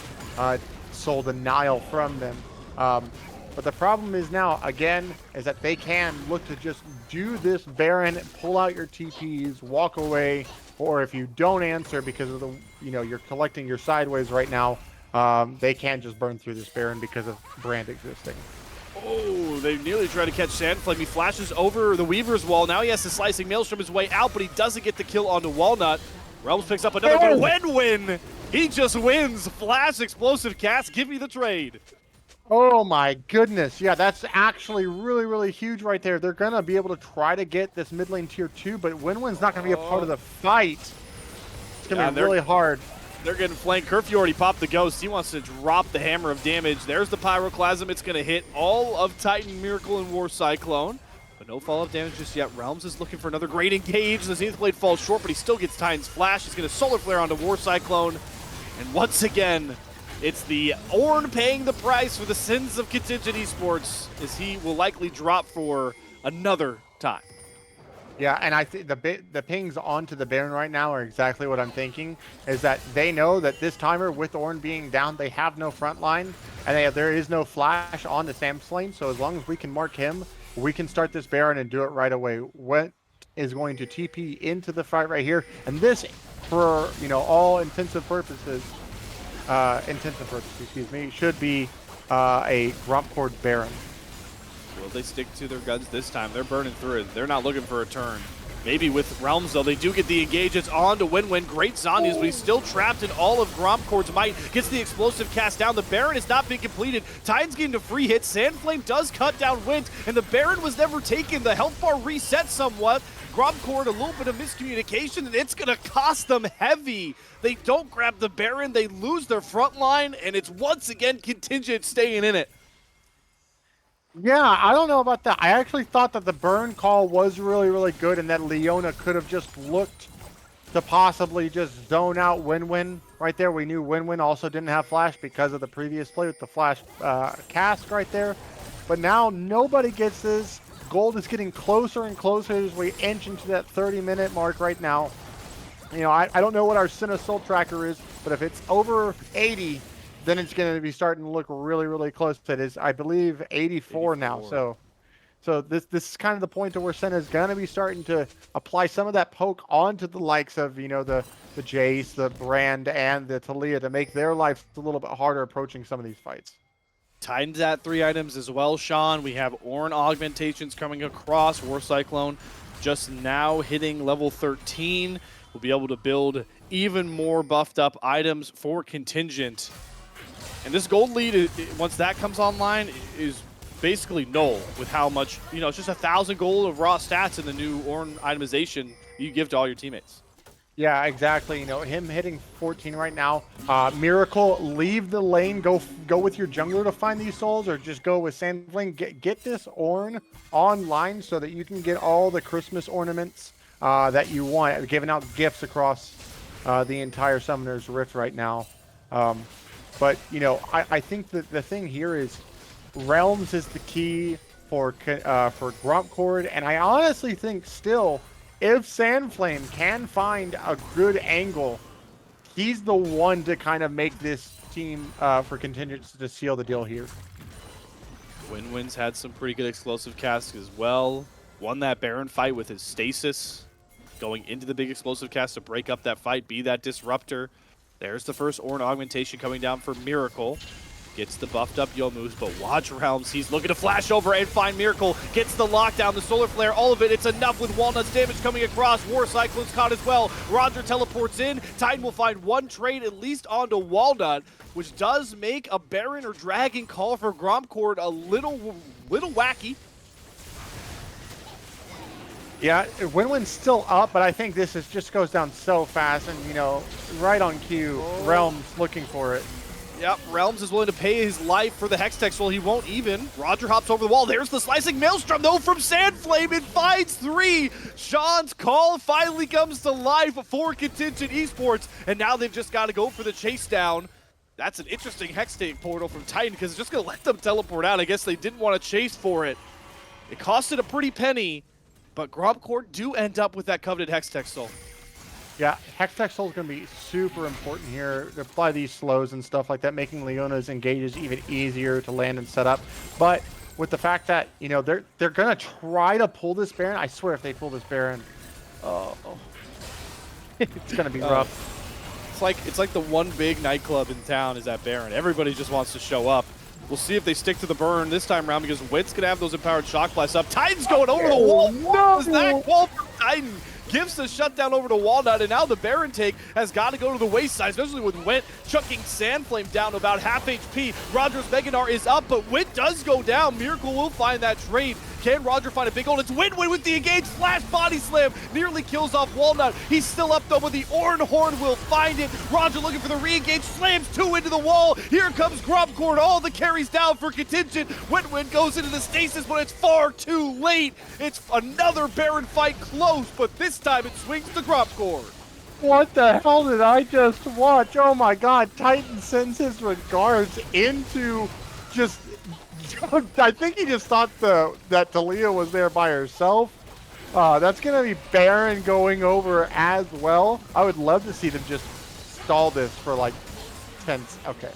Soul denial from them. But the problem is now, again, is that they can look to just do this Baron, pull out your TPs, walk away, or if you don't answer because of the, you're collecting your sideways right now, they can just burn through this Baron because of Brand existing. Oh, they nearly try to catch Sandflame. He flashes over the Weaver's wall. Now he has the Slicing Maelstrom his way out, but he doesn't get the kill onto Walnut. Realms picks up another, but win! He just wins. Flash Explosive Cast, give me the trade. Oh my goodness. Yeah, that's actually really, really huge right there. They're going to be able to try to get this mid lane tier 2, but Winwin's not going to be a part of the fight. It's going to be really hard. They're getting flanked. Curfew already popped the Ghost. He wants to drop the Hammer of Damage. There's the Pyroclasm. It's going to hit all of Titan, Miracle, and War Cyclone. But no follow-up damage just yet. Realms is looking for another great engage. The Zenith Blade falls short, but he still gets Titan's Flash. He's going to Solar Flare onto War Cyclone. And once again, it's the Ornn paying the price for the sins of Contingent Esports, as he will likely drop for another time. Yeah, and I think the pings onto the Baron right now are exactly what I'm thinking, is that they know that this timer, with Ornn being down, they have no front line, and there is no flash on the Sandflame, so as long as we can mark him, we can start this Baron and do it right away. What is going to TP into the fight right here, and this, for all intensive purposes, excuse me, should be a grompcord Baron. Will they stick to their guns this time? They're burning through it. They're not looking for a turn. Maybe with Realms, though, they do get the engage. It's on to Winwin. Great Zhonya's, but he's still trapped in all of grompcord's might. Gets the explosive cast down. The Baron is not being completed. Titan's getting a free hit. Sandflame does cut down Wint, and the Baron was never taken. The health bar reset somewhat. grompcord, a little bit of miscommunication, and it's going to cost them heavy. They don't grab the Baron. They lose their front line, and it's once again Contingent staying in it. Yeah, I don't know about that. I actually thought that the burn call was really, really good and that Leona could have just looked to possibly just zone out Winwin right there. We knew Winwin also didn't have flash because of the previous play with the flash cast right there. But now nobody gets this. Gold is getting closer and closer as we inch into that 30-minute mark right now. You know, I don't know what our Sin Soul tracker is, but if it's over 80, then it's going to be starting to look really, really close. It is, I believe, 84 now. So this is kind of the point to where Senna is going to be starting to apply some of that poke onto the likes of, you know, the Jace, the Brand, and the Taliyah to make their life a little bit harder approaching some of these fights. Titans at 3 items as well, Sean. We have Ornn augmentations coming across. War Cyclone just now hitting level 13. We'll be able to build even more buffed up items for Contingent. And this gold lead, once that comes online, is basically null with how much, you know, it's just 1,000 gold of raw stats in the new Ornn itemization you give to all your teammates. Yeah, exactly. You know, him hitting 14 right now. Miracle, leave the lane. Go with your jungler to find these souls, or just go with Sandflame. Get this Ornn online so that you can get all the Christmas ornaments that you want. Giving out gifts across the entire Summoner's Rift right now. But, you know, I think that the thing here is Realms is the key for grompcord, and I honestly think still, if Sandflame can find a good angle, he's the one to kind of make this team for Contingent to seal the deal here. Winwin's had some pretty good explosive casts as well. Won that Baron fight with his stasis, going into the big explosive cast to break up that fight, be that disruptor. There's the first Ornn augmentation coming down for Miracle. Gets the buffed up Youmuu's, but watch Realms. He's looking to flash over and find Miracle. Gets the lockdown, the Solar Flare, all of it. It's enough with Walnut's damage coming across. War Cyclone's caught as well. Roger teleports in. Titan will find one trade at least onto Walnut, which does make a Baron or Dragon call for grompcord a little wacky. Yeah, Winwin's still up, but I think this just goes down so fast, and, you know, right on cue, Realms looking for it. Yep, Realms is willing to pay his life for the Hextech, well, he won't even. Roger hops over the wall. There's the Slicing Maelstrom, though, from Sandflame. It finds 3. Sean's call finally comes to life for Contingent Esports, and now they've just got to go for the chase down. That's an interesting Hextech portal from Titan, because it's just going to let them teleport out. I guess they didn't want to chase for it. It costed a pretty penny, But grompcord do end up with that coveted Hextech Soul. Yeah, Hextech Soul is going to be super important here to apply these slows and stuff like that, making Leona's engages even easier to land and set up. But with the fact that, you know, they're going to try to pull this Baron, I swear if they pull this Baron, oh, it's going to be rough. It's like the one big nightclub in town is that Baron. Everybody just wants to show up. We'll see if they stick to the burn this time around because Witt's going to have those empowered shock blasts up. Titan's going over the wall. No! Is that wall from Titan? Gives the shutdown over to Walnut, and now the Baron take has got to go to the wayside, especially with Witt chucking Sandflame down to about half HP. Roger's Meganar is up, but Witt does go down. Miracle will find that trade. Can Roger find a big hold? It's Witt with the engage flash body slam. Nearly kills off Walnut. He's still up though, but the Horn will find it. Roger looking for the re-engage, slams 2 into the wall. Here comes grompcord, all the carries down for Contingent. Witt goes into the stasis, but it's far too late. It's another Baron fight close, but this time it swings to grompcord. What the hell did I just watch? Oh my god, Titan sends his regards into just... I think he just thought that Talia was there by herself. That's going to be Baron going over as well. I would love to see them just stall this for like 10... Okay.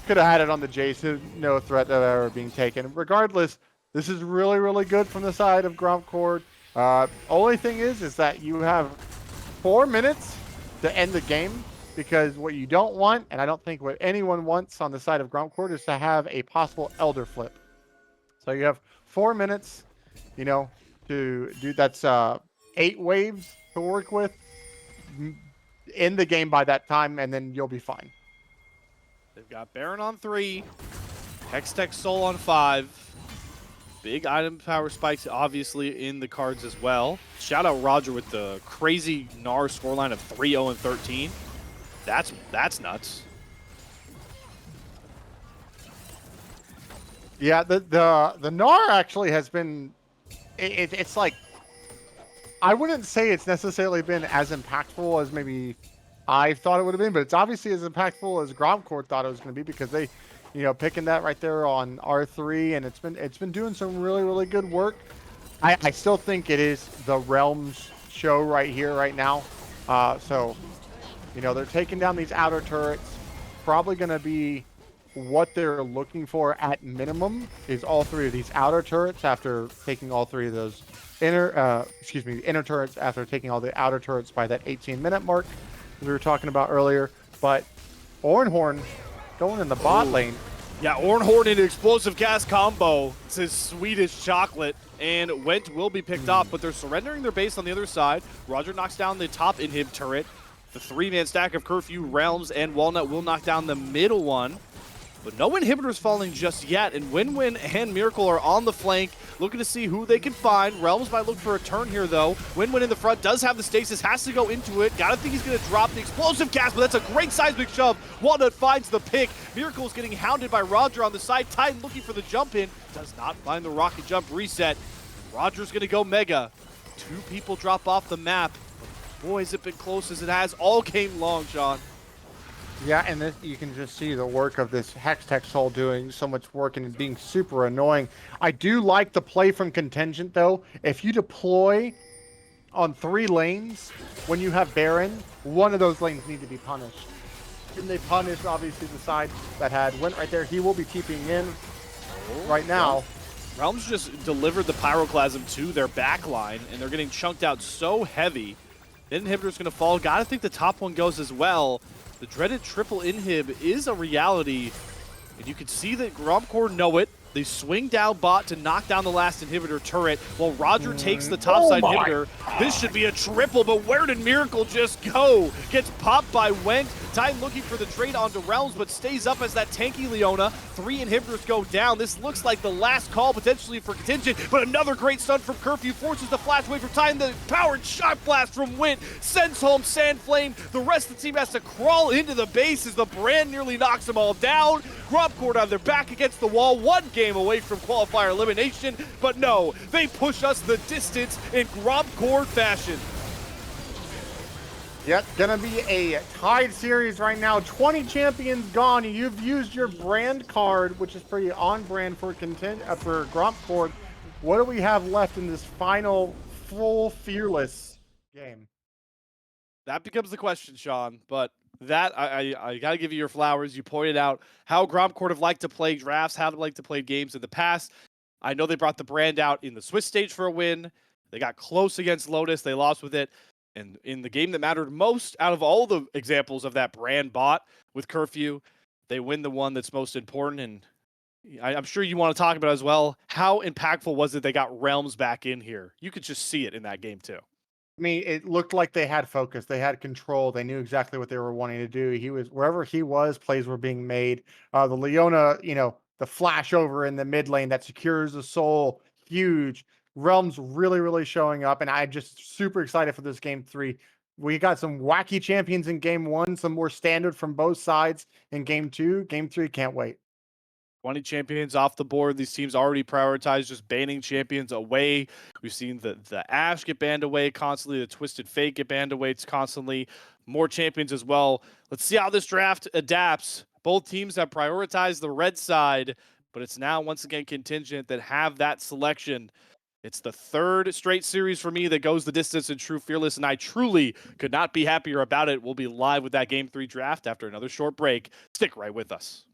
Could have had it on the Jason. No threat of ever being taken. Regardless, this is really, really good from the side of grompcord. Only thing is that you have 4 minutes to end the game, because what you don't want, and I don't think what anyone wants on the side of grompcord, is to have a possible Elder flip. So you have 4 minutes, you know, to do. That's 8 waves to work with. End the game by that time, and then you'll be fine. They've got Baron on 3, Hextech Soul on 5. Big item power spikes obviously in the cards as well. Shout out Roger with the crazy Gnar scoreline of 3-0-13. That's nuts. Yeah, the Gnar actually has been, it's like, I wouldn't say it's necessarily been as impactful as maybe I thought it would have been, but it's obviously as impactful as grompcord thought it was going to be, because they, you know, picking that right there on R3, and it's been doing some really, really good work. I still think it is the Realms show right here, right now. So, you know, they're taking down these outer turrets. Probably going to be what they're looking for at minimum is all 3 of these outer turrets after taking all 3 of those inner turrets after taking all the outer turrets by that 18-minute mark as we were talking about earlier. But Horn going in the bot lane. Yeah, Horn into explosive gas combo. It's his Swedish chocolate, and Went will be picked off, but they're surrendering their base on the other side. Roger knocks down the top inhib turret. The 3-man stack of Curfew, Realms, and Walnut will knock down the middle one. But no inhibitors falling just yet, and Win and Miracle are on the flank, looking to see who they can find. Realms might look for a turn here, though. Win in the front does have the stasis, has to go into it. Gotta think he's gonna drop the explosive cast, but that's a great seismic shove. Walnut finds the pick. Miracle's getting hounded by Roger on the side. Titan looking for the jump in, does not find the rocket jump reset. Roger's gonna go Mega. 2 people drop off the map. Boy, has it been close as it has all game long, Sean. Yeah, and this, you can just see the work of this Hextech Soul doing so much work and being super annoying. I do like the play from Contingent, though. If you deploy on 3 lanes when you have Baron, one of those lanes need to be punished. And they punish, obviously, the side that went right there. He will be keeping in right now. Realms just delivered the Pyroclasm to their back line, and they're getting chunked out so heavy. The inhibitor's going to fall. Gotta think the top one goes as well. The dreaded triple inhib is a reality, and you can see that grompcord know it. They swing down bot to knock down the last inhibitor turret while Roger takes the topside inhibitor. This should be a triple, but where did Miracle just go? Gets popped by Went. Titan looking for the trade onto Realms, but stays up as that tanky Leona. 3 inhibitors go down. This looks like the last call potentially for Contingent, but another great stun from Curfew forces the flash away from Titan. The powered shot blast from Went sends home Sandflame. The rest of the team has to crawl into the base as the brand nearly knocks them all down. grompcord on their back against the wall, 1 game away from qualifier elimination, but no, they push us the distance in grompcord fashion. Yep, gonna be a tied series right now. 20 champions gone. You've used your brand card, which is pretty on brand for grompcord. What do we have left in this final full fearless game? That becomes the question, Sean. But that I got to give you your flowers. You pointed out how grompcord have liked to play drafts, how they like to play games in the past. I know they brought the brand out in the Swiss stage for a win. They got close against Lotus. They lost with it. And in the game that mattered most out of all the examples of that brand bought with Curfew, they win the one that's most important. And I'm sure you want to talk about as well. How impactful was it they got Realms back in here? You could just see it in that game too. I mean, it looked like they had focus, they had control, they knew exactly what they were wanting to do. He was wherever he was, plays were being made. The Leona, the flash over in the mid lane that secures the soul, huge. Realms really, really showing up, and I'm just super excited for this game 3. We got some wacky champions in game 1, some more standard from both sides in game 2. Game 3, can't wait. 20 champions off the board. These teams already prioritize just banning champions away. We've seen the Ash get banned away constantly, the Twisted Fate get banned away constantly. More champions as well. Let's see how this draft adapts. Both teams have prioritized the red side, but it's now once again Contingent that have that selection. It's the third straight series for me that goes the distance in True Fearless, and I truly could not be happier about it. We'll be live with that Game 3 draft after another short break. Stick right with us.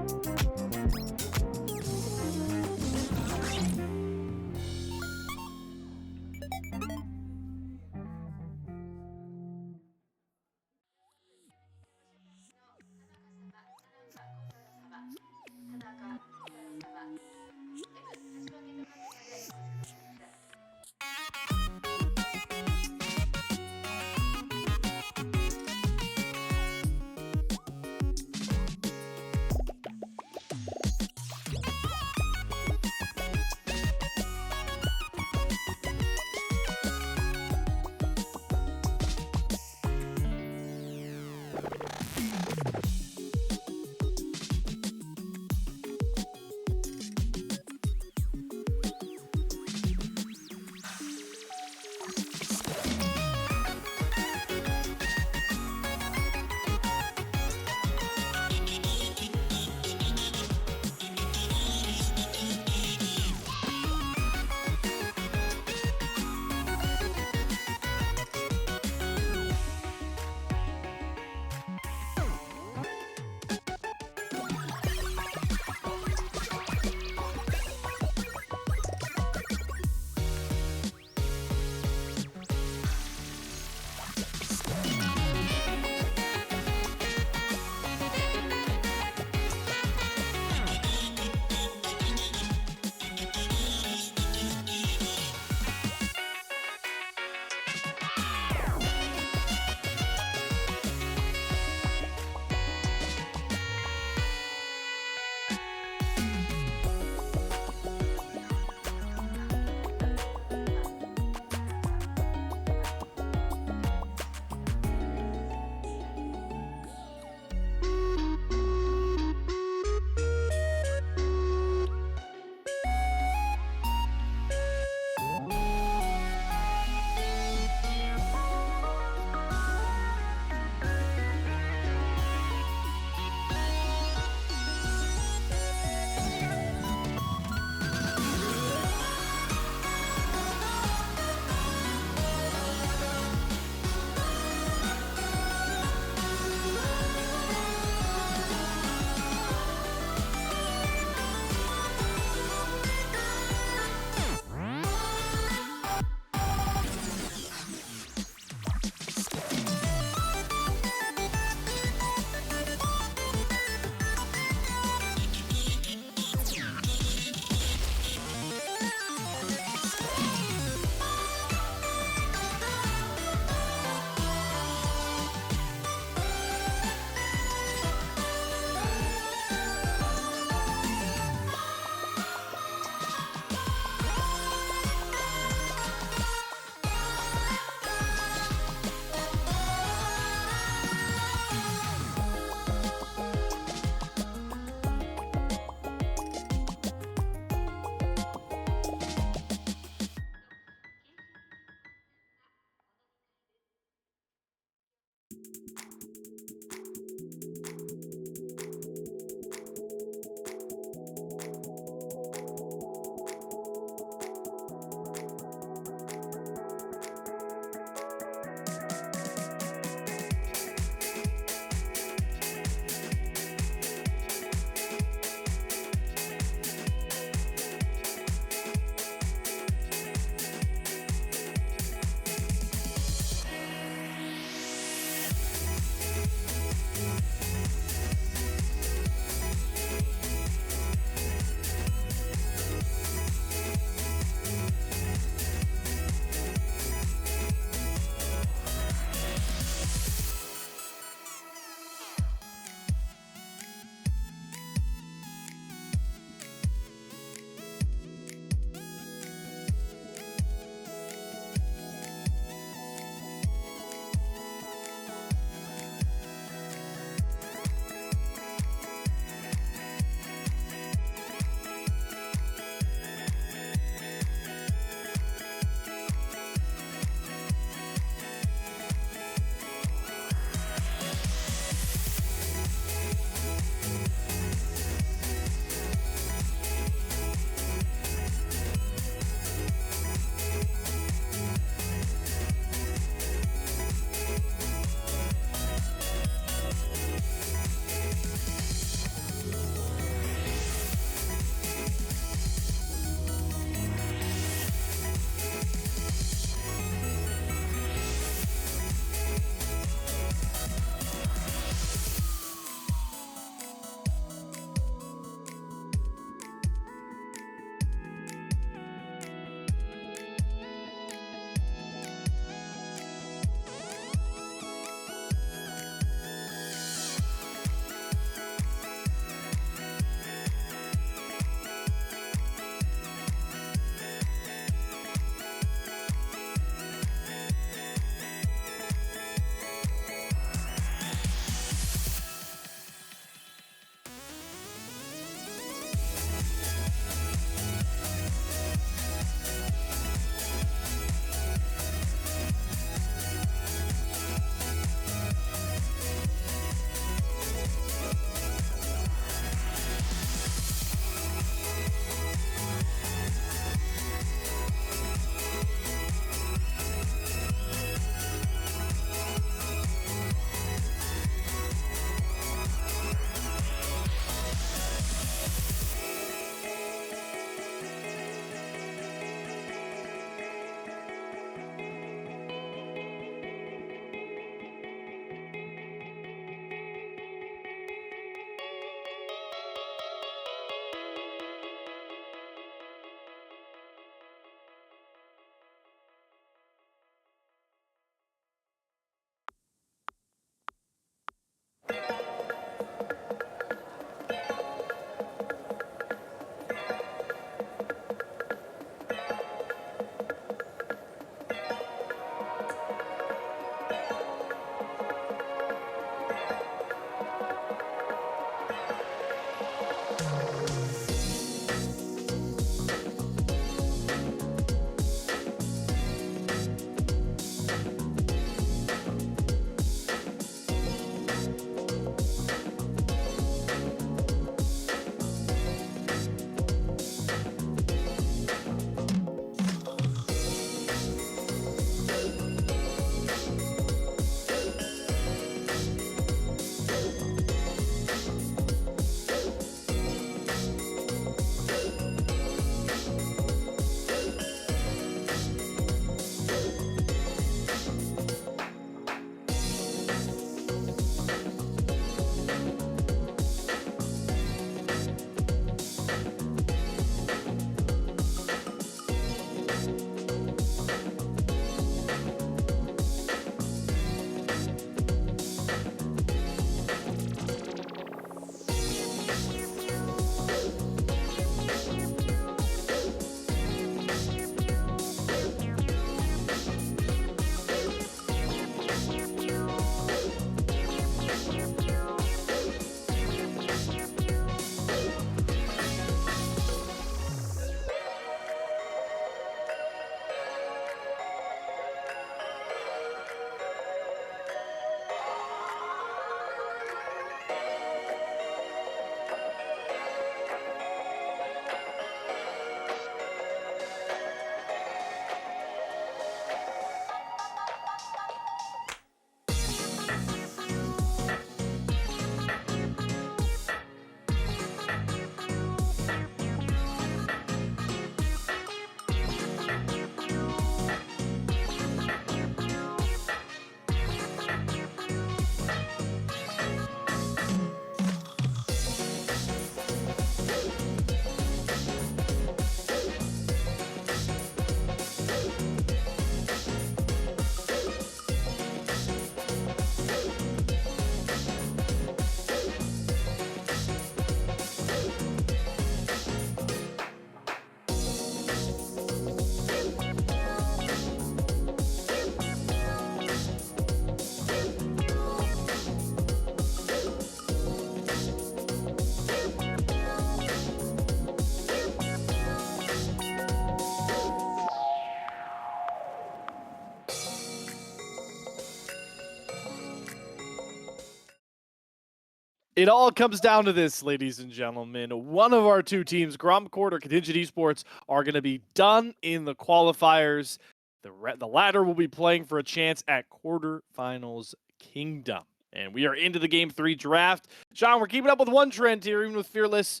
It all comes down to this, ladies and gentlemen. One of our two teams, grompcord or Contingent Esports, are going to be done in the qualifiers. The latter will be playing for a chance at quarterfinals Kingdom. And we are into the Game 3 draft. Sean, we're keeping up with one trend here, even with Fearless.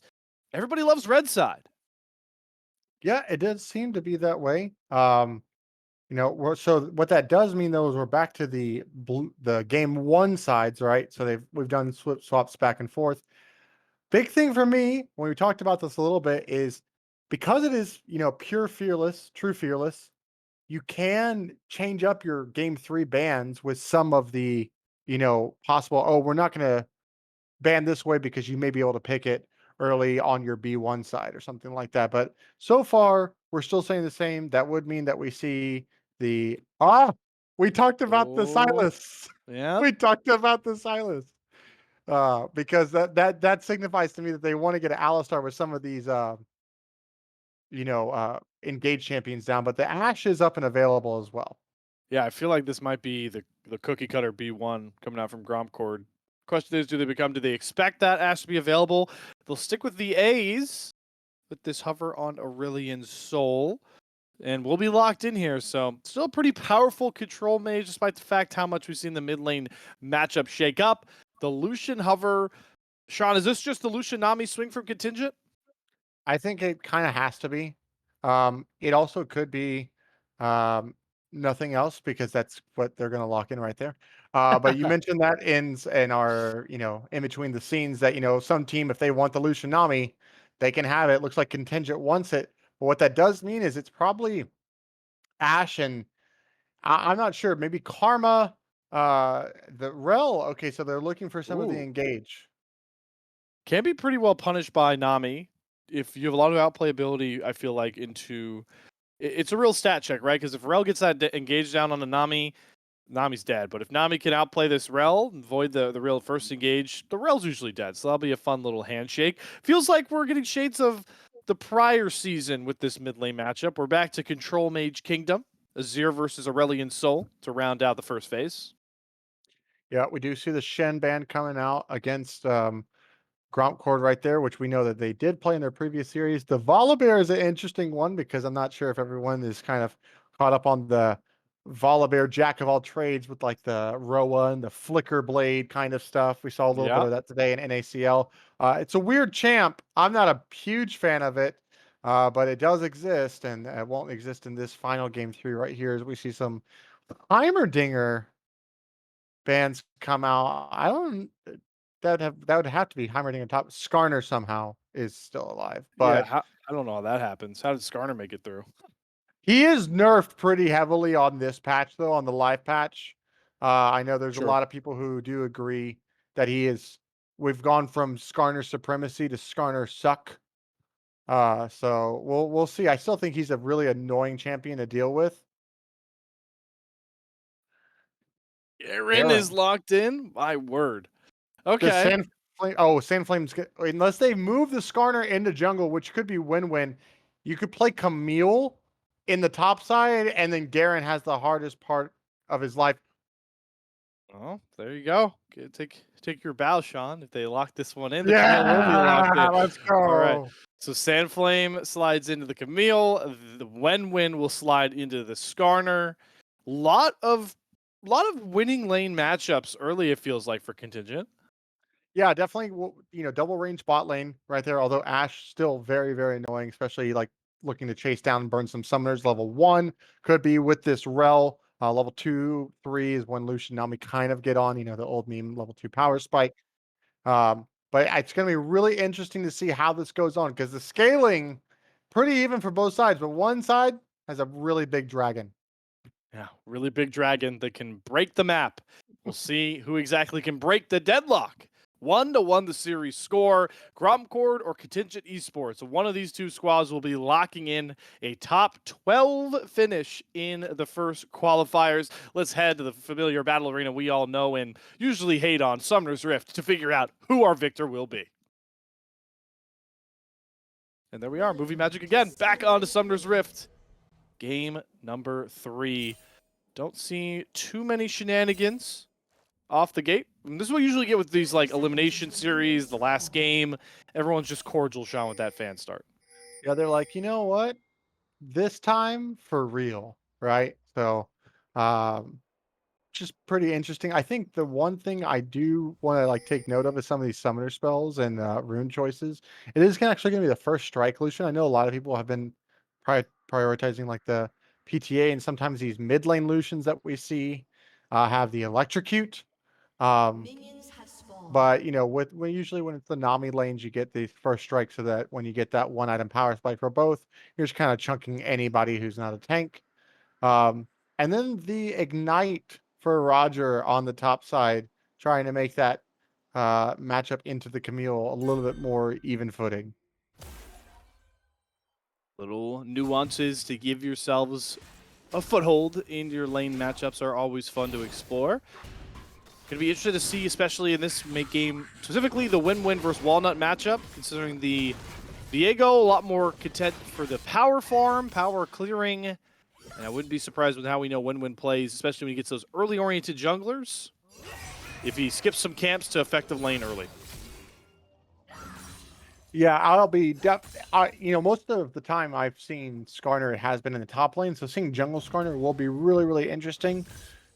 Everybody loves red side. Yeah, it does seem to be that way. So what that does mean though is we're back to the game one sides, right? So we've done swaps back and forth. Big thing for me when we talked about this a little bit is because it is pure fearless, true fearless. You can change up your game 3 bans with some of the possible. Oh, we're not going to ban this way because you may be able to pick it early on your B1 side or something like that. But so far, we're still saying the same. That would mean that we see we talked about the Oh, Silas. yeah. We talked about the Silas. Because that signifies to me that they want to get an Alistar with some of these engaged champions down, but the Ash is up and available as well. Yeah, I feel like this might be the cookie cutter B1 coming out from grompcord. Question is, do they expect that Ash to be available? They'll stick with the A's with this hover on Aurelion Soul. And we'll be locked in here. So still a pretty powerful control mage, despite the fact how much we've seen the mid lane matchup shake up. The Lucian hover. Sean, is this just the Lucian Nami swing from Contingent? I think it kind of has to be. It also could be um, nothing else because that's what they're going to lock in right there. But you mentioned that in our, in between the scenes that, some team, if they want the Lucian Nami, they can have it. Looks like Contingent wants it. But what that does mean is it's probably Ash and I'm not sure. Maybe Karma, the Rel. Okay, so they're looking for some of the Ooh. engage. Can be pretty well punished by Nami. If you have a lot of outplay ability, I feel like it's a real stat check, right? Because if Rel gets that engaged down on the Nami, Nami's dead. But if Nami can outplay this Rel and void the real first engage, the Rel's usually dead. So that'll be a fun little handshake. Feels like we're getting shades of the prior season with this mid lane matchup. We're back to Control Mage Kingdom, Azir versus Aurelion Soul to round out the first phase. Yeah, we do see the Shen band coming out against grompcord right there, which we know that they did play in their previous series. The Volibear is an interesting one because I'm not sure if everyone is kind of caught up on the Volibear jack of all trades with like the Roa and the flicker blade kind of stuff. We saw a little bit Yeah. of that today in NACL. It's a weird champ. I'm not a huge fan of it, but it does exist, and it won't exist in this final game 3 right here as we see some Heimerdinger bands come out. I don't that would have to be Heimerdinger top. Skarner somehow is still alive, Yeah. but I don't know how that happens. How did Skarner make it through? he is nerfed pretty heavily on this patch though, on the live patch. I know there's a Sure. lot of people who do agree that we've gone from Skarner supremacy to Skarner suck. So we'll see. I still think he's a really annoying champion to deal with. Aaron is Garen. locked in. My word. Does Okay. Sand Flame? Oh, Sand Flames. Unless they move the Skarner into jungle, which could be win-win. You could play Camille in the top side, and then Garen has the hardest part of his life. Well, there you go. Take your bow, Sean. If they lock this one in, the Camille will be locked Yeah, in. let's All right. go. So Sandflame slides into the Camille. The Wenwin will slide into the Skarner. Lot of winning lane matchups early. It feels like for Contingent. Yeah, definitely. Double range bot lane right there. Although Ash still very, very annoying, especially like looking to chase down and burn some summoners. Level 1 could be with this Rel. Level 2, 3 is when Lucian Nami kind of get on. The old meme level 2 power spike. But it's going to be really interesting to see how this goes on because the scaling pretty even for both sides, but one side has a really big dragon. Yeah, really big dragon that can break the map. We'll see who exactly can break the deadlock. 1-1 the series score. grompcord or Contingent Esports. One of these two squads will be locking in a top 12 finish in the first qualifiers. Let's head to the familiar battle arena we all know and usually hate on, Summoner's Rift, to figure out who our victor will be. And there we are, movie magic again. Back onto Summoner's Rift. Game number 3. Don't see too many shenanigans off the gate. And this is what you usually get with these like elimination series, the last game. Everyone's just cordial, Sean, with that fan start. Yeah, they're like, you know what? This time for real, right? So, um, just pretty interesting. I think the one thing I do want to like take note of is some of these summoner spells and rune choices. It is actually going to be the first strike Lucian. I know a lot of people have been prioritizing like the PTA, and sometimes these mid lane Lucians that we see have the electrocute. Um, Minions have spawned. but usually when it's the Nami lanes, you get the first strike, so that when you get that one item power spike for both, you're just kind of chunking anybody who's not a tank. Um, and then the ignite for Roger on the top side, trying to make that matchup into the Camille a little bit more even footing. Little nuances to give yourselves a foothold in your lane matchups are always fun to explore. Gonna be interested to see, especially in this game, specifically the win-win versus Walnut matchup, considering the Viego a lot more content for the power farm, power clearing, and I wouldn't be surprised with how we know win-win plays, especially when he gets those early-oriented junglers, if he skips some camps to effective lane early. Yeah, most of the time I've seen Skarner has been in the top lane, so seeing jungle Skarner will be really, really interesting.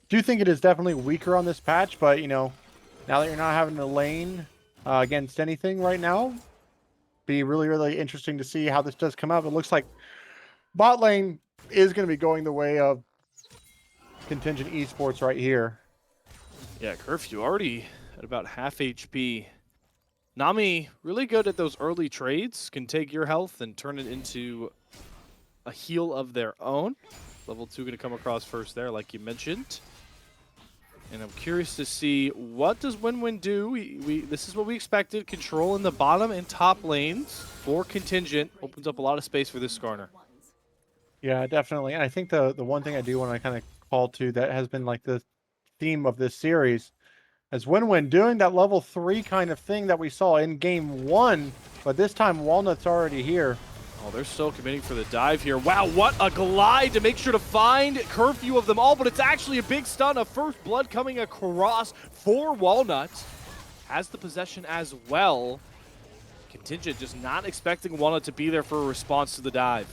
Do think it is definitely weaker on this patch, but now that you're not having to lane against anything right now, be really, really interesting to see how this does come out. It looks like bot lane is going to be going the way of Contingent Esports right here. Yeah, Curfew already at about half HP. Nami, really good at those early trades, can take your health and turn it into a heal of their own. Level 2 going to come across first there, like you mentioned. And I'm curious to see, what does Win-Win do? This is what we expected. Control in the bottom and top lanes for Contingent. Opens up a lot of space for this Skarner. Yeah, definitely. And I think the one thing I do want to kind of call to that has been like the theme of this series is Win-Win doing that level 3 kind of thing that we saw in game 1, but this time Walnut's already here. Oh, they're still committing for the dive here. Wow, what a glide to make sure to find Curfew of them all, but it's actually a big stun of First Blood coming across for Walnut. Has the possession as well. Contingent just not expecting Walnut to be there for a response to the dive.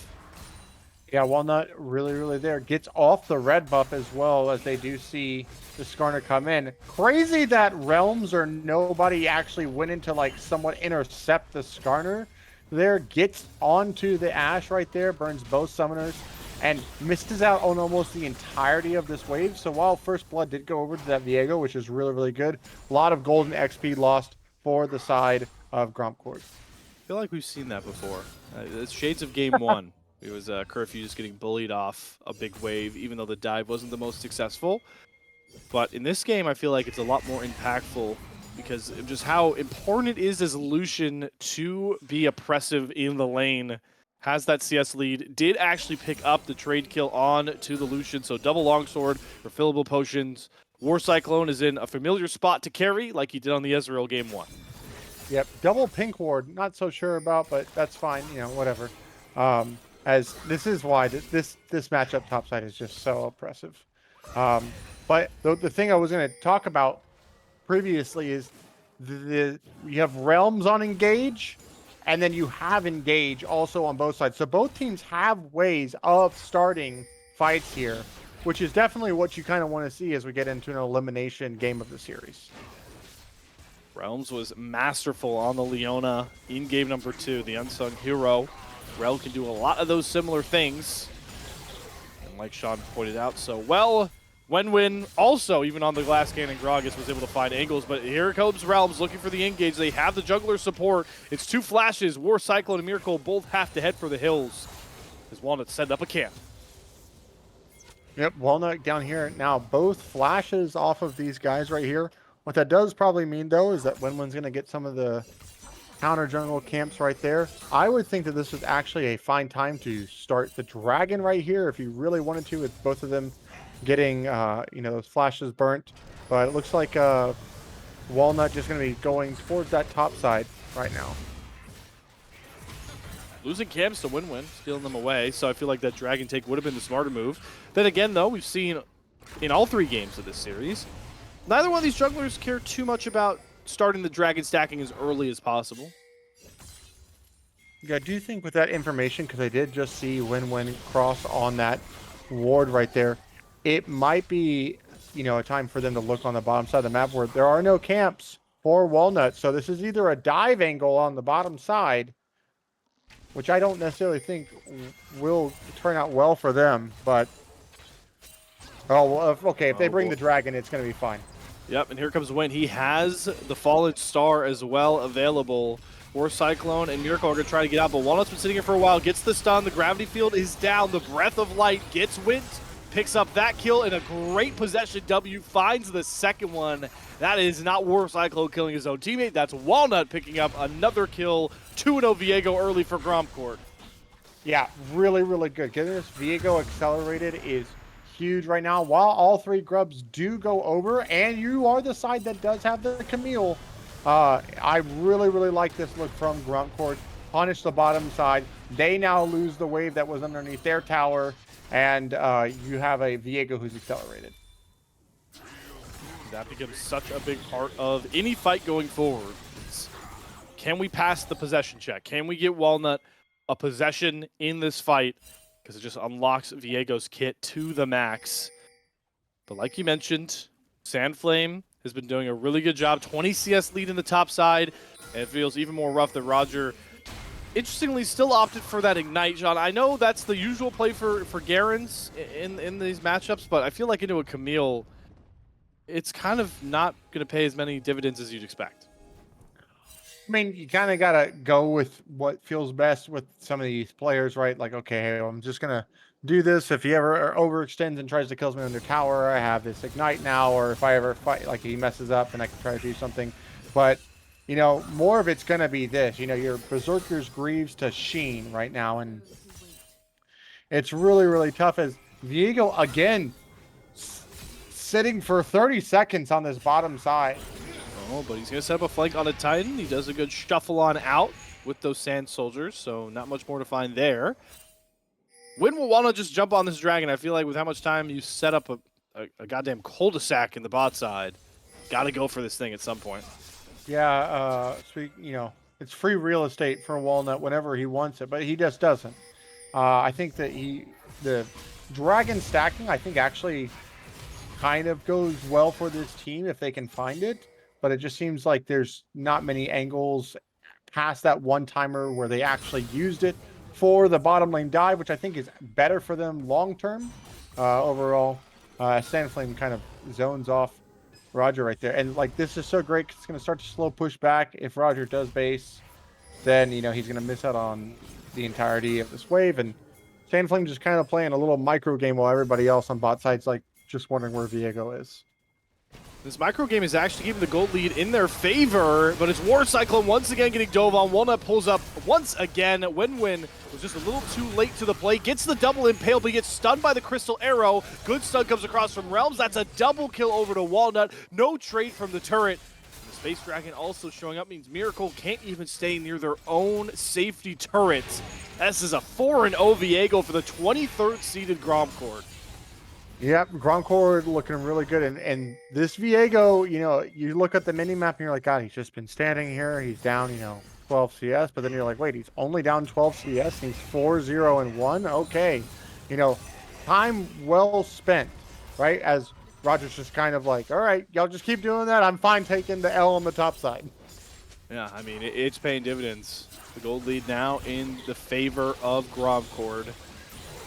Yeah, Walnut really, really there. Gets off the red buff as well, as they do see the Skarner come in. Crazy that Realms or nobody actually went in to like somewhat intercept the Skarner. There, gets onto the Ashe right there, burns both summoners, and misses out on almost the entirety of this wave. So while First Blood did go over to that Viego, which is really, really good, a lot of golden XP lost for the side of grompcord. I feel like we've seen that before. It's shades of game 1. It was Curfew just getting bullied off a big wave, even though the dive wasn't the most successful. But in this game, I feel like it's a lot more impactful because of just how important it is as Lucian to be oppressive in the lane. Has that CS lead, did actually pick up the trade kill on to the Lucian, so double longsword, refillable potions. War Cyclone is in a familiar spot to carry like he did on the Ezreal game 1. Yep, double pink ward, not so sure about, but that's fine, whatever. As this is why this matchup topside is just so oppressive. But the thing I was going to talk about previously is you have Realms on Engage, and then you have Engage also on both sides. So both teams have ways of starting fights here, which is definitely what you kind of want to see as we get into an elimination game of the series. Realms was masterful on the Leona in game number 2, the unsung hero. Rel can do a lot of those similar things. And like Sean pointed out so well, Win-Win also, even on the glass cannon, Gragas was able to find angles, but here comes Realms looking for the engage. They have the jungler support. It's 2 flashes. War Cyclone and Miracle both have to head for the hills as Walnut set up a camp. Yep, Walnut down here. Now, both flashes off of these guys right here. What that does probably mean, though, is that Win-Win's going to get some of the counter jungle camps right there. I would think that this was actually a fine time to start the dragon right here if you really wanted to, with both of them getting, those flashes burnt. But it looks like Walnut just going to be going towards that top side right now. Losing camps to Win-Win, stealing them away, so I feel like that dragon take would have been the smarter move. Then again, though, we've seen in all 3 games of this series, Neither one of these jugglers care too much about starting the dragon stacking as early as possible. Yeah, I do think with that information, because I did just see win-win cross on that ward right there, it might be, a time for them to look on the bottom side of the map where there are no camps for Walnut. So this is either a dive angle on the bottom side, which I don't necessarily think will turn out well for them, but okay, if they Oh bring boy. the dragon, it's going to be fine. Yep, and here comes Win. He has the Fallen Star as well available. War Cyclone and Miracle are going to try to get out, but Walnut's been sitting here for a while. Gets the stun, the Gravity Field is down, the Breath of Light gets Wind, picks up that kill, and a great possession W, finds the second one. That is not War Cyclone killing his own teammate, that's Walnut picking up another kill. 2-0 Viego early for grompcord. Yeah, really, really good. Getting this Viego accelerated is huge right now. While all three grubs do go over, and you are the side that does have the Camille, I really, really like this look from grompcord. Punish the bottom side. They now lose the wave that was underneath their tower, and you have a Viego who's accelerated. That becomes such a big part of any fight going forward. Can we pass the possession check? Can we get Walnut a possession in this fight? Because it just unlocks Viego's kit to the max. But like you mentioned, Sandflame has been doing a really good job. 20 CS lead in the top side, and it feels even more rough that Roger, interestingly, still opted for that Ignite, John. I know that's the usual play for Garen's in these matchups, but I feel like into a Camille, it's kind of not going to pay as many dividends as you'd expect. I mean, you kind of got to go with what feels best with some of these players, right? Like, okay, I'm just going to do this. If he ever overextends and tries to kill me under tower, I have this Ignite now. Or if I ever fight, like he messes up, then I can try to do something. But, more of it's going to be this. Your Berserker's Greaves to Sheen right now. And it's really, really tough as Viego, again, sitting for 30 seconds on this bottom side. Oh, but he's going to set up a flank on a Titan. He does a good shuffle on out with those Sand Soldiers, so not much more to find there. When will Walnut just jump on this dragon? I feel like with how much time you set up a goddamn cul-de-sac in the bot side, got to go for this thing at some point. Yeah, it's free real estate for Walnut whenever he wants it, but he just doesn't. I think that the dragon stacking, I think actually kind of goes well for this team if they can find it. But it just seems like there's not many angles past that one timer where they actually used it for the bottom lane dive, which I think is better for them long term. Overall, Sandflame kind of zones off Roger right there, and like this is so great. It's going to start to slow push back. If Roger does base, then he's going to miss out on the entirety of this wave, and Sandflame just kind of playing a little micro game while everybody else on bot side's like just wondering where Viego is. This micro game is actually giving the gold lead in their favor, but it's War Cyclone once again getting dove on. Walnut pulls up once again. Win was just a little too late to the play. Gets the double impale, but he gets stunned by the Crystal Arrow. Good stun comes across from Realms. That's a double kill over to Walnut. No trade from the turret. And the Space Dragon also showing up means Miracle can't even stay near their own safety turrets. This is a 4-0 Viego for the 23rd seeded grompcord. Yep, grompcord looking really good. And this Viego, you look at the mini map and you're like, God, he's just been standing here. He's down, 12 CS. But then you're like, wait, he's only down 12 CS and he's 4-0-1. Okay. Time well spent, right? As Roger's just kind of like, all right, y'all just keep doing that. I'm fine taking the L on the top side. Yeah, I mean, it's paying dividends. The gold lead now in the favor of grompcord.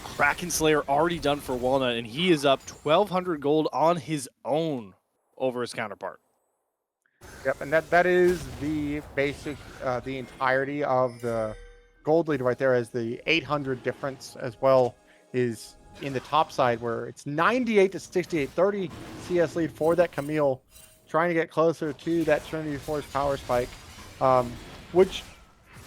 Kraken Slayer already done for Walnut, and he is up 1,200 gold on his own over his counterpart. Yep, and that is the basic, the entirety of the gold lead right there, as the 800 difference as well is in the top side where it's 98 to 68, 30 CS lead for that Camille, trying to get closer to that Trinity Force power spike, which,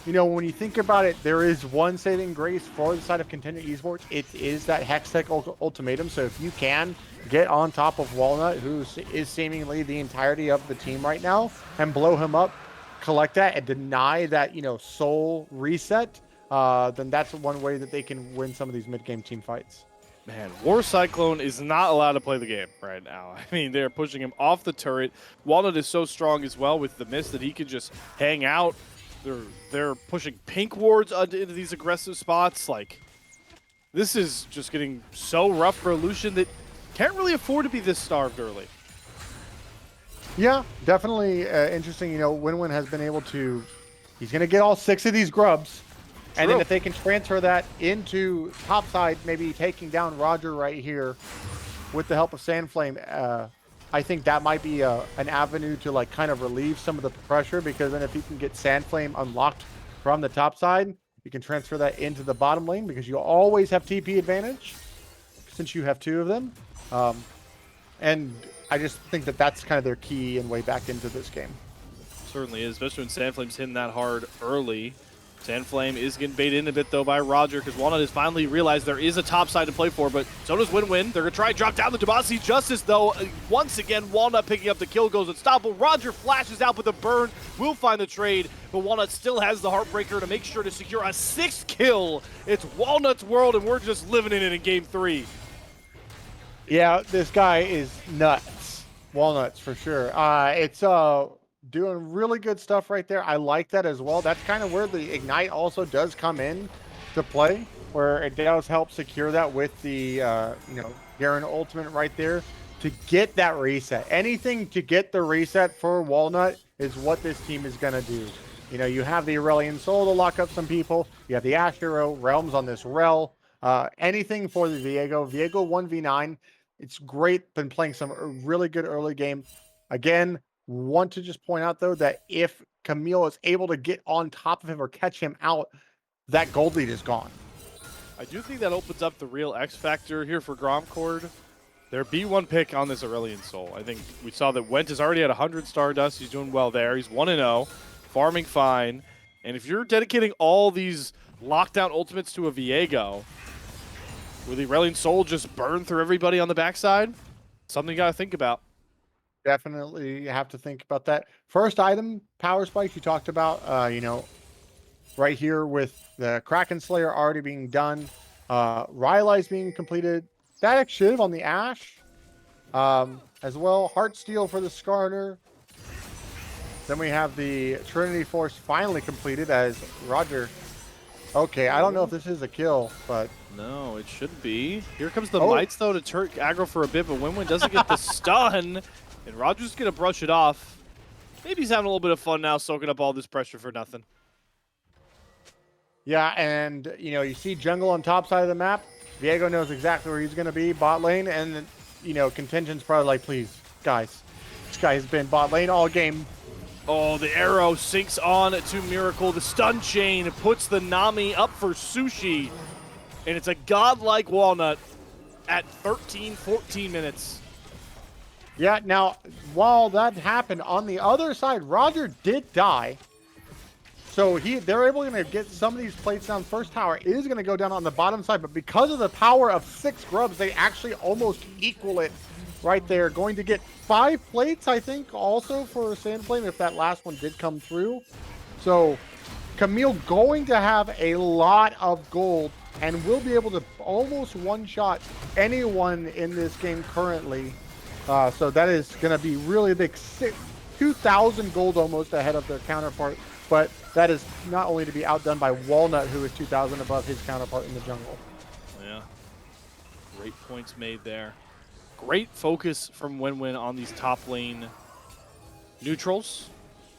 when you think about it, there is one saving grace for the side of Contingent Esports. It is that Hextech ultimatum. So if you can get on top of Walnut, who is seemingly the entirety of the team right now, and blow him up, collect that, and deny that, soul reset, then that's one way that they can win some of these mid-game team fights. Man, War Cyclone is not allowed to play the game right now. I mean, they're pushing him off the turret. Walnut is so strong as well with the mist that he can just hang out. They're pushing pink wards into these aggressive spots. Like, this is just getting so rough for Lucian that can't really afford to be this starved early. Yeah, definitely interesting. You know, Win-Win has been able to, he's going to get all 6 of these grubs. And then True. if they can transfer that into topside, maybe taking down Roger right here with the help of Sandflame, I think that might be an avenue to like kind of relieve some of the pressure, because then if you can get Sandflame unlocked from the top side, you can transfer that into the bottom lane, because you always have TP advantage since you have 2 of them. And I just think that that's kind of their key and way back into this game. Certainly is, especially when Sandflame's hitting that hard early. Sandflame is getting baited in a bit, though, by Roger, because Walnut has finally realized there is a top side to play for, but so does Win-Win. They're going to try and drop down the Demacia Justice, though. Once again, Walnut picking up the kill, goes unstoppable. Roger flashes out with a burn, will find the trade, but Walnut still has the Heartbreaker to make sure to secure a 6th kill. It's Walnut's world, and we're just living in it in Game 3. Yeah, this guy is nuts. Walnuts, for sure. It's doing really good stuff right there. I like that as well. That's kind of where the Ignite also does come in to play, where it does help secure that with the, Garen ultimate right there to get that reset. Anything to get the reset for Walnut is what this team is going to do. You know, you have the Aurelion Soul to lock up some people. You have the Ashero Realms on this Rel. Anything for the Viego. Viego 1v9. It's great. Been playing some really good early game. Again, want to just point out, though, that if Camille is able to get on top of him or catch him out, that gold lead is gone. I do think that opens up the real X factor here for grompcord. Their B1 pick on this Aurelion Soul. I think we saw that Went is already at 100 Stardust. He's doing well there. He's 1-0, farming fine. And if you're dedicating all these lockdown ultimates to a Viego, will the Aurelion Soul just burn through everybody on the backside? Something you got to think about. Definitely have to think about that. First item, power spikes, you talked about, right here with the Kraken Slayer already being done. Rylai's being completed. Static Shiv on the Ash. As well, Heartsteel for the Skarner. Then we have the Trinity Force finally completed as Roger. Okay, I don't know if this is a kill, but... No, it should be. Here comes the Mites, though, to turn aggro for a bit, but Win-Win doesn't get the stun. And Roger's going to brush it off. Maybe he's having a little bit of fun now, soaking up all this pressure for nothing. Yeah, and, you see jungle on top side of the map. Viego knows exactly where he's going to be, bot lane, and, Contingent's probably like, please, guys. This guy has been bot lane all game. Oh, the arrow sinks on to Miracle. The stun chain puts the Nami up for Sushi. And it's a godlike Walnut at 13, 14 minutes. Yeah, now, while that happened, on the other side, Roger did die. So they're able to get some of these plates down. First tower is going to go down on the bottom side, but because of the power of 6 grubs, they actually almost equal it right there. Going to get 5 plates, I think, also for Sandflame, if that last one did come through. So Camille going to have a lot of gold and will be able to almost one-shot anyone in this game currently. So that is going to be really big. 2,000 gold almost ahead of their counterpart. But that is not only to be outdone by Walnut, who is 2,000 above his counterpart in the jungle. Yeah. Great points made there. Great focus from Win-Win on these top lane neutrals.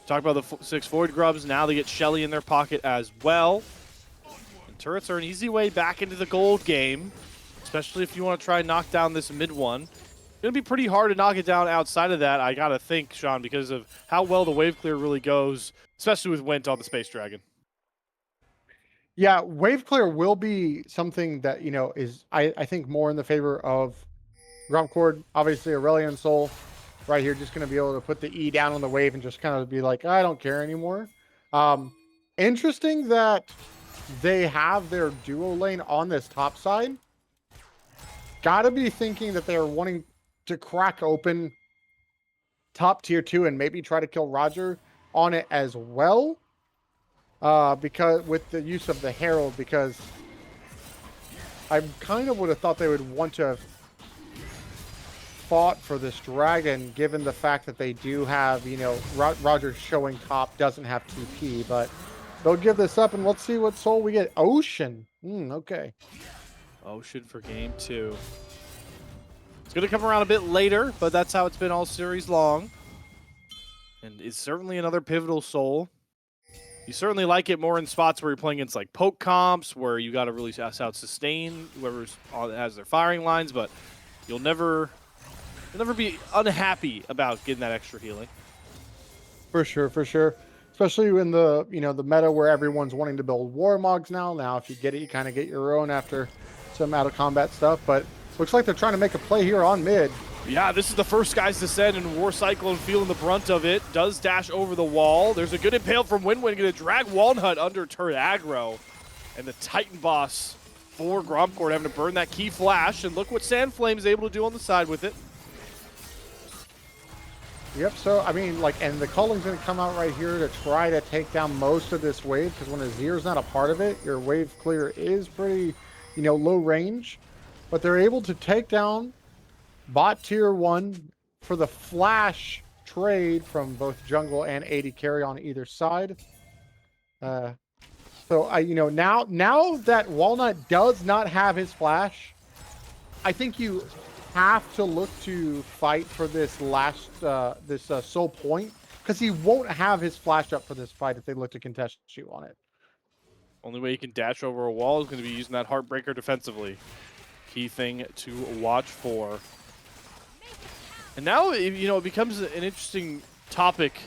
Talk about the 6 Void Grubs. Now they get Shelly in their pocket as well. And turrets are an easy way back into the gold game, especially if you want to try and knock down this mid one. Going to be pretty hard to knock it down outside of that, I got to think, Sean, because of how well the wave clear really goes, especially with Went on the Space Dragon. Yeah, wave clear will be something that, is, I think, more in the favor of grompcord. Obviously, Aurelion Soul right here just going to be able to put the E down on the wave and just kind of be like, I don't care anymore. Interesting that they have their duo lane on this top side. Got to be thinking that they're wanting to crack open top tier 2 and maybe try to kill Roger on it as well. Because with the use of the Herald, because I kind of would have thought they would want to have fought for this dragon, given the fact that they do have, you know, Roger showing top doesn't have TP, but they'll give this up, and let's see what soul we get. Ocean. Okay. Ocean for game 2. It's going to come around a bit later, but that's how it's been all series long. And it's certainly another pivotal soul. You certainly like it more in spots where you're playing against like poke comps, where you got to really out-sustain whoever has their firing lines, but you'll never be unhappy about getting that extra healing. For sure, for sure. Especially in the, you know, the meta where everyone's wanting to build Warmogs now. Now, if you get it, you kind of get your own after some out of combat stuff. But looks like they're trying to make a play here on mid. Yeah, this is the first guys to send, and War Cyclone feeling the brunt of it. Does dash over the wall. There's a good impale from Winwin, going to drag Walnut under turret aggro. And the Titan boss for grompcord having to burn that key flash. And look what Sandflame is able to do on the side with it. Yep, so, I mean, like, and the Culling's going to come out right here to try to take down most of this wave, because when Azir's not a part of it, your wave clear is pretty, you know, low range. But they're able to take down bot tier 1 for the flash trade from both jungle and AD carry on either side. So, you know, now that Walnut does not have his flash, I think you have to look to fight for this last soul point, because he won't have his flash up for this fight if they look to contest you on it. Only way he can dash over a wall is going to be using that Heartbreaker defensively. Key thing to watch for. And now, you know, it becomes an interesting topic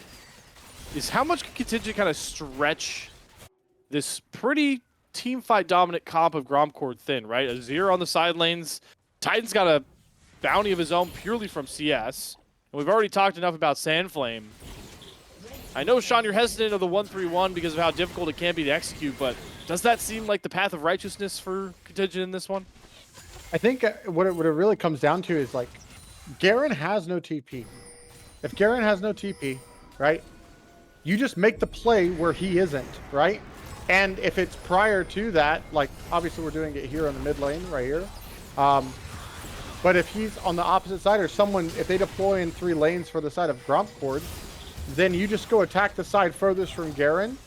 is how much can Contingent kind of stretch this pretty teamfight dominant comp of grompcord thin, right? Azir on the side lanes. Titan's got a bounty of his own purely from CS. And we've already talked enough about Sandflame. I know, Sean, you're hesitant of the 1-3-1 because of how difficult it can be to execute, but does that seem like the path of righteousness for Contingent in this one? I think what it really comes down to is, like, Garen has no TP. If Garen has no TP, right, you just make the play where he isn't, right? And if it's prior to that, like, obviously we're doing it here on the mid lane right here. But if he's on the opposite side, or someone, if they deploy in 3 lanes for the side of grompcord, then you just go attack the side furthest from Garen,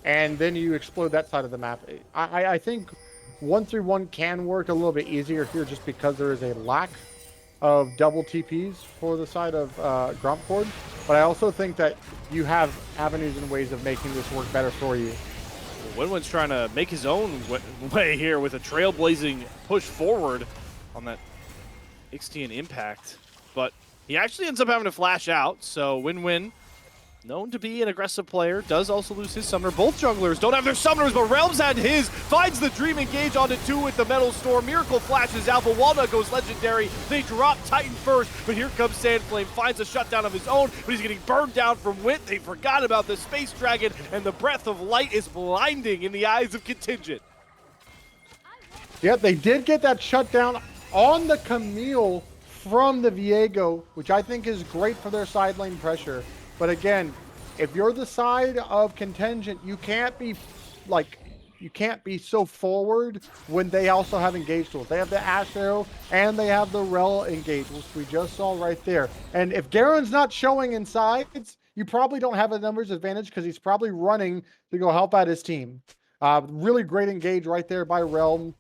and then you explode that side of the map. I think 1-3-1 can work a little bit easier here just because there is a lack of double TPs for the side of grompcord. But I also think that you have avenues and ways of making this work better for you. Well, Winwin's trying to make his own way here with a trailblazing push forward on that Ixtian impact, but he actually ends up having to flash out. So Winwin, known to be an aggressive player, does also lose his summoner. Both junglers don't have their summoners, but Realms had his. Finds the Dream Engage onto 2 with the Metal Storm. Miracle flashes out, but Walnut goes legendary. They drop Titan first, but here comes Sandflame. Finds a shutdown of his own, but he's getting burned down from Wit. They forgot about the Space Dragon, and the Breath of Light is blinding in the eyes of Contingent. Yeah, they did get that shutdown on the Camille from the Viego, which I think is great for their side lane pressure. But again, if you're the side of Contingent, you can't be so forward when they also have engage tools. They have the Ash Arrow and they have the Rel engage, which we just saw right there. And if Garen's not showing in sides, you probably don't have a numbers advantage because he's probably running to go help out his team. Really great engage right there by Realm.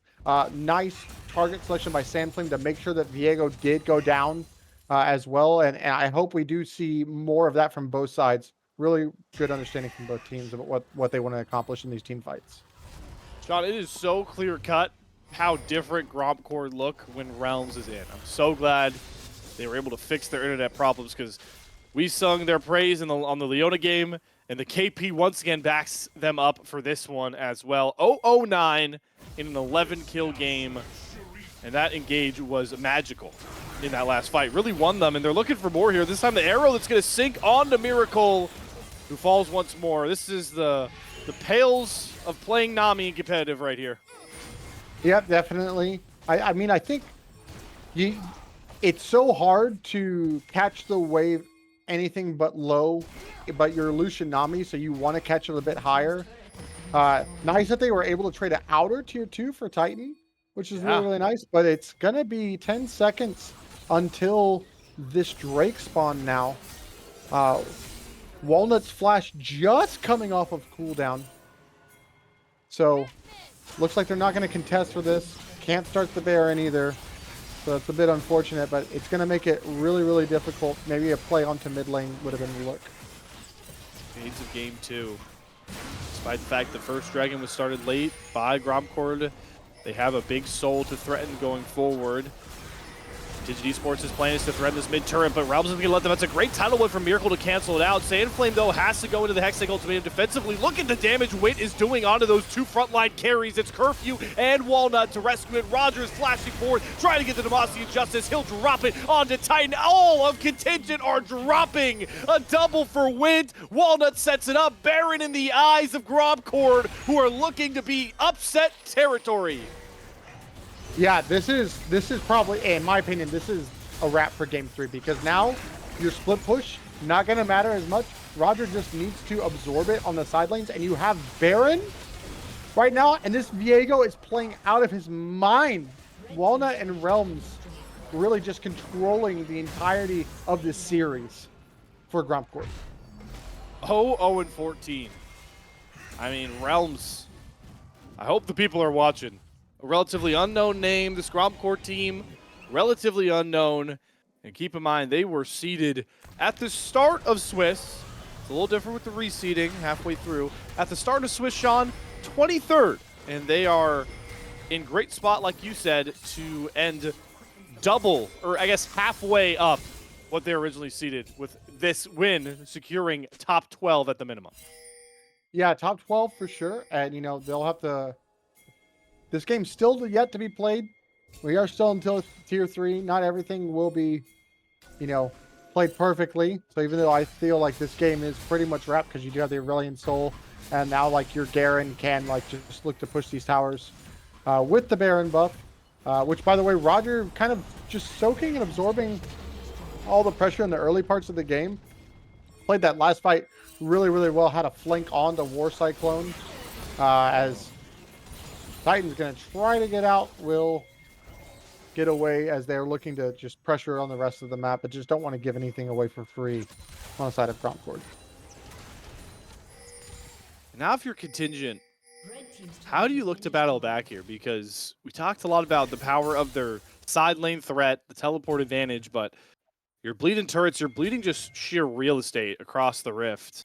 Nice target selection by Sandflame to make sure that Viego did go down as well. And I hope we do see more of that from both sides. Really good understanding from both teams about what they want to accomplish in these team fights. Sean, it is so clear-cut how different grompcord look when Realms is in. I'm so glad they were able to fix their internet problems because we sung their praise on the Leona game, and the KP once again backs them up for this one as well. 0-0-9 in an 11-kill game, and that engage was magical in that last fight. Really won them, and they're looking for more here. This time the arrow that's going to sink onto Miracle, who falls once more. This is the pales of playing Nami in competitive right here. Yep, definitely. I mean, I think it's so hard to catch the wave anything but low, but you're Lucian Nami, so you want to catch it a bit higher. Nice that they were able to trade an outer tier 2 for Titan. which is really, Yeah. really nice. But it's going to be 10 seconds until this Drake spawn now. Walnut's flash just coming off of cooldown. So looks like they're not going to contest for this. Can't start the Baron either. So it's a bit unfortunate, but it's going to make it really, really difficult. Maybe a play onto mid lane would have been the look. Shades of game 2. Despite the fact the first dragon was started late by grompcord, they have a big soul to threaten going forward. Contingent Esports' plan is to threaten this mid-turret, but Realms is going to let them. That's a great tidal wave from Miracle to cancel it out. Sandflame, though, has to go into the Hextech Ultimatum defensively. Look at the damage Wit is doing onto those two frontline carries. It's Curfew and Walnut to rescue it. Rogers flashing forward, trying to get the Demacian Justice. He'll drop it onto Titan. All of Contingent are dropping. A double for Wit. Walnut sets it up. Baron in the eyes of grompcord, who are looking to be upset territory. Yeah, this is probably, in my opinion, this is a wrap for game 3 because now your split push not going to matter as much. Roger just needs to absorb it on the side lanes, and you have Baron right now, and this Viego is playing out of his mind. Walnut and Realms really just controlling the entirety of this series for grompcord. 0-14. I mean, Realms, I hope the people are watching. A relatively unknown name, this grompcord team, relatively unknown. And keep in mind, they were seeded at the start of Swiss. It's a little different with the reseeding halfway through. At the start of Swiss, Sean, 23rd. And they are in great spot, like you said, to end double, or I guess halfway up what they originally seeded, with this win securing top 12 at the minimum. Yeah, top 12 for sure. And, you know, they'll have to... This game's still yet to be played. We are still until tier 3. Not everything will be, you know, played perfectly. So even though I feel like this game is pretty much wrapped because you do have the Aurelion Soul, and now like your Garen can like just look to push these towers with the Baron buff, which by the way, Roger kind of just soaking and absorbing all the pressure in the early parts of the game. Played that last fight really, really well. Had a flank on the War Cyclone as Titan's going to try to get out, will get away as they're looking to just pressure on the rest of the map, but just don't want to give anything away for free on the side of grompcord. Now if you're Contingent, how do you look to battle back here? Because we talked a lot about the power of their side lane threat, the teleport advantage, but you're bleeding turrets, you're bleeding just sheer real estate across the rift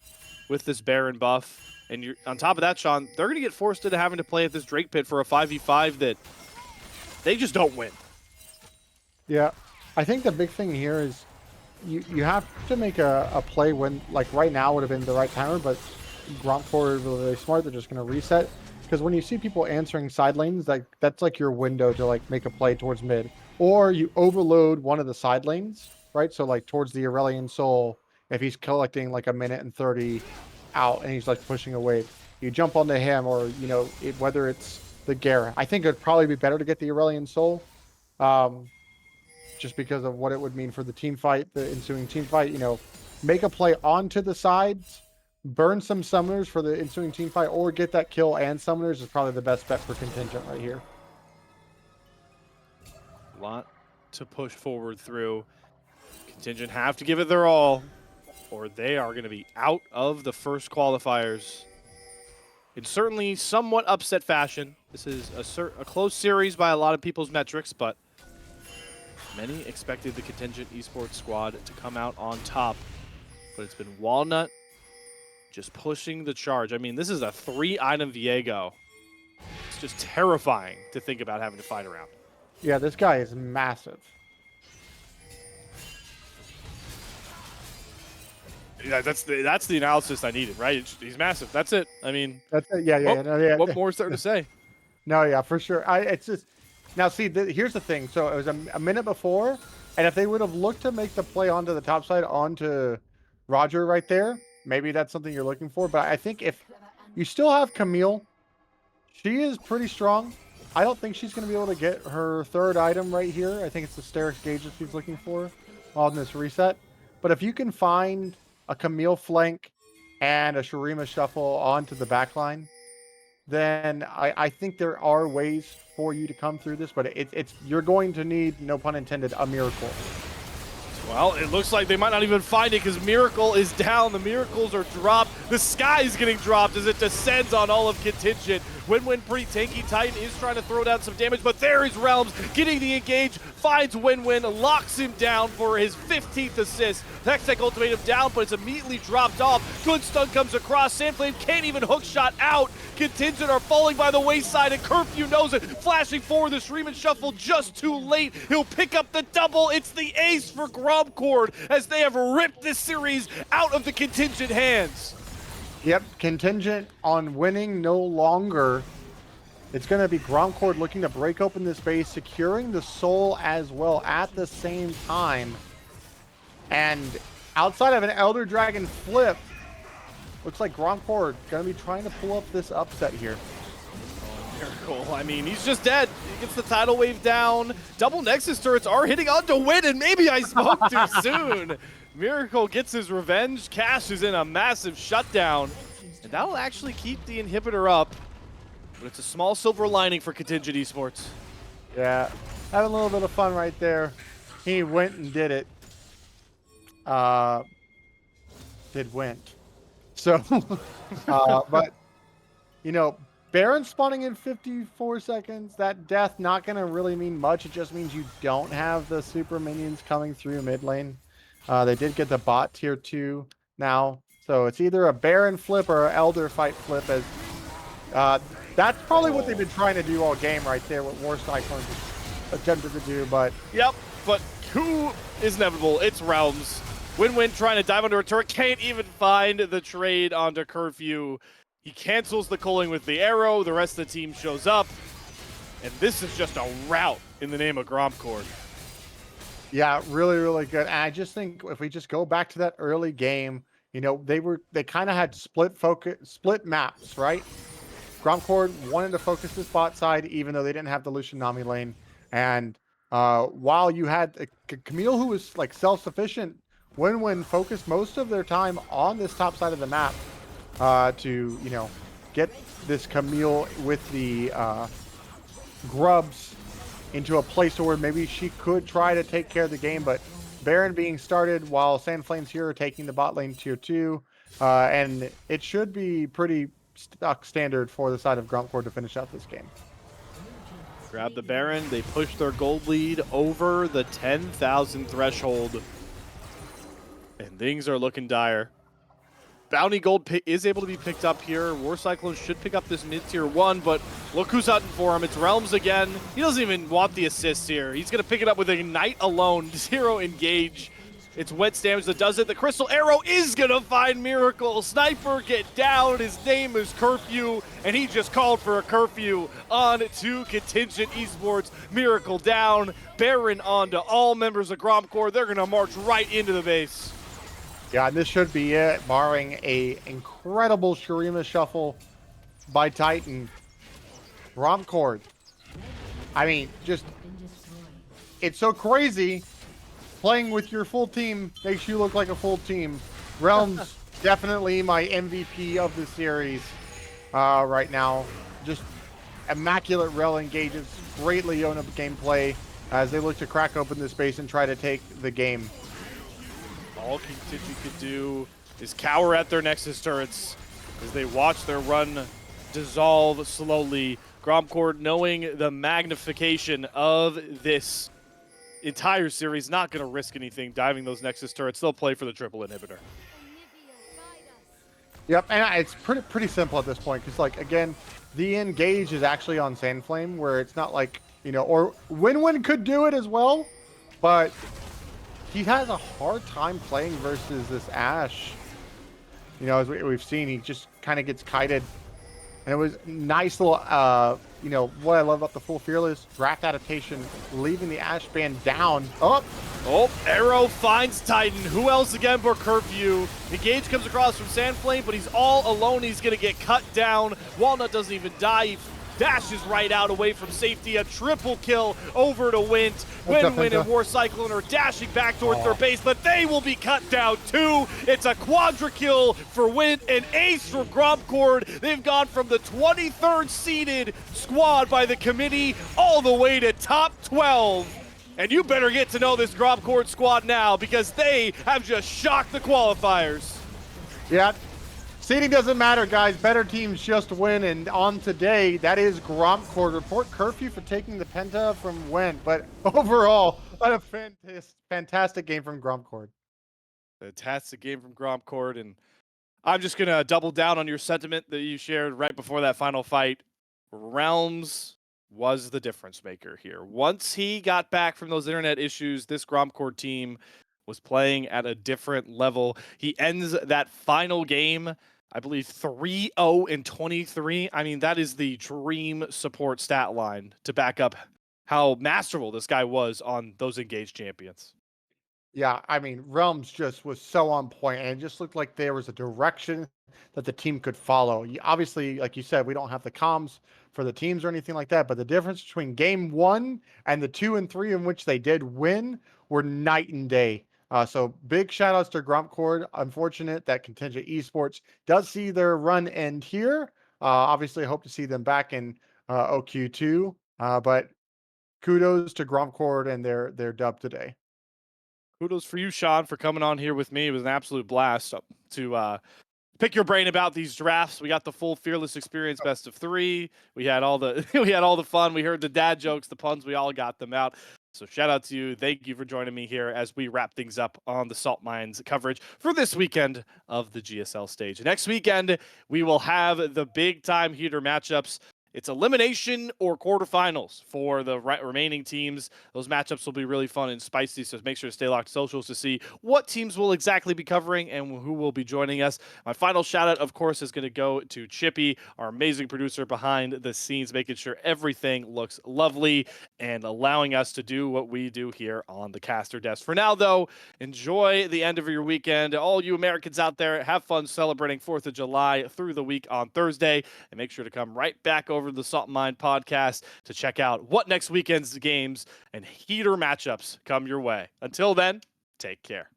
with this Baron buff. And you're on top of that, Sean, they're going to get forced into having to play at this Drake pit for a 5v5 that they just don't win. Yeah, I think the big thing here is you have to make a play when, like right now would have been the right timer, but grompcord is really, really smart. They're just going to reset. Because when you see people answering side lanes, like that's like your window to like make a play towards mid. Or you overload one of the side lanes, right? So like towards the Aurelion Soul, if he's collecting like a minute and 30 out and he's like pushing away, you jump onto him, or you know, whether it's the Garen. I think it'd probably be better to get the Aurelion Soul, just because of what it would mean for the team fight, the ensuing team fight. You know, make a play onto the sides, burn some summoners for the ensuing team fight, or get that kill and summoners is probably the best bet for Contingent right here. A lot to push forward through. Contingent have to give it their all, or they are going to be out of the first qualifiers in certainly somewhat upset fashion. This is a close series by a lot of people's metrics, but many expected the Contingent Esports squad to come out on top. But it's been Walnut just pushing the charge. I mean, this is a 3-item Viego. It's just terrifying to think about having to fight around. Yeah, this guy is massive. Yeah, that's the analysis I needed, right? He's massive. That's it. I mean, that's it. Yeah. What more is there to say? No, yeah, for sure. It's just now. See, here's the thing. So it was a minute before, and if they would have looked to make the play onto the top side onto Roger right there, maybe that's something you're looking for. But I think if you still have Camille, she is pretty strong. I don't think she's going to be able to get her third item right here. I think it's the Sterix Gauge that she's looking for on this reset. But if you can find a Camille flank and a Shurima shuffle onto the backline, then I think there are ways for you to come through this, but it's you're going to need, no pun intended, a miracle. Well, it looks like they might not even find it because Miracle is down. The Miracles are dropped. The sky is getting dropped as it descends on all of Contingent. Win-Win pretty tanky. Titan is trying to throw down some damage, but there is Realms getting the engage, finds Win-Win, locks him down for his 15th assist. Hextech ultimatum down, but it's immediately dropped off. Good stun comes across. Sandflame can't even hook shot out. Contingent are falling by the wayside, and Curfew knows it. Flashing forward, the Stream and Shuffle just too late. He'll pick up the double. It's the ace for grompcord as they have ripped this series out of the Contingent hands. Yep, Contingent on winning no longer. It's going to be grompcord looking to break open this base, securing the soul as well at the same time. And outside of an Elder Dragon flip, looks like grompcord going to be trying to pull up this upset here. Miracle, I mean, he's just dead. He gets the tidal wave down. Double Nexus turrets are hitting on to win, and maybe I spoke too soon. Miracle gets his revenge, cashes in a massive shutdown, and that'll actually keep the inhibitor up. But it's a small silver lining for Contingent Esports. Yeah, having a little bit of fun right there. He went and did it. Went. So, but, you know, Baron spawning in 54 seconds, that death not going to really mean much. It just means you don't have the super minions coming through mid lane. They did get the bot tier 2 now. So it's either a Baron flip or an Elder fight flip. As that's probably what they've been trying to do all game right there, what War Cyclones attempted to do. But yep, but who is inevitable? It's Realms. Win-Win trying to dive under a turret, can't even find the trade onto Curfew. He cancels the culling with the arrow, the rest of the team shows up, and this is just a rout in the name of grompcord. Yeah, really, really good. And I just think if we just go back to that early game, you know, they kind of had split maps, right? grompcord wanted to focus this bot side, even though they didn't have the Lucian Nami lane. And while you had Camille, who was like self-sufficient, Win-Win focused most of their time on this top side of the map to, you know, get this Camille with the grubs into a place where maybe she could try to take care of the game. But Baron being started while Sandflames here are taking the bot lane tier 2. And it should be pretty stock standard for the side of grompcord to finish out this game. Grab the Baron, they push their gold lead over the 10,000 threshold. And things are looking dire. Bounty Gold is able to be picked up here. War Cyclone should pick up this mid-tier 1, but look who's hunting for him. It's Realms again. He doesn't even want the assist here. He's going to pick it up with Ignite alone. 0 engage. It's Wet damage that does it. The Crystal Arrow is going to find Miracle. Sniper get down. His name is Curfew, and he just called for a curfew on to Contingent Esports. Miracle down. Baron on to all members of grompcord. They're going to march right into the base. Yeah, and this should be it, barring a incredible Shurima shuffle by Titan. grompcord. I mean, just, it's so crazy. Playing with your full team makes you look like a full team. Realms, definitely my MVP of the series right now. Just immaculate rel engages, great Leona gameplay as they look to crack open this space and try to take the game. All Contingent could do is cower at their Nexus turrets as they watch their run dissolve slowly. grompcord, knowing the magnification of this entire series, not going to risk anything diving those Nexus turrets. They'll play for the triple inhibitor. Yep, and it's pretty simple at this point because, like, again, the engage is actually on Sandflame, where it's not like, you know, or Win-Win could do it as well, but he has a hard time playing versus this Ashe. You know, as we've seen, he just kind of gets kited. And it was nice little, you know, what I love about the full Fearless draft adaptation, leaving the Ashe band down. Oh, Arrow finds Titan. Who else again but Curfew? Engage comes across from Sandflame, but he's all alone. He's going to get cut down. Walnut doesn't even die. He dashes right out away from safety. A triple kill over to Wint. Win and War Cyclone are dashing back towards their base, but they will be cut down too. It's a quadra kill for Wint, an ace from grompcord. They've gone from the 23rd seeded squad by the committee all the way to top 12. And you better get to know this grompcord squad now, because they have just shocked the qualifiers. Yeah. Seeding doesn't matter, guys. Better teams just win. And on today, that is grompcord. Report curfew for taking the Penta from Went. But overall, what a fantastic game from grompcord. Fantastic game from grompcord. And I'm just going to double down on your sentiment that you shared right before that final fight. Realms was the difference maker here. Once he got back from those internet issues, this grompcord team was playing at a different level. He ends that final game, I believe, 3-0-23. I mean, that is the dream support stat line to back up how masterful this guy was on those engaged champions. Yeah, I mean, Realms just was so on point, and it just looked like there was a direction that the team could follow. Obviously, like you said, we don't have the comms for the teams or anything like that, but the difference between game 1 and the 2 and 3 in which they did win were night and day. So big shout outs to grompcord. Unfortunate that Contingent Esports does see their run end here. Obviously, I hope to see them back in OQ2, but kudos to grompcord and their dub today. Kudos for you, Sean, for coming on here with me. It was an absolute blast to pick your brain about these drafts. We got the full Fearless experience, best of 3. We had all the we had all the fun. We heard the dad jokes, the puns. We all got them out. So shout out to you. Thank you for joining me here as we wrap things up on the Salt Mines coverage for this weekend of the GSL stage. Next weekend, we will have the big time heater matchups. It's elimination or quarterfinals for the remaining teams. Those matchups will be really fun and spicy, so make sure to stay locked to socials to see what teams will exactly be covering and who will be joining us. My final shout out, of course, is going to go to Chippy, our amazing producer behind the scenes, making sure everything looks lovely and allowing us to do what we do here on the caster desk. For now, though, enjoy the end of your weekend. All you Americans out there, have fun celebrating 4th of July through the week on Thursday, and make sure to come right back over to the Salt and Mind podcast to check out what next weekend's games and heater matchups come your way. Until then, take care.